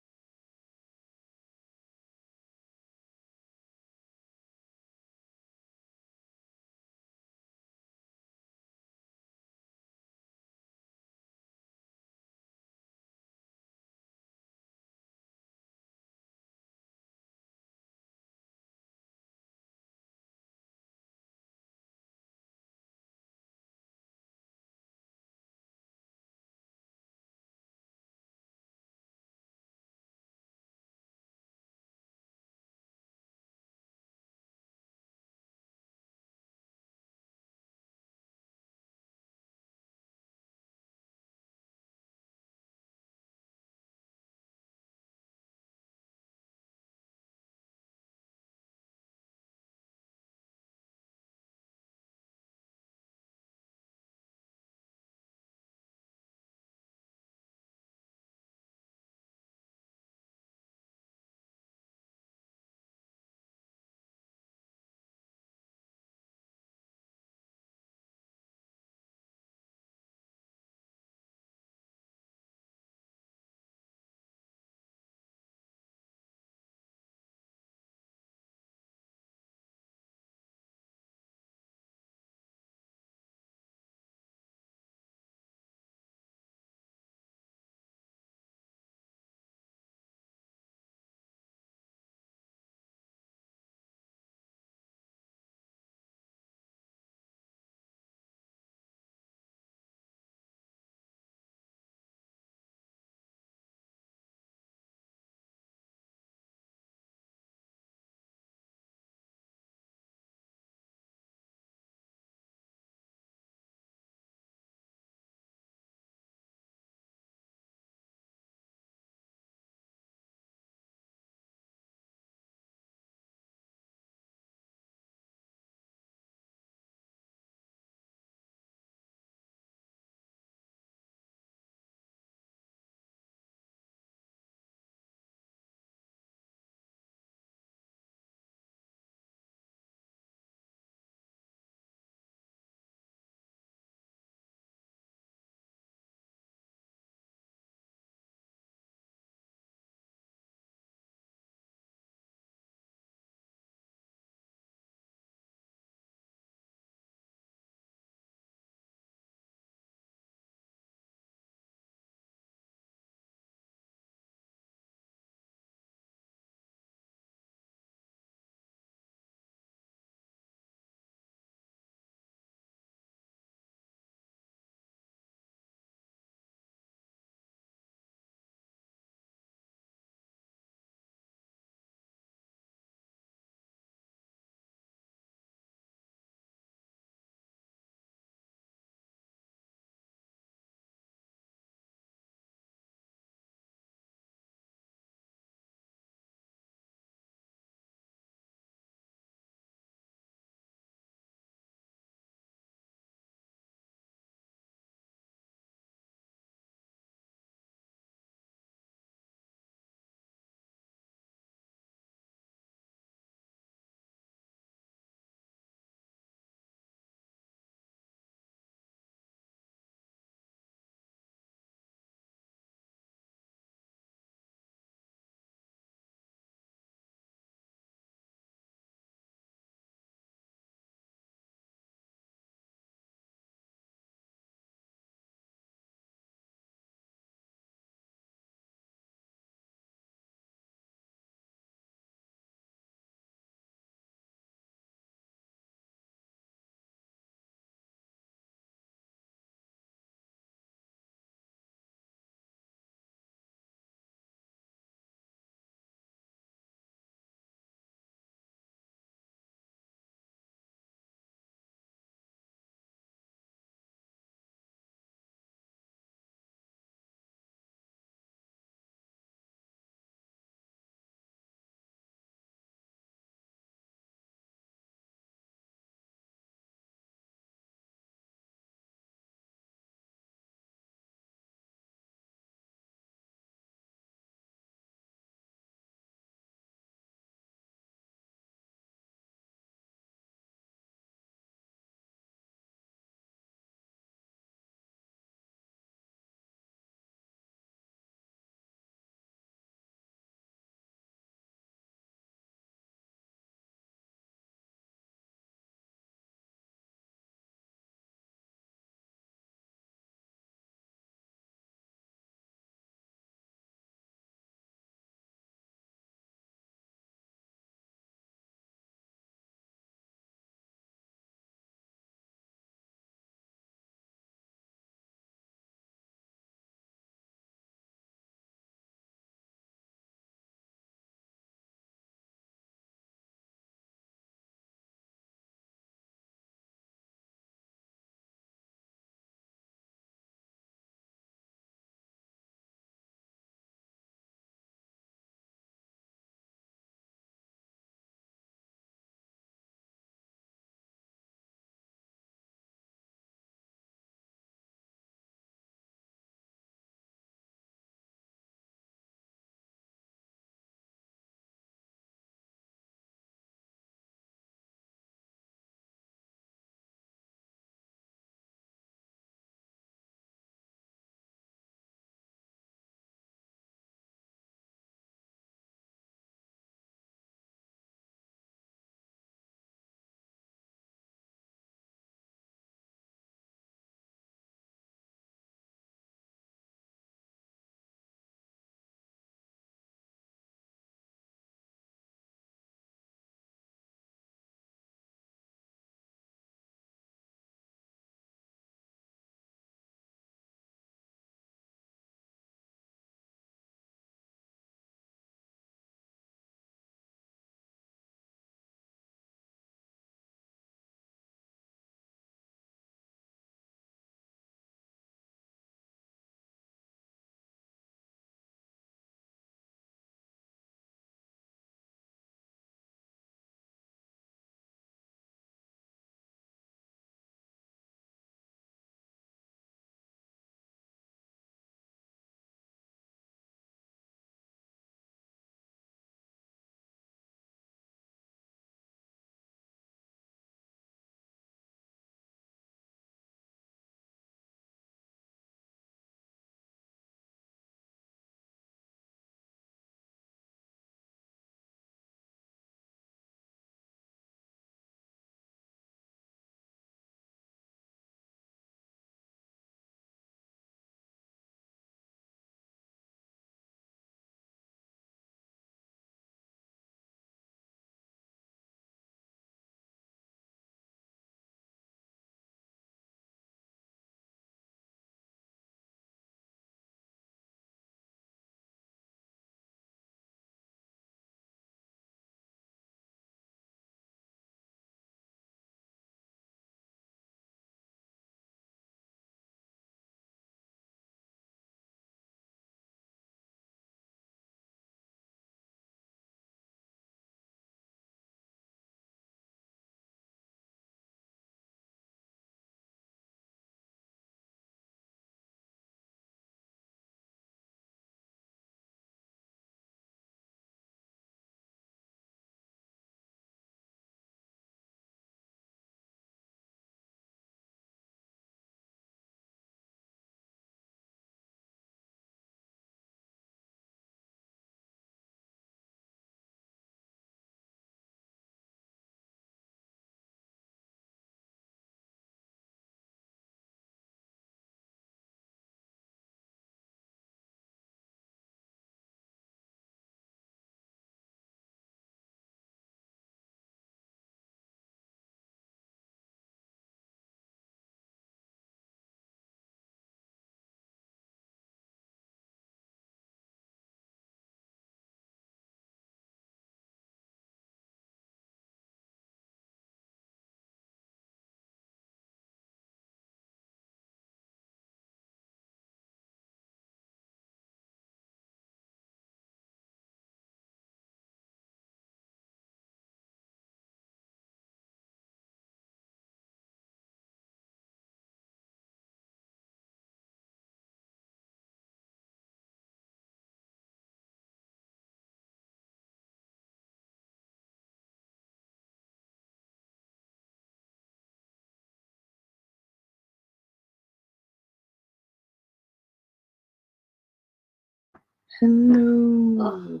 S1: Hello.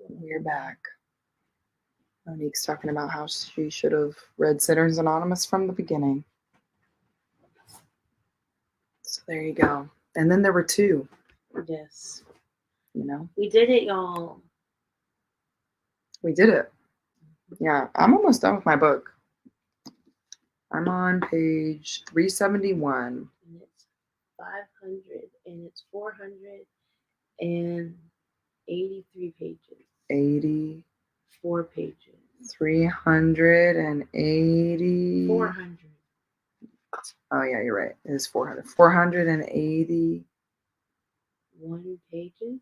S1: We're back. Monique's talking about how she should have read Sinners Anonymous from the beginning. So there you go. And then there were 2,
S2: Yes.
S1: you know.
S2: We did it, y'all.
S1: We did it. Yeah, I'm almost done with my book. I'm on page 371.
S2: And it's 500 and it's 483 pages.
S1: 80.
S2: 4 pages.
S1: 380.
S2: 400.
S1: Oh, yeah, you're right. It is 400. 482.
S2: 1 pages.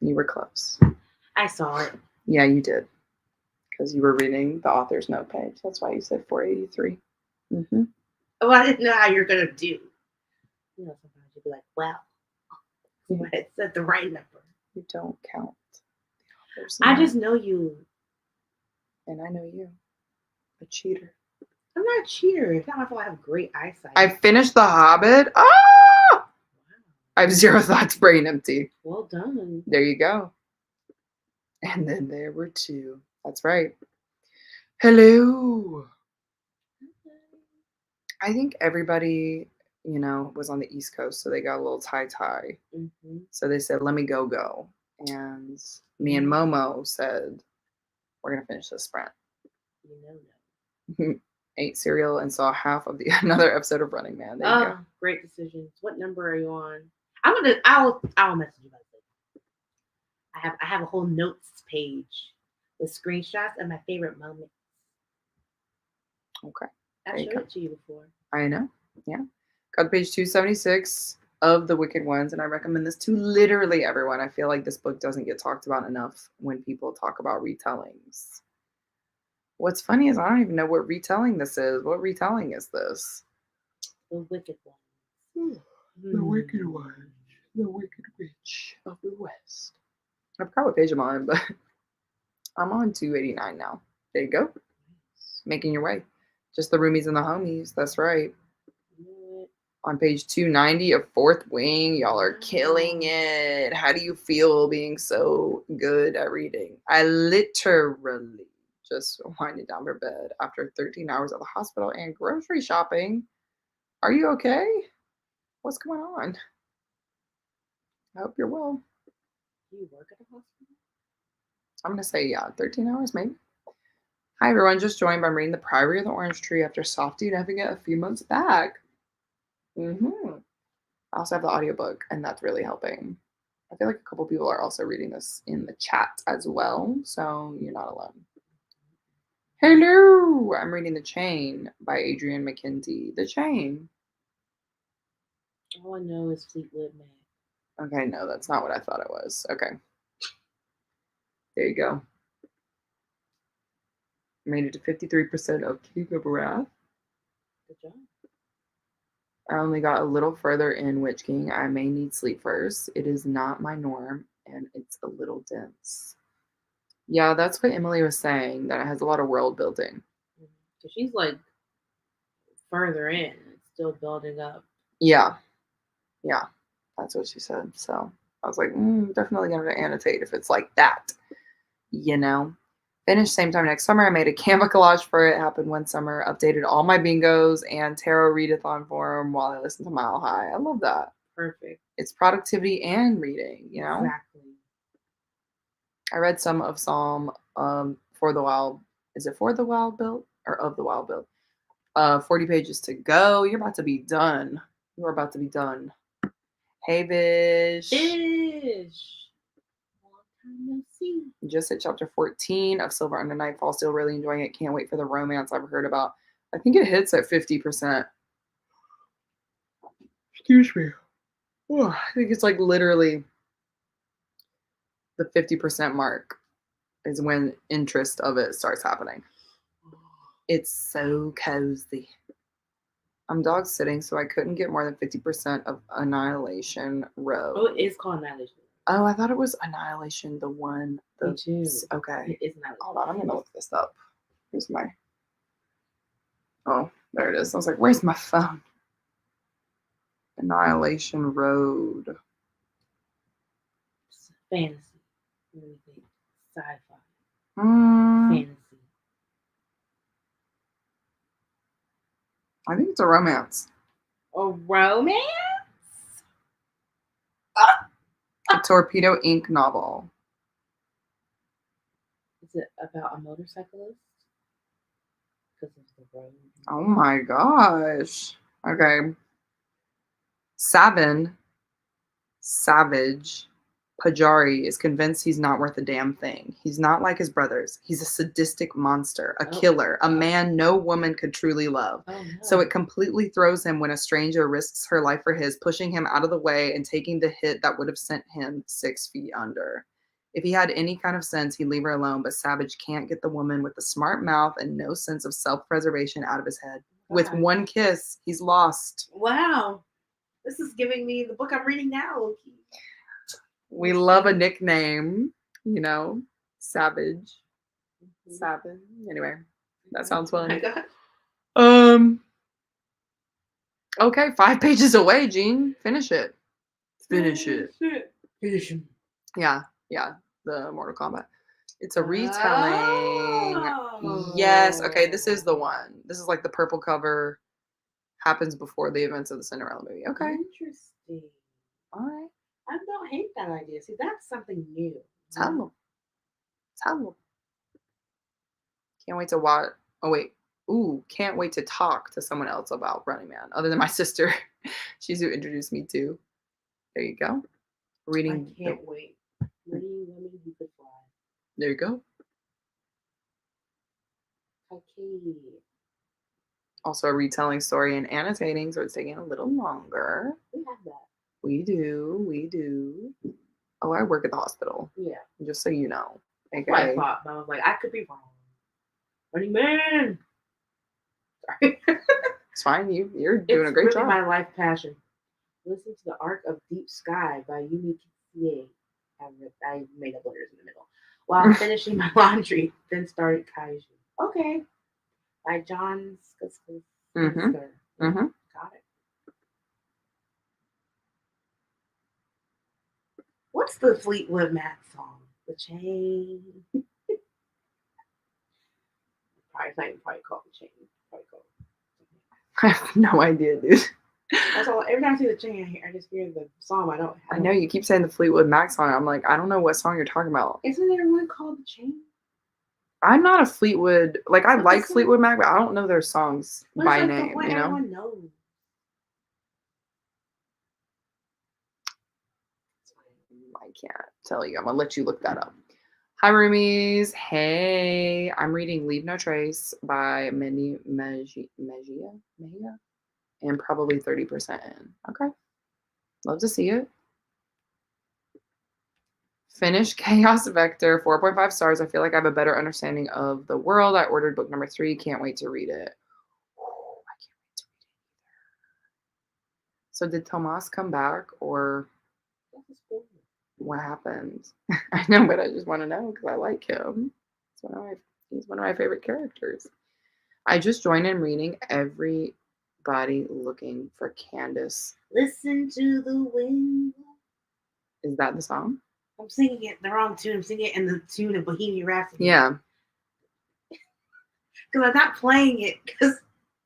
S1: You were close.
S2: I saw it.
S1: Yeah, you did. Because you were reading the author's note page. That's why you said 483. Mm-hmm.
S2: Oh, I didn't know how you're going to do. You know, sometimes you'd be like, well, I said the right number.
S1: You don't count the author's
S2: I
S1: note.
S2: just know you.
S1: And I know you. A cheater.
S2: I'm not a cheater. It's not my fault I have great eyesight.
S1: I finished The Hobbit. Ah!
S2: Wow.
S1: I have 0 thoughts, brain empty.
S2: Well done.
S1: There you go. And then there were 2. That's right. Hello. I think everybody, was on the East Coast, so they got a little tie-tie.
S2: Mm-hmm.
S1: So they said, let me go. And me and Momo said, we're going to finish this sprint.
S2: You know that.
S1: Ate cereal and saw half of another episode of Running Man. There you go.
S2: Great decisions. What number are you on? I'll message you about this. I have a whole notes page with screenshots of my favorite moments.
S1: Okay.
S2: I showed it to you before.
S1: I know. Yeah. Got to page 276 of The Wicked Ones, and I recommend this to literally everyone. I feel like this book doesn't get talked about enough when people talk about retellings. What's funny is I don't even know what retelling this is. What retelling is this?
S2: The Wicked Ones.
S1: The Wicked One. The Wicked Witch of the West. I forgot what page I'm on, but I'm on 289 now. There you go. Making your way. Just the roomies and the homies. That's right. On page 290 of Fourth Wing, y'all are killing it. How do you feel being so good at reading? I literally just winding down for bed after 13 hours at the hospital and grocery shopping. Are you okay? What's going on? I hope you're well.
S2: Do you work at a hospital?
S1: I'm going to say, 13 hours maybe. Hi, everyone. Just joined by reading The Priory of the Orange Tree after Softy having it a few months back. I also have the audiobook, and that's really helping. I feel like a couple people are also reading this in the chat as well, so you're not alone. Hello! I'm reading The Chain by Adrienne McKenty. The Chain.
S2: All I know is Fleetwood Mac.
S1: Okay, no, that's not what I thought it was. Okay. There you go. Made it to 53% of King of Wrath.
S2: Good job.
S1: I only got a little further in Witch King. I may need sleep first. It is not my norm, and it's a little dense. Yeah, that's what Emily was saying, that it has a lot of world building.
S2: So she's like further in. It's still building up.
S1: Yeah, that's what she said. So I was like, definitely going to annotate if it's like that, Finished same time next summer. I made a Canva collage for it. Happened one summer. Updated all my bingos and tarot readathon forum while I listened to Mile High. I love that.
S2: Perfect.
S1: It's productivity and reading,
S2: Exactly.
S1: I read some of Psalm For the Wild. Is it For the Wild Build or Of the Wild Build? 40 pages to go. You're about to be done. You're about to be done. Hey, Vish.
S2: Long time no see.
S1: Just hit chapter 14 of Silver Under Nightfall. Still really enjoying it. Can't wait for the romance I've heard about. I think it hits at 50%. Excuse me. Oh, I think it's like literally the 50% mark is when interest of it starts happening. It's so cozy. I'm dog sitting, so I couldn't get more than 50% of Annihilation Row.
S2: Oh, it is called Annihilation.
S1: Oh, I thought it was Annihilation, the one.
S2: Me too.
S1: Okay.
S2: It is Annihilation.
S1: Hold on, I'm going to look this up. Here's my. Oh, there it is. I was like, where's my phone? Annihilation Road.
S2: Fantasy. What do you think? Sci-fi.
S1: Mm,
S2: Fantasy.
S1: I think it's a romance.
S2: A romance?
S1: A Torpedo Ink novel.
S2: Is it about a motorcyclist? Because of the road.
S1: Oh my gosh. Okay. Savage Pajari is convinced he's not worth a damn thing. He's not like his brothers. He's a sadistic monster, a killer, a man no woman could truly love.
S2: Oh, no.
S1: So it completely throws him when a stranger risks her life for his, pushing him out of the way and taking the hit that would have sent him 6 feet under. If he had any kind of sense, he'd leave her alone, but Savage can't get the woman with the smart mouth and no sense of self-preservation out of his head. With
S2: God.
S1: one kiss, he's lost.
S2: Wow. This is giving me the book I'm reading now, Loki.
S1: We love a nickname, you know, Savage. Savage. Anyway, that sounds
S2: Oh my
S1: fun.
S2: God.
S1: Okay, 5 pages away, Jean. Finish it. Finish it.
S2: Finish him.
S1: Yeah, the Mortal Kombat. It's a retelling.
S2: Oh.
S1: Yes. Okay, this is the one. This is like the purple cover. Happens before the events of the Cinderella movie. Okay.
S2: Interesting.
S1: All right.
S2: I don't hate that idea. See, that's something new.
S1: Tell them. Can't wait to watch. Oh, wait. Ooh, can't wait to talk to someone else about Running Man, other than my sister. She's who introduced me to. There you go. Reading.
S2: I can't wait. Reading Women Who Could Fly.
S1: There you go.
S2: Okay.
S1: Also a retelling story and annotating, so it's taking a little longer.
S2: We have that.
S1: We do. Oh, I work at the hospital.
S2: Yeah.
S1: Just so you know.
S2: That's what I
S1: Okay.
S2: thought, but I was like, I could be wrong. Running Man. Sorry.
S1: It's fine. You're doing a great
S2: really
S1: job.
S2: my life passion. Listen to The Arc of Deep Sky by Unique. I made up letters in the middle. While finishing my laundry, then started Kaiju. Okay. By John Skusker.
S1: Mhm.
S2: Got it. What's the Fleetwood Mac song? The Chain. Probably called The Chain. Probably called.
S1: I have no idea, dude.
S2: That's all. Every time I see The Chain, I just hear the song.
S1: I know you keep saying the Fleetwood Mac song. I'm like, I don't know what song you're talking about.
S2: Isn't there one called The Chain?
S1: I'm not a Fleetwood, like I
S2: What's
S1: like
S2: the song?
S1: Fleetwood Mac, but I don't know their songs
S2: But
S1: by
S2: it's like
S1: name,
S2: the one
S1: you know?
S2: everyone knows.
S1: I can't tell you. I'm gonna let you look that up. Hi, roomies. Hey, I'm reading Leave No Trace by Mandy Mejia, and probably 30% in. Okay. Love to see it. Finish Chaos Vector, 4.5 stars. I feel like I have a better understanding of the world. I ordered book number 3. Can't wait to read it. Oh, I can't wait to read it either. So did Tomas come back, or what happened? I know, but I just want to know because I like him. He's one of my favorite characters. I just joined in reading Everybody Looking for Candace.
S2: Listen to the wind.
S1: Is that the song?
S2: I'm singing it the wrong tune. I'm singing it in the tune of Bohemian Rhapsody.
S1: Yeah.
S2: Because I'm not playing it because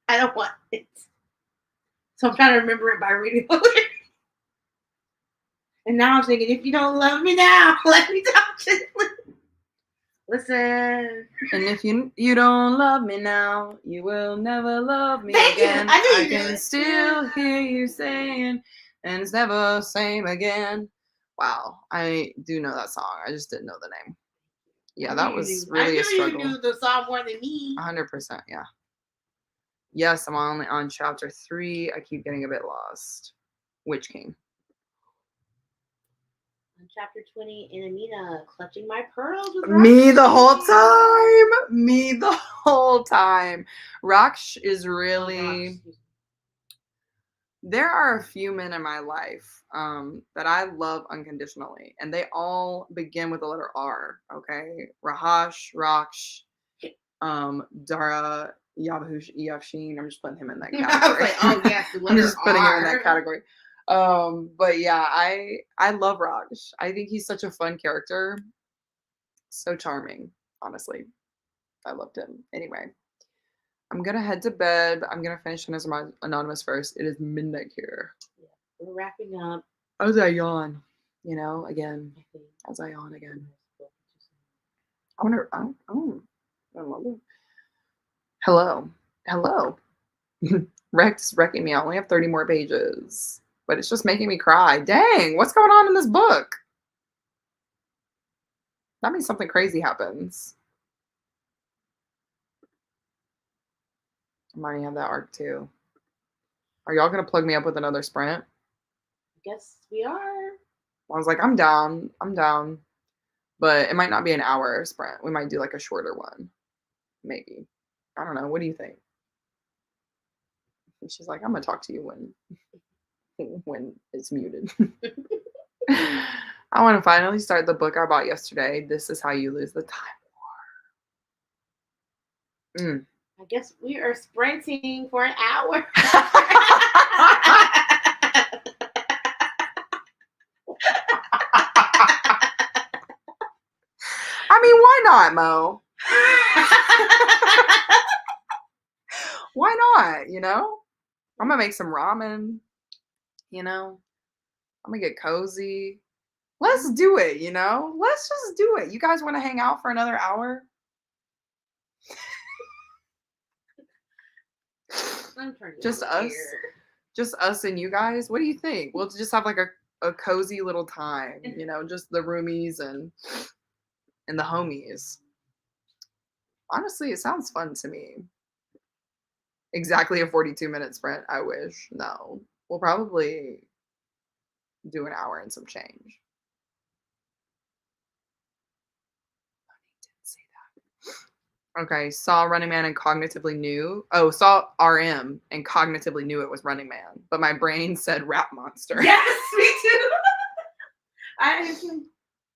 S2: I don't want it. So I'm trying to remember it by reading the lyrics. And now I'm thinking, if you don't love me now, let me talk to you. Listen.
S1: And if you don't love me now, you will never love me
S2: Thank you.
S1: again.
S2: I knew
S1: I
S2: you knew
S1: can
S2: it.
S1: still hear you saying, and it's never the same again. Wow, I do know that song. I just didn't know the name. Yeah, that was really a struggle.
S2: I knew you knew the song more than me.
S1: 100%, yeah. Yes, I'm only on chapter 3. I keep getting a bit lost. Witch King.
S2: On chapter 20, in Amina, clutching my pearls with
S1: Me the whole time. Raksh is really... There are a few men in my life that I love unconditionally, and they all begin with the letter R, okay? Rahash, Raksh, Dara, Yavsheen. I'm just putting him in that
S2: I was
S1: category.
S2: like, oh yes, the
S1: I'm
S2: letter
S1: just putting him in
S2: R.
S1: that category. But yeah, I love Raj. I think he's such a fun character. So charming, honestly. I loved him. Anyway, I'm gonna head to bed. I'm gonna finish Anonymous first. It is midnight here.
S2: Yeah, we're wrapping up.
S1: As I yawn, again.
S2: I think.
S1: As I yawn again. I wonder. Oh, I love it. Hello. Rex wrecking me. I only have 30 more pages, but it's just making me cry. Dang, what's going on in this book? That means something crazy happens. I might have that arc too. Are y'all gonna plug me up with another sprint?
S2: I guess we are.
S1: I was like, I'm down. But it might not be an hour sprint. We might do like a shorter one. Maybe. I don't know. What do you think? And she's like, I'm gonna talk to you when it's muted. I want to finally start the book I bought yesterday. This is how you lose the time war.
S2: I guess we are sprinting for an hour.
S1: I mean, why not, Mo? Why not? I'm gonna make some ramen. I'm gonna get cozy. Let's do it. Let's just do it. You guys want to hang out for another hour? Just us and you guys. What do you think? We'll just have like a cozy little time. Just the roomies and the homies. Honestly, it sounds fun to me. Exactly a 42-minute sprint. I wish. No, we'll probably do an hour and some change. Okay, saw Running Man and cognitively knew. Oh, saw RM and cognitively knew it was Running Man, but my brain said Rap Monster.
S2: Yes, me too.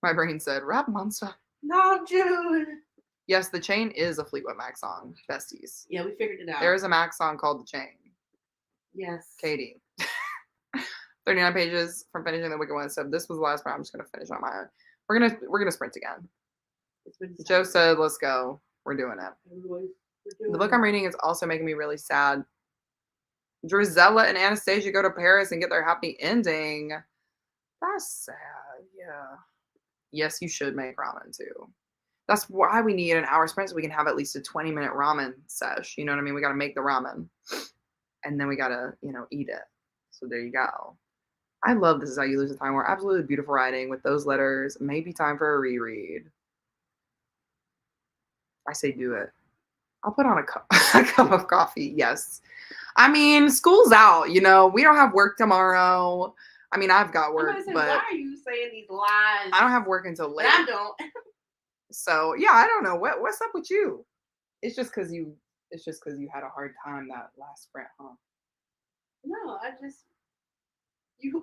S1: My brain said Rap Monster.
S2: No, Jude.
S1: Yes, The Chain is a Fleetwood Mac song, besties.
S2: Yeah, we figured it out.
S1: There is a Mac song called The Chain.
S2: Yes.
S1: Katie. 39 pages from finishing the Wicked One. So this was the last one. I'm just gonna finish on my own. We're gonna sprint again. Joe said, "Let's go." We're doing it. The book I'm reading is also making me really sad. Drizella and Anastasia go to Paris and get their happy ending. That's sad. Yeah. Yes, you should make ramen too. That's why we need an hour sprint so we can have at least a 20-minute ramen sesh. You know what I mean? We got to make the ramen and then we got to, eat it. So there you go. I love This Is How You Lose the Time War. Absolutely beautiful writing with those letters. Maybe time for a reread. I say do it. I'll put on a cup of coffee. Yes. I mean, school's out, we don't have work tomorrow. I mean, I've got work, but
S2: why are you saying these lies?
S1: I don't have work until late.
S2: I don't.
S1: So yeah, I don't know what's up with you. It's just because you had a hard time that last sprint, huh?
S2: No,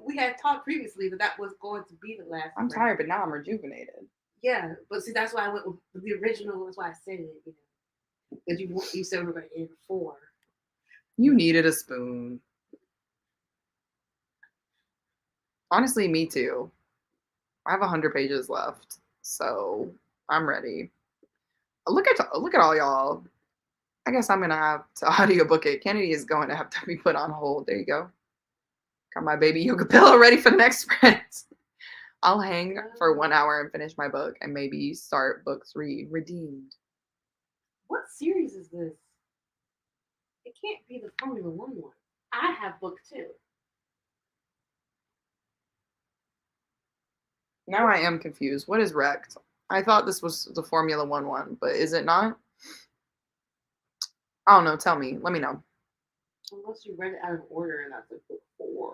S2: we had talked previously that was going to be the last.
S1: I'm
S2: sprint.
S1: tired, but now I'm rejuvenated.
S2: Yeah, but see, that's why I went with the original. That's why I said it. Because you said we were going to end 4.
S1: You needed a spoon. Honestly, me too. I have 100 pages left, so I'm ready. Look at all y'all. I guess I'm gonna have to audiobook it. Kennedy is going to have to be put on hold. There you go. Got my baby yoga pillow ready for the next sprint. I'll hang for 1 hour and finish my book and maybe start book 3, Redeemed.
S2: What series is this? It can't be the Formula 1 one. I have book 2.
S1: Now I am confused. What is Wrecked? I thought this was the Formula 1 one, but is it not? I don't know. Tell me. Let me know.
S2: Unless you read it out of order and that's like book 4.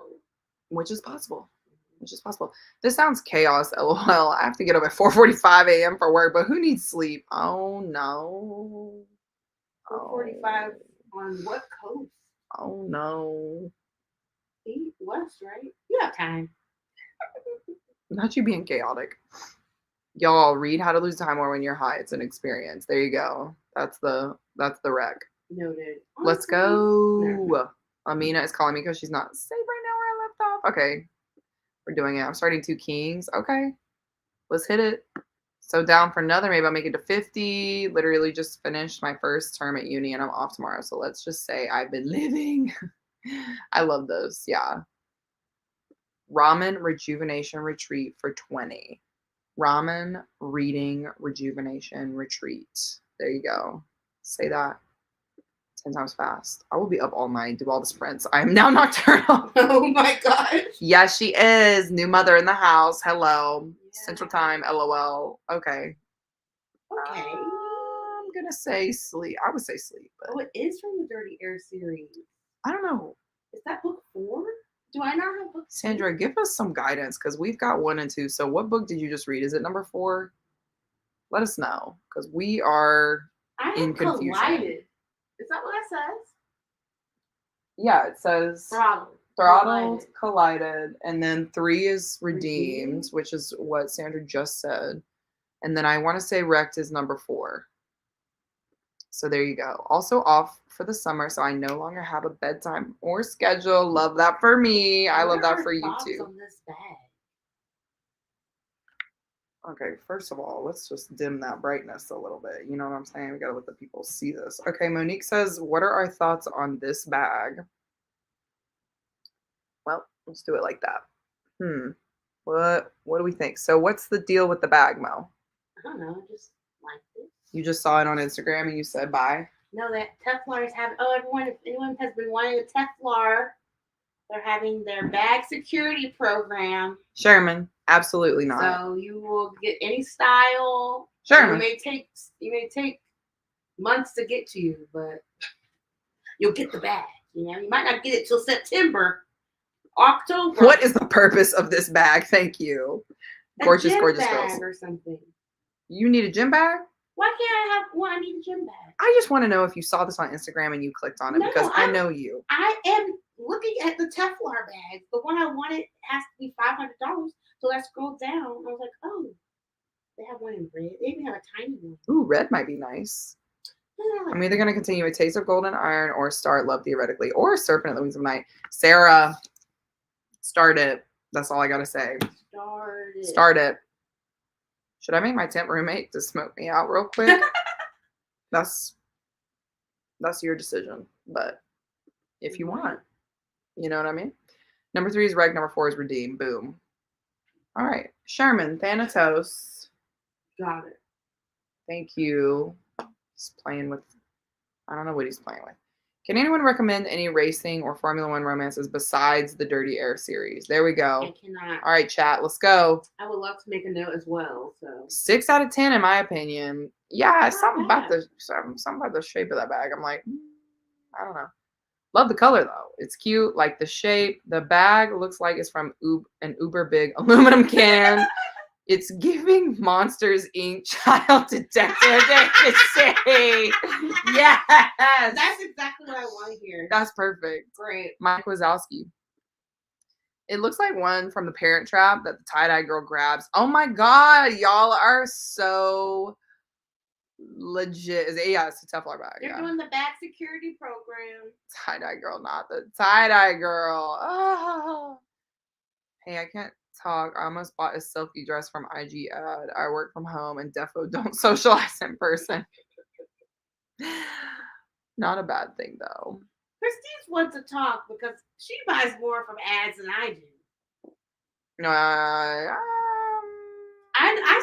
S1: Which is possible. This sounds chaos, LOL. I have to get up at 4:45 a.m. for work, but who needs sleep? Oh, no.
S2: 4:45 on what coast?
S1: Oh, no.
S2: East, West, right? You have time.
S1: Not you being chaotic. Y'all read How to Lose Time War When You're High. It's an experience. There you go. That's the wreck.
S2: Noted.
S1: Let's
S2: Honestly, never.
S1: go. Amina is calling me because she's not safe right now where I left off. Okay. We're doing it. I'm starting 2 kings. Okay. Let's hit it. So down for another. Maybe I'll make it to 50. Literally just finished my first term at uni and I'm off tomorrow. So let's just say I've been living. I love those. Yeah. Ramen Rejuvenation Retreat for 20. Ramen Reading Rejuvenation Retreat. There you go. Say that 10 times fast. I will be up all night, do all the sprints. I am now nocturnal.
S2: Oh my gosh.
S1: Yes, she is. New mother in the house. Hello.
S2: Yeah.
S1: Central time. LOL. Okay.
S2: Okay.
S1: I'm gonna say sleep. I would say sleep, but
S2: Oh, it is from the Dirty Air series.
S1: I don't know.
S2: Is that book 4? Do I not have book 2?
S1: Sandra, give us some guidance because we've got 1 and 2. So what book did you just read? Is it number 4? Let us know because we are
S2: I
S1: in
S2: have
S1: confusion.
S2: Collided. Is that what that says?
S1: Yeah, it says
S2: Throttled.
S1: collided, and then 3 is redeemed, which is what Sandra just said. And then I want to say wrecked is number 4. So there you go. Also off for the summer, so I no longer have a bedtime or schedule. Love that for me. I love that for you too.
S2: On this bag?
S1: Okay, first of all, let's just dim that brightness a little bit. You know what I'm saying? We gotta let the people see this. Okay, Monique says, what are our thoughts on this bag? Well, let's do it like that. What do we think? So what's the deal with the bag, Mo?
S2: I don't know. I just like this.
S1: You just saw it on Instagram and you said bye?
S2: No, that Teflar is having. Oh, everyone! If anyone has been wanting a Teflar, they're having their bag security program.
S1: Sherman, absolutely not.
S2: So you will get any style.
S1: Sherman.
S2: You may take months to get to you, but you'll get the bag. You know, you might not get it till September, October.
S1: What is the purpose of this bag? Thank you. Gorgeous, gorgeous
S2: bag
S1: girls.
S2: or something.
S1: You need a gym bag?
S2: Why can't I have one? I need a gym bag.
S1: I just want to know if you saw this on Instagram and you clicked on it because I know you.
S2: I am looking at the Teflar bags. The one I wanted has to be $500. So I scrolled down. I was like, oh, they have one in red. They even have a tiny one.
S1: Ooh, red might be nice. I'm either going to continue with Taste of Golden Iron or start Love Theoretically or Serpent at the Wings of Night. Sarah, start it. That's all I got to say. Start it. Should I make my temp roommate to smoke me out real quick? That's your decision. But if you want, you know what I mean? Number 3 is Reg. Number 4 is Redeem. Boom. All right. Sherman, Thanatos.
S2: Got it.
S1: Thank you. He's playing with, I don't know what he's playing with. Can anyone recommend any racing or Formula One romances besides the Dirty Air series? There we go.
S2: I cannot.
S1: All right, chat. Let's go.
S2: I would love to make a note as well. So
S1: 6 out of 10 in my opinion. Yeah, something about the shape of that bag. I'm like, I don't know. Love the color though. It's cute. Like the shape. The bag looks like it's from an uber big aluminum can. It's giving Monsters Inc. child detective. Say yes.
S2: That's exactly what I want to hear.
S1: That's perfect.
S2: Great.
S1: Mike Wazowski. It looks like one from The Parent Trap that the tie-dye girl grabs. Oh my God, y'all are so legit. Yeah, it's a Teflar bag.
S2: They're doing the bag security program.
S1: Tie-dye girl, not the tie-dye girl. Oh. Hey, I can't talk. I almost bought a silky dress from IG ad. I work from home and defo don't socialize in person. Not a bad thing though.
S2: Christine's wants to talk because she buys more from ads than I do.
S1: No,
S2: I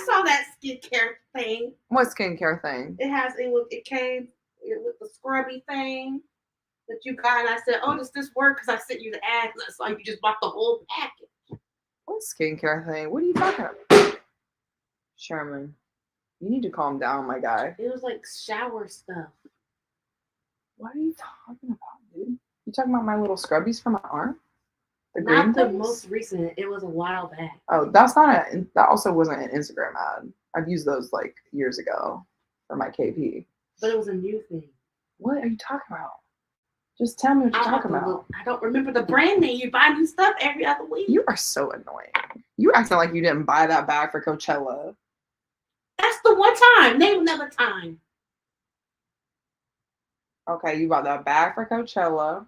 S2: saw that skincare thing.
S1: What skincare thing?
S2: It came with the scrubby thing that you got, and I said, "Oh, does this work?" Because I sent you the ad, and I saw you just bought the whole package.
S1: What skincare thing? What are you talking about? Sherman, you need to calm down, my guy.
S2: It was like shower stuff.
S1: What are you talking about, dude? You talking about my little scrubbies for my arm? The
S2: Not
S1: green
S2: the
S1: things?
S2: most recent. It was a while back.
S1: Oh, that also wasn't an Instagram ad. I've used those like years ago for my KP.
S2: But it was a new thing.
S1: What are you talking about? Just tell me what you're talking about.
S2: I don't remember the brand name. You buy new stuff every other week.
S1: You are so annoying. You acting like you didn't buy that bag for Coachella.
S2: That's the one time. Name another time.
S1: Okay, you bought that bag for Coachella.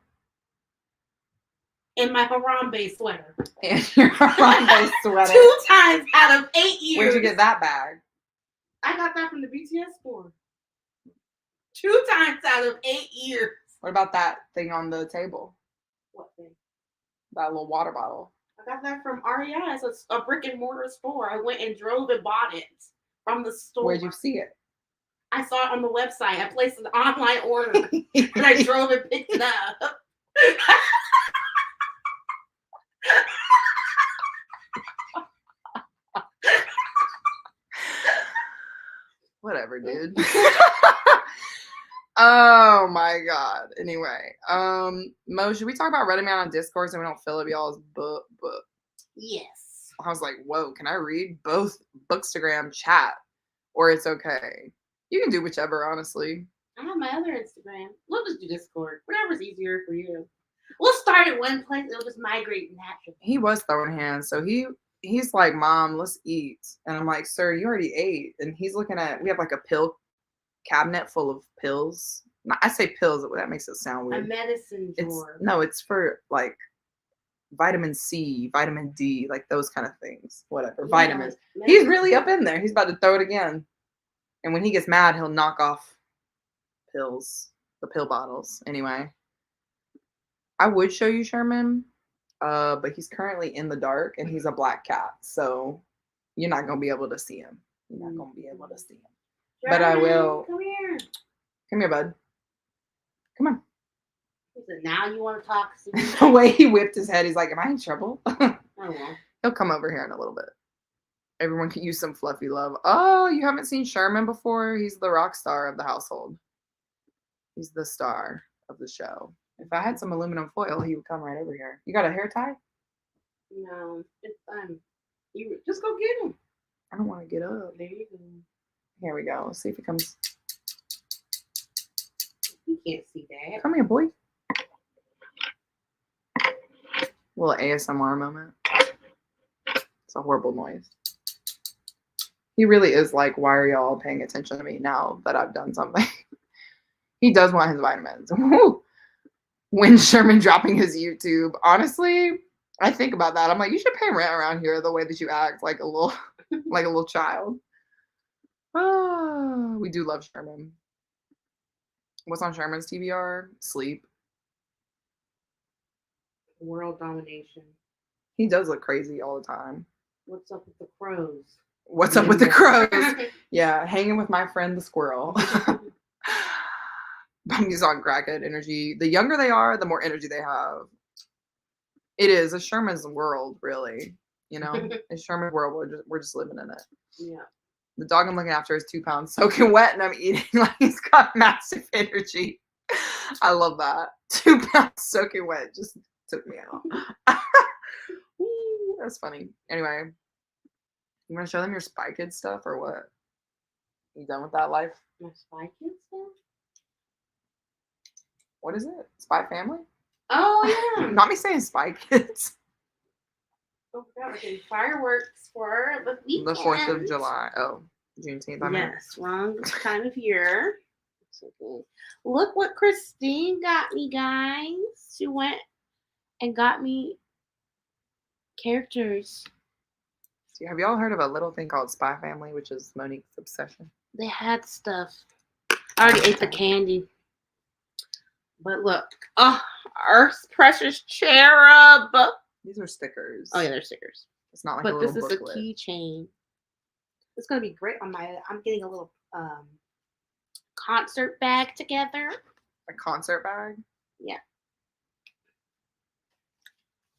S2: And my Harambe sweater.
S1: And your Harambe sweater.
S2: 2 times out of 8 years.
S1: Where'd you get that bag?
S2: I got that from the BTS store. 2 times out of 8 years.
S1: What about that thing on the table?
S2: What thing?
S1: That little water bottle.
S2: I got that from REI. It's a brick and mortar store. I went and drove and bought it from the store.
S1: Where'd you see it?
S2: I saw it on the website. I placed an online order and I drove and picked it up.
S1: Whatever, dude. Oh my god. Anyway, Mo, should we talk about Reddit Man on Discord so we don't fill up y'all's book?
S2: Yes.
S1: I was like, whoa, can I read both Bookstagram chat? Or it's okay. You can do whichever, honestly.
S2: I have my other Instagram. We'll just do Discord. Whatever's easier for you. We'll start at one place. It'll just migrate naturally.
S1: He was throwing hands, so he's like, Mom, let's eat. And I'm like, sir, you already ate. And he's looking at, we have like a pill cabinet full of pills. I say pills, that makes it sound
S2: A
S1: weird.
S2: medicine drawer.
S1: No, it's for like vitamin C, vitamin D, like those kind of things. Whatever.
S2: Yeah,
S1: Vitamins.
S2: like
S1: He's really up in there. He's about to throw it again. And when he gets mad, he'll knock off pills, the pill bottles. Anyway, I would show you Sherman, but he's currently in the dark and he's a black cat. So you're not going to be able to see him. You're not going to be able to see him. But I will.
S2: Come here.
S1: Come here, bud. Come on.
S2: He said, now you want to talk to me?
S1: The way he whipped his head, he's like, am I in trouble?
S2: Oh, well.
S1: He'll come over here in a little bit. Everyone could use some fluffy love. Oh, you haven't seen Sherman before? He's the rock star of the household. He's the star of the show. If I had some aluminum foil, he would come right over here. You got a hair tie?
S2: No, it's you just go get him.
S1: I don't want to get up.
S2: There you go.
S1: Here we go. Let's see if he comes.
S2: You can't see that.
S1: Come here, boy. Little ASMR moment. It's a horrible noise. He really is like, why are y'all paying attention to me now that I've done something? He does want his vitamins. When Sherman dropping his YouTube, honestly, I think about that. I'm like, you should pay rent around here the way that you act like a little child. Oh, we do love Sherman. What's on Sherman's TBR? Sleep.
S2: World domination.
S1: He does look crazy all the time.
S2: What's up with the crows?
S1: What's up with the crows? Yeah, hanging with my friend the squirrel. He's on crackhead energy. The younger they are, the more energy they have. It is a Sherman's world, really. You know, it's Sherman's world. We're just living in it.
S2: Yeah.
S1: The dog I'm looking after is 2 pounds soaking wet, and I'm eating like he's got massive energy. I love that. 2 pounds soaking wet just took me out. Ooh, that's funny. Anyway, you want to show them your Spy Kids stuff or what? You done with that life?
S2: My Spy Kids stuff?
S1: What is it? Spy Family?
S2: Oh, yeah.
S1: Not me saying Spy Kids.
S2: Oh, God, we're getting fireworks for the weekend.
S1: The 4th of July. Oh, Juneteenth. I mean.
S2: Yes, wrong time of year. Okay. Look what Christine got me, guys. She went and got me characters.
S1: Have y'all heard of a little thing called Spy Family, which is Monique's obsession?
S2: They had stuff. I already ate the candy. But look. Oh, Earth's Precious Cherub.
S1: These are stickers.
S2: Oh, yeah, they're stickers.
S1: It's not like
S2: But
S1: a
S2: this
S1: little
S2: is
S1: booklet.
S2: a keychain. It's going to be great on my... I'm getting a little concert bag together.
S1: A concert bag?
S2: Yeah.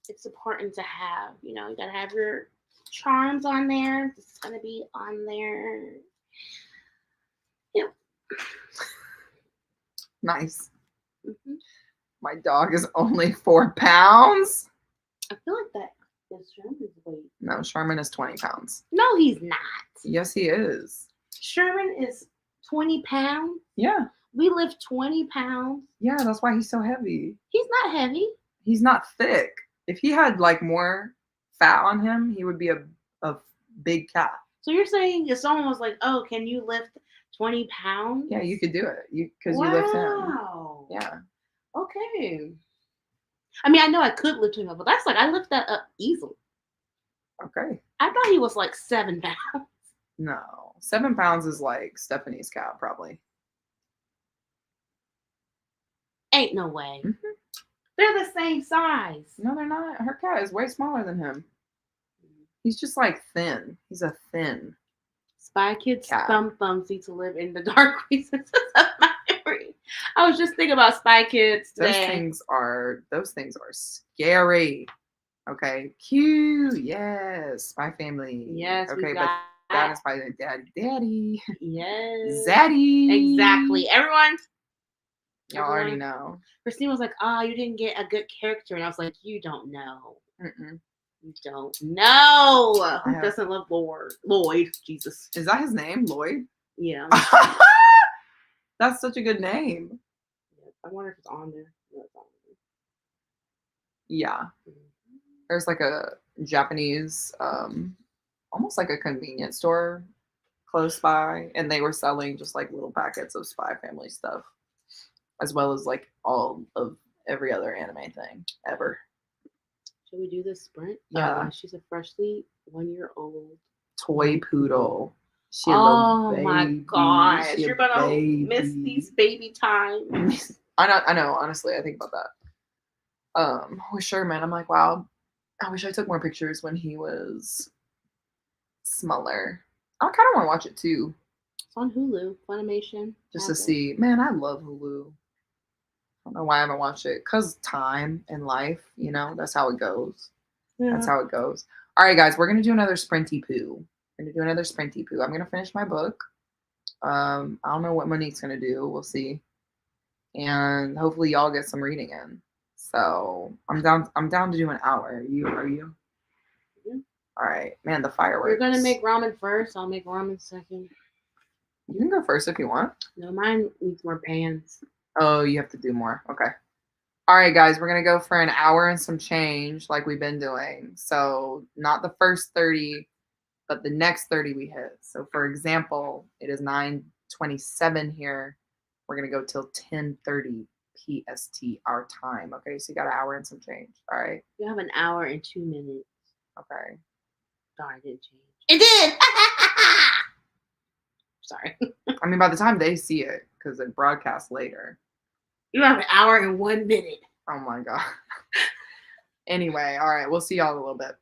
S2: It's important to have. You know, you got to have your charms on there. This is going to be on there. Yep.
S1: Nice.
S2: Mm-hmm.
S1: My dog is only 4 pounds.
S2: I feel like that is Sherman's weight.
S1: No, Sherman is 20 pounds.
S2: No, he's not.
S1: Yes, he is.
S2: Sherman is 20 pounds.
S1: Yeah.
S2: We lift 20 pounds.
S1: Yeah, that's why he's so heavy.
S2: He's not heavy.
S1: He's not thick. If he had like more fat on him, he would be a big cat.
S2: So you're saying if someone was like, oh, can you lift 20 pounds?
S1: Yeah, you could do it. Because you lift him.
S2: Wow.
S1: Yeah.
S2: Okay. I mean, I know I could lift him up, but that's like I lift that up easily.
S1: Okay.
S2: I thought he was like 7 pounds.
S1: No. 7 pounds is like Stephanie's cat, probably.
S2: Ain't no way.
S1: Mhm.
S2: They're the same size.
S1: No, they're not. Her cat is way smaller than him. He's just like thin. He's a thin.
S2: Spy Kids
S1: Cat.
S2: thumbs need to live in the dark recesses of my memory. I was just thinking about Spy Kids
S1: Those
S2: today.
S1: things are scary. Okay. Cute. Yes. Spy Family.
S2: Yes,
S1: Okay,
S2: we
S1: but
S2: got
S1: that is by Daddy.
S2: yes.
S1: Zaddy.
S2: Exactly. Everyone.
S1: Y'all already know.
S2: Christine was like, you didn't get a good character. And I was like, you don't know.
S1: Mm-mm.
S2: You don't know. Who
S1: have-
S2: doesn't love Lloyd? Jesus.
S1: Is that his name? Lloyd?
S2: Yeah.
S1: That's such a good name.
S2: I wonder if it's on there. No, it's on there.
S1: Yeah. There's like a Japanese, almost like a convenience store close by, and they were selling just like little packets of Spy Family stuff, as well as like all of every other anime thing ever.
S2: Should we do this sprint?
S1: Yeah.
S2: She's a freshly 1-year-old
S1: Toy poodle. She a
S2: oh
S1: little
S2: my
S1: baby.
S2: gosh.
S1: She a
S2: You're gonna miss
S1: baby.
S2: these baby times.
S1: I know, honestly, I think about that. With Sherman, I'm like, wow, I wish I took more pictures when he was smaller. I kind of want to watch it too,
S2: It's on Hulu, Funimation.
S1: just to see. Man, I love Hulu. I don't know why I haven't watched it. Cause time and life, that's how it goes. That's how it goes. All right, guys, we're gonna do another sprinty poo. I'm gonna finish my book. I don't know what Monique's gonna do. We'll see. And hopefully y'all get some reading in. So I'm down to do an hour. Are you?
S2: Yeah.
S1: All right, man. The fireworks.
S2: You're gonna make ramen first. I'll make ramen second.
S1: You can go first if you want.
S2: No, mine needs more pans.
S1: Oh, you have to do more. Okay. All right, guys. We're gonna go for an hour and some change, like we've been doing. So not the first 30, but the next 30 we hit. So for example, it is 9:27 here. We're gonna go till 10:30 PST our time. Okay, so you got an hour and some change. All right.
S2: You have an hour and 2 minutes.
S1: Okay.
S2: Darn, it didn't change. It did. Sorry.
S1: I mean, by the time they see it, because it broadcasts later.
S2: You have an hour and 1 minute.
S1: Oh my god. Anyway, all right. We'll see y'all in a little bit.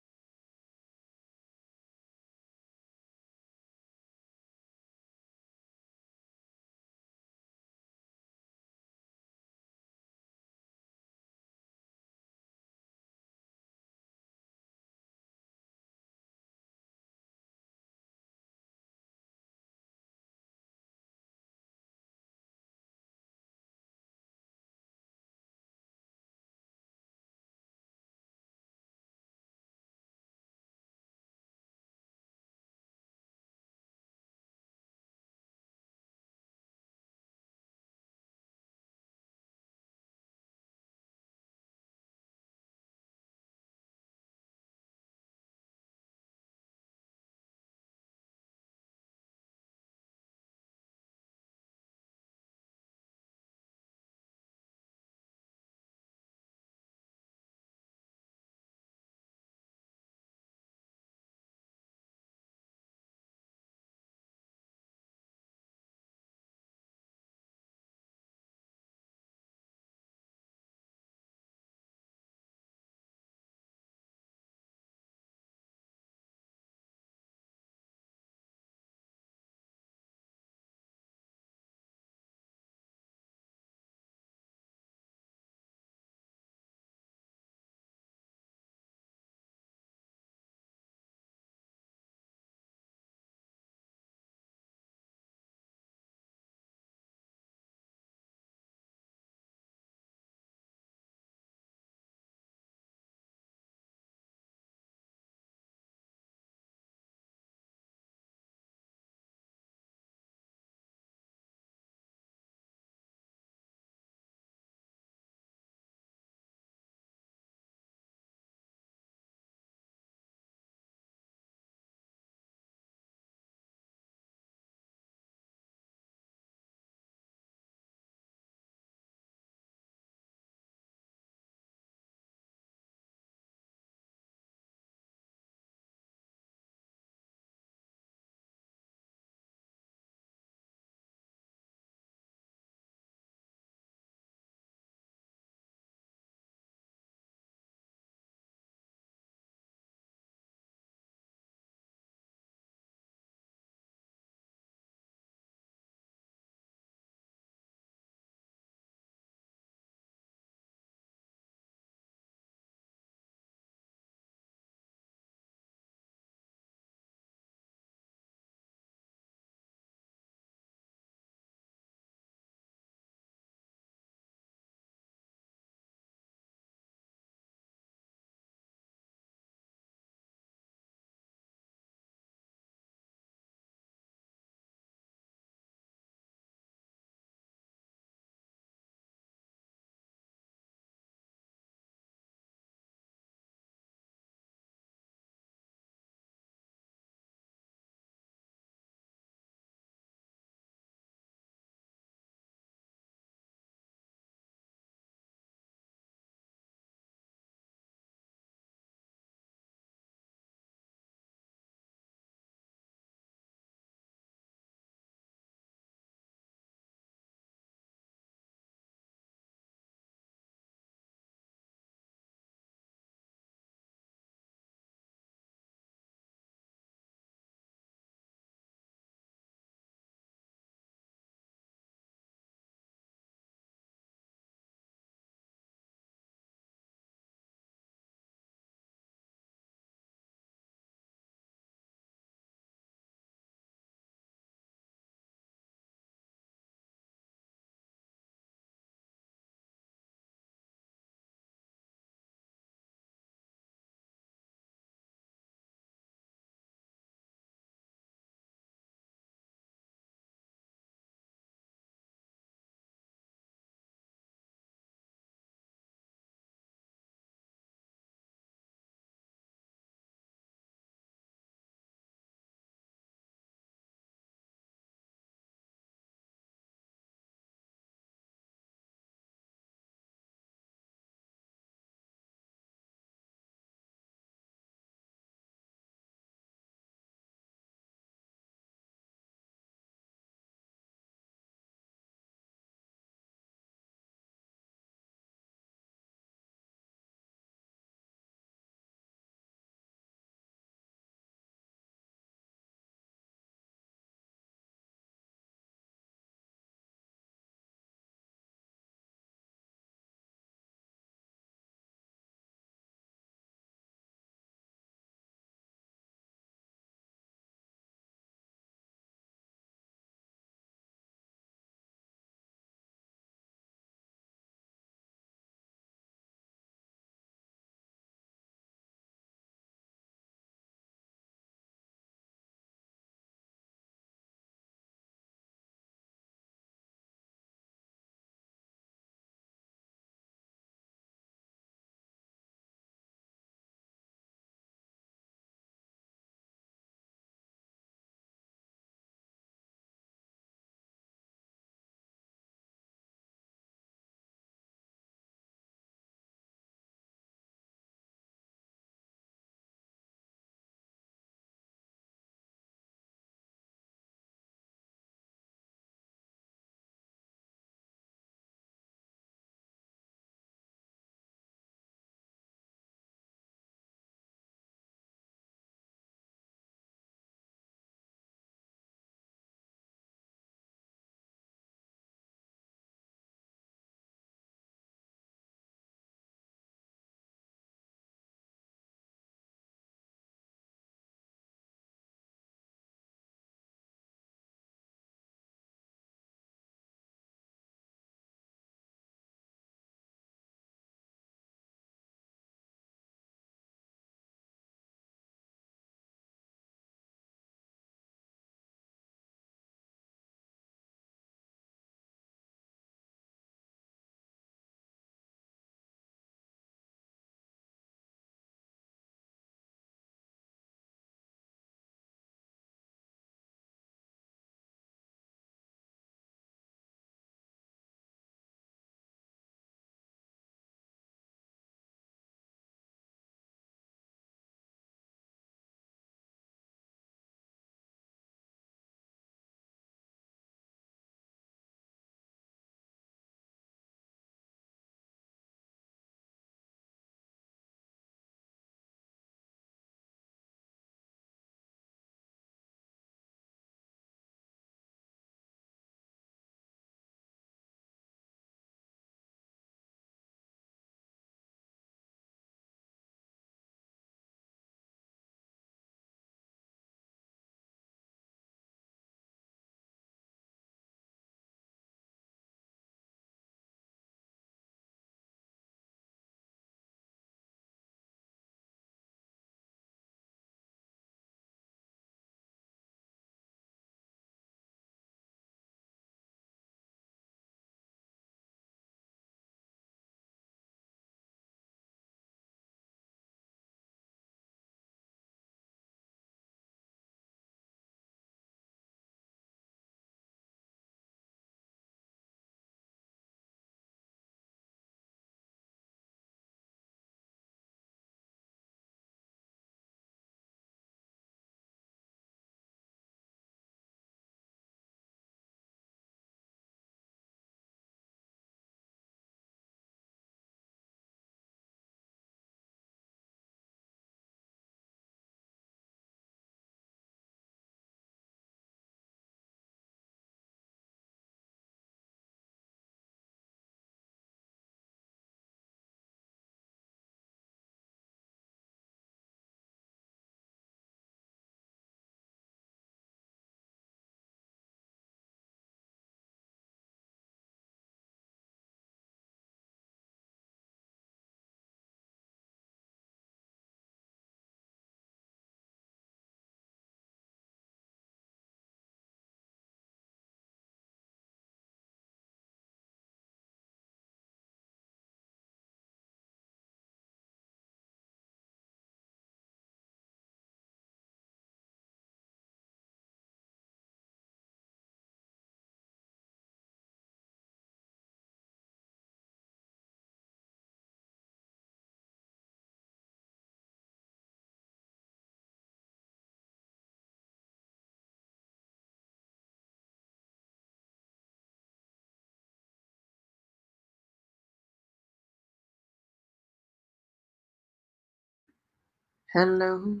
S1: Hello.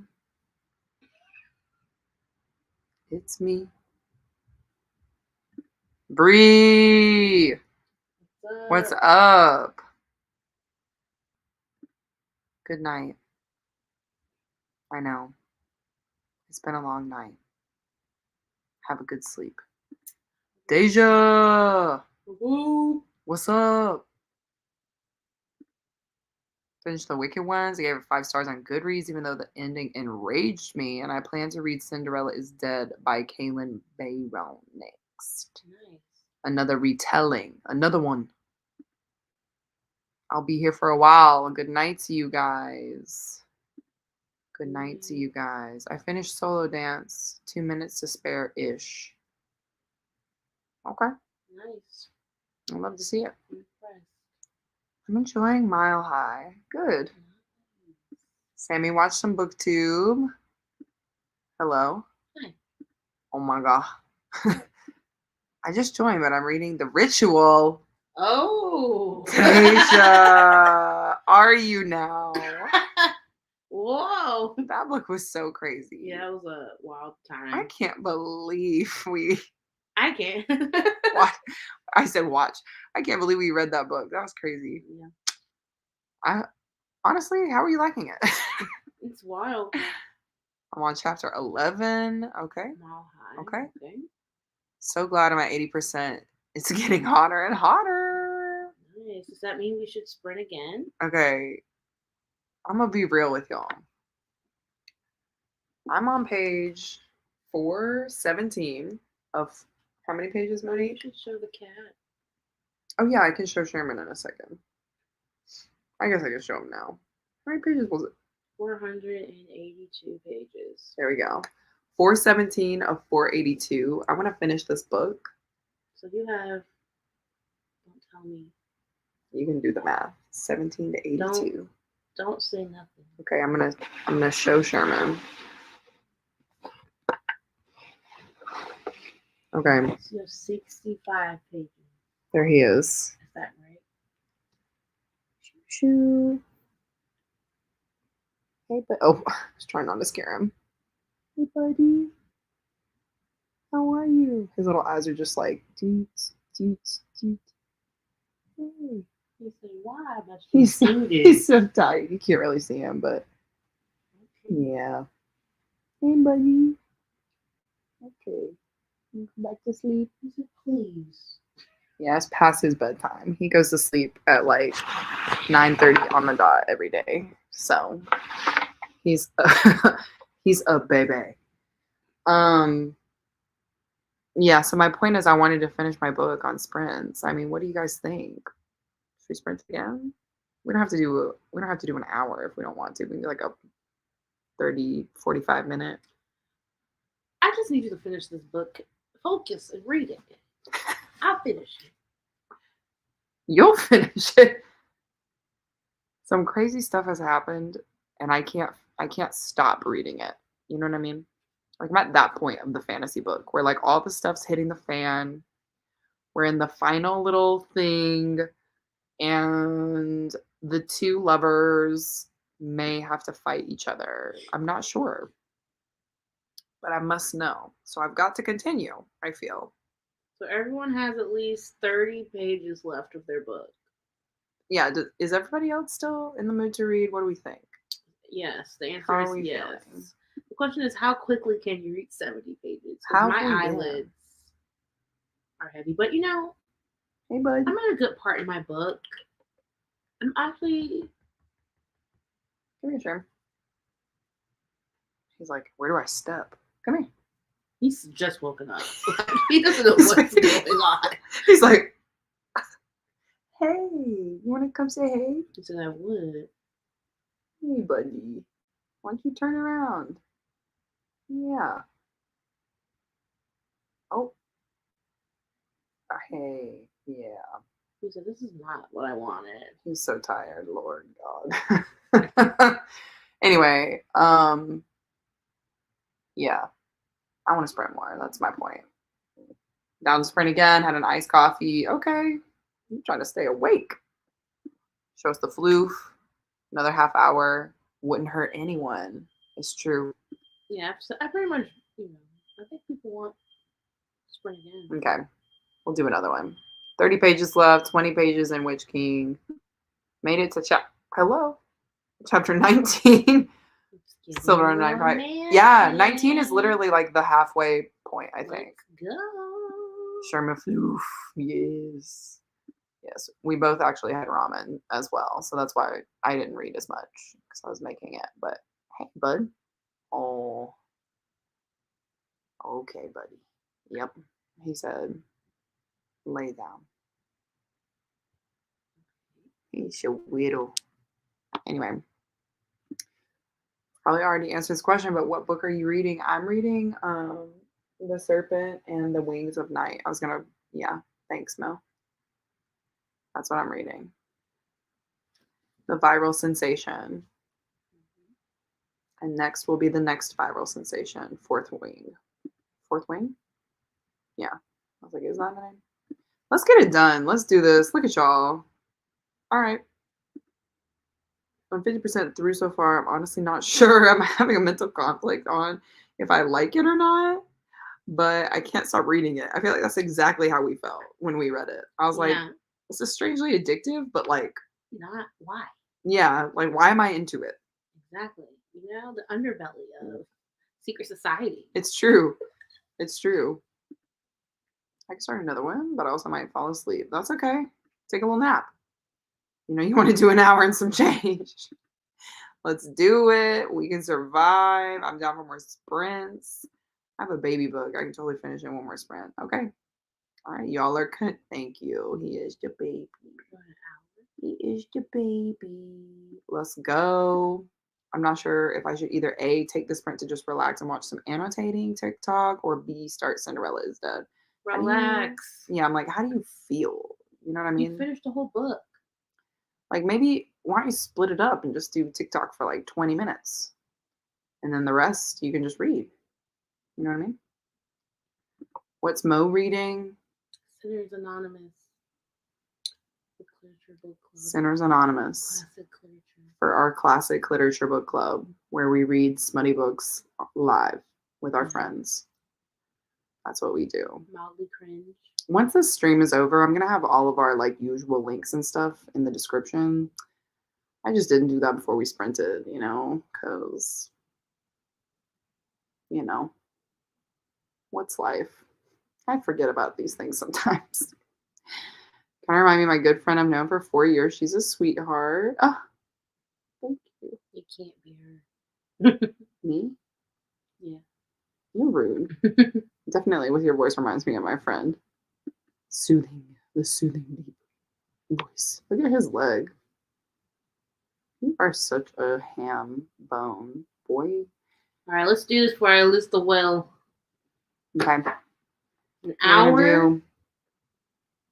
S1: It's me. Bree. What's up? Good night. I know. It's been a long night. Have a good sleep. Deja!
S2: Woo.
S1: What's up? Finished The Wicked Ones. I gave it 5 stars on Goodreads, even though the ending enraged me. And I plan to read Cinderella is Dead by Kaylin Bayron next.
S2: Nice.
S1: Another retelling. Another one. I'll be here for a while. Good night to you guys. Good night to you guys. I finished Solo Dance. 2 minutes to spare-ish. Okay.
S2: Nice.
S1: I'd love to see it.
S2: I'm impressed.
S1: I'm enjoying Mile High. Good. Sammy watched some BookTube. Hello.
S2: Hi.
S1: Oh my god. I just joined, but I'm reading The Ritual.
S2: Oh.
S1: Taneya, are you now?
S2: Whoa.
S1: That book was so crazy.
S2: Yeah, it was a wild time.
S1: I can't believe we
S2: I can.
S1: watch. I said watch. I can't believe we read that book. That was crazy.
S2: Yeah.
S1: Honestly, how are you liking it?
S2: It's wild.
S1: I'm on chapter 11. Okay.
S2: Mile high.
S1: Okay.
S2: Okay.
S1: So glad I'm at 80%. It's getting hotter and hotter.
S2: Nice. Does that mean we should sprint again?
S1: Okay. I'm going to be real with y'all. I'm on page 417 of how many pages,
S2: You
S1: Monique?
S2: should show the cat.
S1: Oh, yeah, I can show Sherman in a second. I guess I can show him now. How many pages was it?
S2: 482 pages.
S1: There we go. 417 of 482. I want to finish this book.
S2: So you have, don't tell me.
S1: You can do the math. 17 to 82.
S2: Don't say nothing.
S1: Okay, I'm gonna show Sherman. Okay.
S2: So you have 65 pages.
S1: There he is.
S2: Is that right?
S1: Shoo. Hey, oh, I was trying not to scare him. Hey, buddy. How are you? His little eyes are just like, doot, doot, doot. Hey.
S2: He said, why?
S1: He's so tired. You can't really see him, but yeah. Hey, buddy. Okay. You come back to sleep?
S2: He said, please.
S1: Yeah, it's past his bedtime. He goes to sleep at like 9:30 on the dot every day. So he's a baby. Yeah, so my point is I wanted to finish my book on sprints. I mean, what do you guys think? Should we sprint again? We don't have to do an hour if we don't want to. We can do like a 30, 45 minute.
S2: I just need you to finish this book. Focus and read it. I'll finish it.
S1: You'll finish it. Some crazy stuff has happened and I can't stop reading it. You know what I mean? Like I'm at that point of the fantasy book where like all the stuff's hitting the fan. We're in the final little thing and the two lovers may have to fight each other. I'm not sure. But I must know. So I've got to continue, I feel.
S2: So everyone has at least 30 pages left of their book.
S1: Yeah, is everybody else still in the mood to read? What do we think?
S2: Yes, the answer
S1: How
S2: is
S1: are we
S2: yes.
S1: feeling?
S2: The question is, how quickly can you read 70 pages?
S1: How
S2: My
S1: we doing?
S2: eyelids are heavy. But you know,
S1: Hey, bud.
S2: I'm at a good part in my book. I'm actually...
S1: Come here, Sherm. He's like, where do I step? Come here.
S2: He's just woken up. He doesn't know what's going on.
S1: He's like, hey, you want to come say hey?
S2: He said, I would.
S1: Hey, buddy. Why don't you turn around? Yeah. Oh. Hey, yeah.
S2: He said, this is not what I wanted.
S1: He's so tired, Lord God. Anyway, yeah. I want to sprint more. That's my point. Down to sprint again, had an iced coffee. Okay. I'm trying to stay awake. Show us the floof. Another half hour. wouldn't hurt anyone. It's true.
S2: Yeah, I pretty much, I think people want spring again.
S1: Okay. We'll do another one. 30 pages left, 20 pages in Witch King. Made it to chapter 19. Silver and Knife Fight. Yeah, 19 is literally like the halfway point, I think.
S2: Let's go.
S1: Sherman Floof. Yes. Yes. We both actually had ramen as well. So that's why I didn't read as much because I was making it. But hey, bud. Oh. Okay, buddy. Yep. He said, lay down. He's your widow. Anyway. Probably already answered this question, but what book are you reading? I'm reading The Serpent and the Wings of Night. Thanks, Mel. That's what I'm reading. The Viral Sensation. And next will be the next viral sensation, Fourth Wing. Fourth Wing? Yeah. I was like, is that the name? Let's get it done. Let's do this. Look at y'all. All right. I'm 50% through so far. I'm honestly not sure. I'm having a mental conflict on if I like it or not, but I can't stop reading it. I feel like that's exactly how we felt when we read it. I was like, this is strangely addictive, but like,
S2: not why.
S1: Yeah, like why am I into it?
S2: Exactly. The underbelly of secret society.
S1: It's true. It's true. I can start another one, but I also might fall asleep. That's okay. Take a little nap. You want to do an hour and some change. Let's do it. We can survive. I'm down for more sprints. I have a baby book. I can totally finish in one more sprint. Okay. All right. Y'all are good. Thank you. He is the baby. He is the baby. Let's go. I'm not sure if I should either A, take the sprint to just relax and watch some annotating TikTok, or B, start Cinderella is Dead.
S2: Relax.
S1: I'm like, how do you feel? You know what I mean?
S2: You finished the whole book.
S1: Like maybe why don't you split it up and just do TikTok for like 20 minutes? And then the rest you can just read. You know what I mean? What's Mo reading?
S2: Sinners Anonymous. The Literature Book Club.
S1: Sinners Anonymous.
S2: Classic literature.
S1: For our classic literature book club, where we read smutty books live with our friends. That's what we do.
S2: Mildly cringe.
S1: Once this stream is over, I'm gonna have all of our like usual links and stuff in the description. I just didn't do that before we sprinted, because what's life? I forget about these things sometimes. Can I remind me of my good friend I've known for 4 years? She's a sweetheart. Oh, thank you.
S2: You can't be her.
S1: Me?
S2: Yeah.
S1: You're rude. Definitely with your voice reminds me of my friend. The soothing deep voice. Look at his leg. You are such a ham bone, boy.
S2: All right, let's do this before I lose the will.
S1: Okay.
S2: An hour?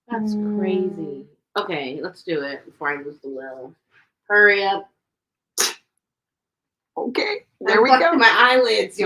S2: That's crazy. Okay, let's do it before I lose the will. Hurry up.
S1: Okay, there we go.
S2: My eyelids.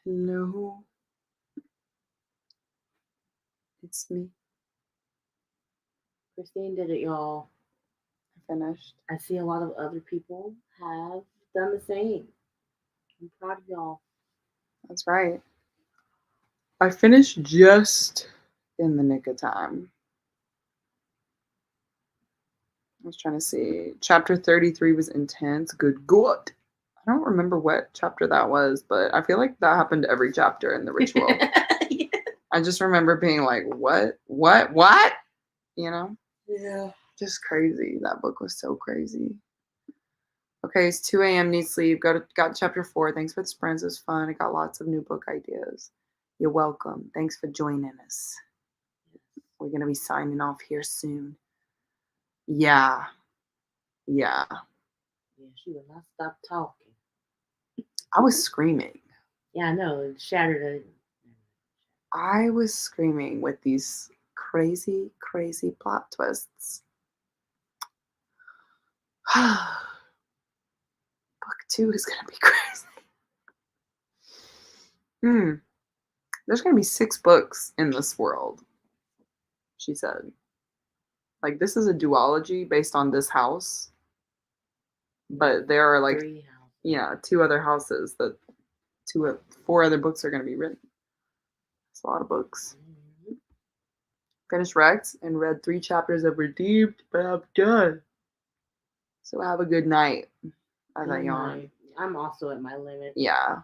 S1: Hello. It's me.
S2: Christine did it, y'all.
S1: I finished.
S2: I see a lot of other people have done the same. I'm proud of y'all.
S1: That's right. I finished just in the nick of time. I was trying to see. Chapter 33 was intense. Good God. I don't remember what chapter that was, but I feel like that happened every chapter in the ritual.
S2: Yeah.
S1: I just remember being like, what? You know?
S2: Yeah.
S1: Just crazy. That book was so crazy. Okay, it's 2 a.m. Need sleep. Got chapter 4. Thanks for the sprints. It was fun. I got lots of new book ideas. You're welcome. Thanks for joining us. We're going to be signing off here soon. Yeah.
S2: Yeah, she would not stop talking.
S1: I was screaming.
S2: Yeah, I know. It shattered it.
S1: I was screaming with these crazy, crazy plot twists. Book 2 is going to be crazy. There's going to be 6 books in this world, she said. Like, this is a duology based on this house. But there are like
S2: 3 houses.
S1: 2 other houses that 4 other books are going to be written. It's a lot of books.
S2: Mhm.
S1: Finished Rex and read 3 chapters of Redeemed, but I'm done. So have a good night. As I
S2: Good
S1: yawn.
S2: night. I'm also at my limit.
S1: Yeah.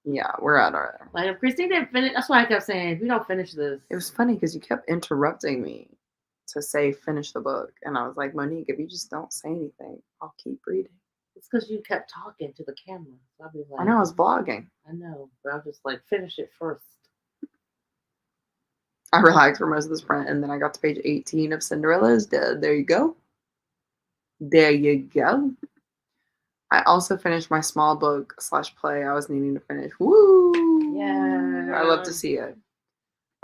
S1: Yeah, we're at our.
S2: Like if Christine didn't finish, that's why I kept saying, if we don't finish this.
S1: It was funny because you kept interrupting me to say finish the book, and I was like, Monique, if you just don't say anything, I'll keep reading.
S2: It's because you kept talking to the camera. So I'll be like,
S1: I know I was vlogging.
S2: I know, but I'm just like, finish it first.
S1: I relaxed for most of the sprint, and then I got to page 18 of Cinderella is Dead. There you go. There you go. I also finished my small book / play I was needing to finish. Woo!
S2: Yeah.
S1: I love to see it.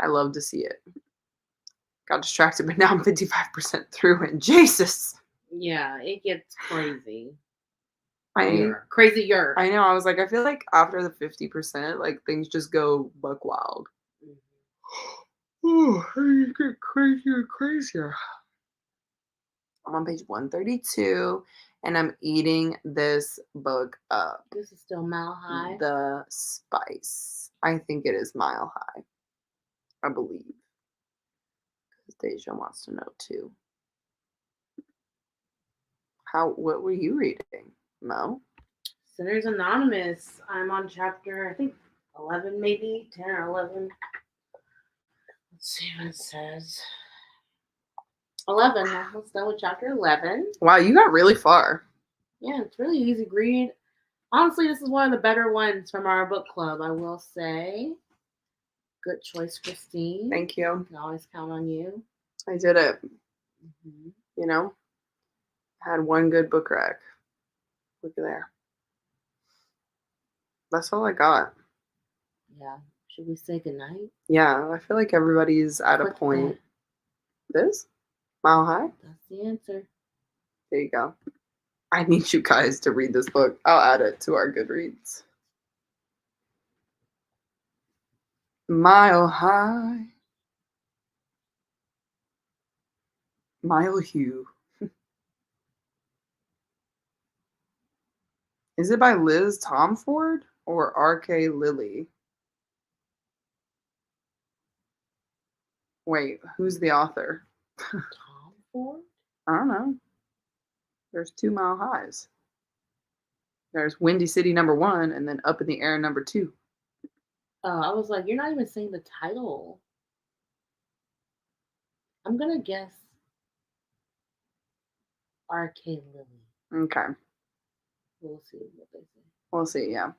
S1: I love to see it. Got distracted, but now I'm 55% through, and Jesus!
S2: Yeah, it gets crazy.
S1: Crazier. I know. I was like, I feel like after the 50%, like things just go buck wild. Oh, you get crazier and crazier. I'm on page 132, and I'm eating this book up.
S2: This is still Mile High.
S1: The Spice. I think it is Mile High. I believe. Because Deja wants to know too. What were you reading, Mo?
S2: Sinners Anonymous. I'm on chapter, I think 11 maybe, 10 or 11. Let's see what it says. 11. Let's done with chapter 11.
S1: Wow, you got really far.
S2: Yeah, it's really easy to read. Honestly, this is one of the better ones from our book club, I will say. Good choice, Christine.
S1: Thank you.
S2: I can always count on you.
S1: I did it.
S2: Mm-hmm.
S1: You know, had one good book rack. Look at there. That's all I got.
S2: Yeah. Should we say goodnight?
S1: Yeah, I feel like everybody's at a point. This? Mile High?
S2: That's the answer.
S1: There you go. I need you guys to read this book. I'll add it to our Goodreads. Mile High. Mile Hugh. Is it by Liz Tomford or R.K. Lilly? Wait, who's the author?
S2: Tomford?
S1: I don't know. There's 2 Mile Highs. There's Windy City #1 and then Up in the Air #2.
S2: I was like, you're not even saying the title. I'm going to guess R.K. Lilly.
S1: Okay.
S2: We'll see what they say.
S1: We'll see, yeah.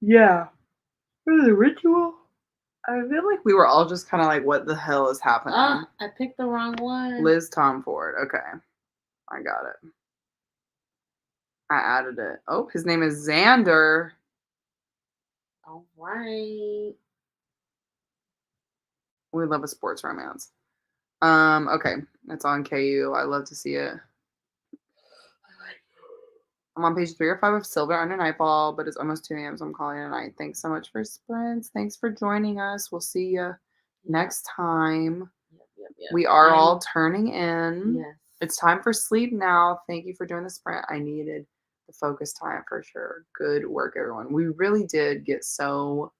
S1: Yeah. For the ritual? I feel like we were all just kind of like, what the hell is happening?
S2: I picked the wrong one.
S1: Liz Tomford. Okay. I got it. I added it. Oh, his name is Xander.
S2: All right.
S1: We love a sports romance. Okay. It's on KU. I love to see it. I'm on page 3 or 5 of Silver Under Nightfall, but it's almost 2 a.m., so I'm calling it a night. Thanks so much for sprints. Thanks for joining us. We'll see you next time.
S2: Yep.
S1: We are all turning in.
S2: Yes.
S1: It's time for sleep now. Thank you for doing the sprint. I needed the focus time for sure. Good work, everyone. We really did get so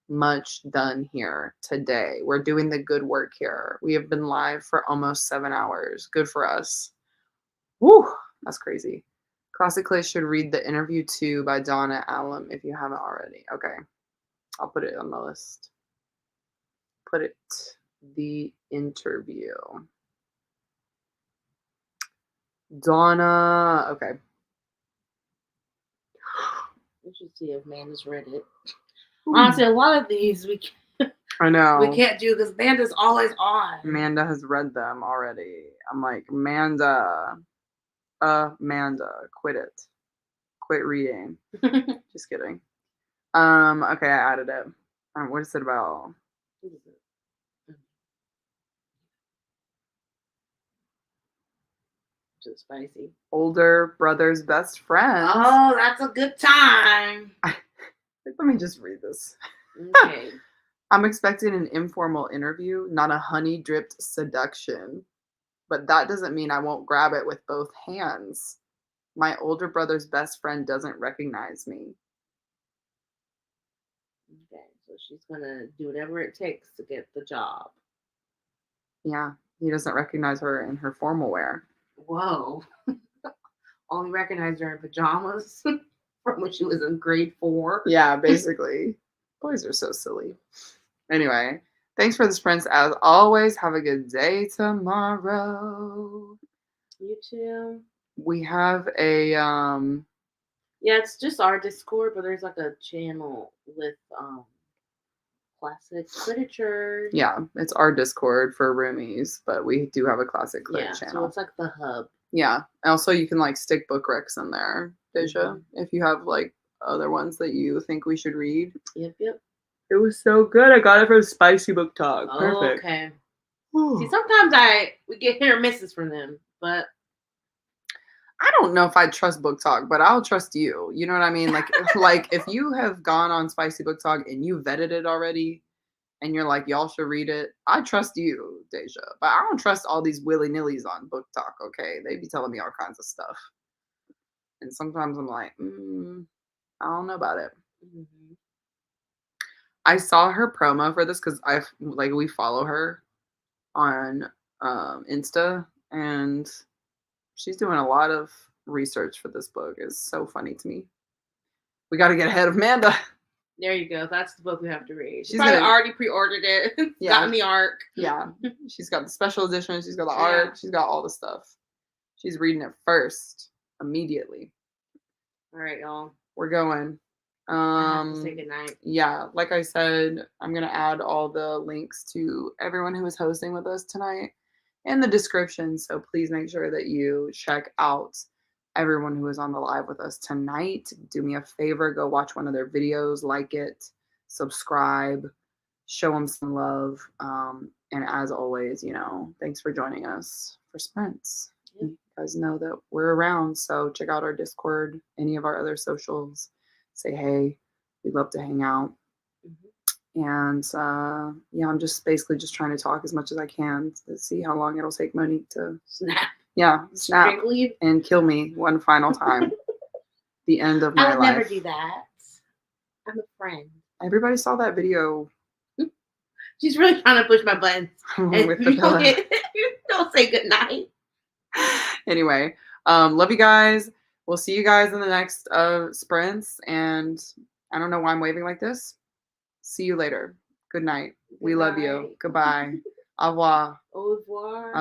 S1: much done here today. We're doing the good work here. We have been live for almost 7 hours. Good for us. Woo, that's crazy. Classic Clips should read The Interview 2 by Donna Allen if you haven't already. Okay. I'll put it on the list. Put it. The Interview. Donna. Okay.
S2: We should see if Amanda's read it. Honestly, a lot of these
S1: I know.
S2: we can't do because Amanda's always on.
S1: Amanda has read them already. I'm like, Amanda, quit it. Quit reading. Just kidding. Okay, I added it. What is it about?
S2: Too spicy.
S1: Older brother's best friend.
S2: Oh, that's a good time.
S1: Let me just read this.
S2: Okay.
S1: I'm expecting an informal interview, not a honey-dripped seduction. But that doesn't mean I won't grab it with both hands. My older brother's best friend doesn't recognize me.
S2: Okay, so she's gonna do whatever it takes to get the job.
S1: Yeah, he doesn't recognize her in her formal wear.
S2: Whoa. Only recognized her in pajamas from when she was in grade 4.
S1: Yeah, basically. Boys are so silly. Anyway, thanks for the sprints as always. Have a good day tomorrow.
S2: You too.
S1: We have a
S2: Yeah, it's just our Discord, but there's like a channel with classic literature.
S1: yeah, it's our Discord for roomies, but we do have a classic clip
S2: Yeah, so
S1: channel.
S2: it's like the hub.
S1: Yeah. Also, you can like stick book recs in there, Deja, if you have like other ones that you think we should read.
S2: Yep.
S1: It was so good. I got it from Spicy Book Talk. Perfect.
S2: Okay.
S1: Whew.
S2: See, sometimes we get hit or misses from them, but
S1: I don't know if I trust Book Talk, but I'll trust you. You know what I mean? Like, like if you have gone on Spicy Book Talk and you vetted it already, and you're like, y'all should read it, I trust you, Deja. But I don't trust all these willy-nillys on Book Talk, okay? They be telling me all kinds of stuff. And sometimes I'm like, I don't know about it.
S2: mm-hmm.
S1: I saw her promo for this because we follow her on Insta, and she's doing a lot of research for this book. It's so funny to me. We got to get ahead of Amanda.
S2: There you go. That's the book we have to read. She's
S1: gonna-
S2: already pre-ordered it.
S1: Yeah.
S2: Gotten the arc.
S1: Yeah. She's got the special edition. She's got the art. She's got all the stuff. She's reading it first, immediately.
S2: All right, y'all.
S1: We're going.
S2: I have to say goodnight.
S1: Yeah, like I said, I'm going to add all the links to everyone who is hosting with us tonight in the description. So please make sure that you check out everyone who is on the live with us tonight. Do me a favor, go watch one of their videos, like it, subscribe, show them some love. And as always, thanks for joining us for sprints. You guys know that we're around, so check out our Discord, any of our other socials. Say hey, we'd love to hang out. And I'm just basically just trying to talk as much as I can to see how long it'll take Monique to snap and kill me one final time. The end of my life.
S2: I would never do that. I'm a friend.
S1: Everybody saw that video.
S2: She's really trying to push my buttons.
S1: With the
S2: Don't say goodnight.
S1: Anyway, love you guys. We'll see you guys in the next sprints. And I don't know why I'm waving like this. See you later. Good night. We love you. Goodbye. Au revoir.
S2: Au revoir.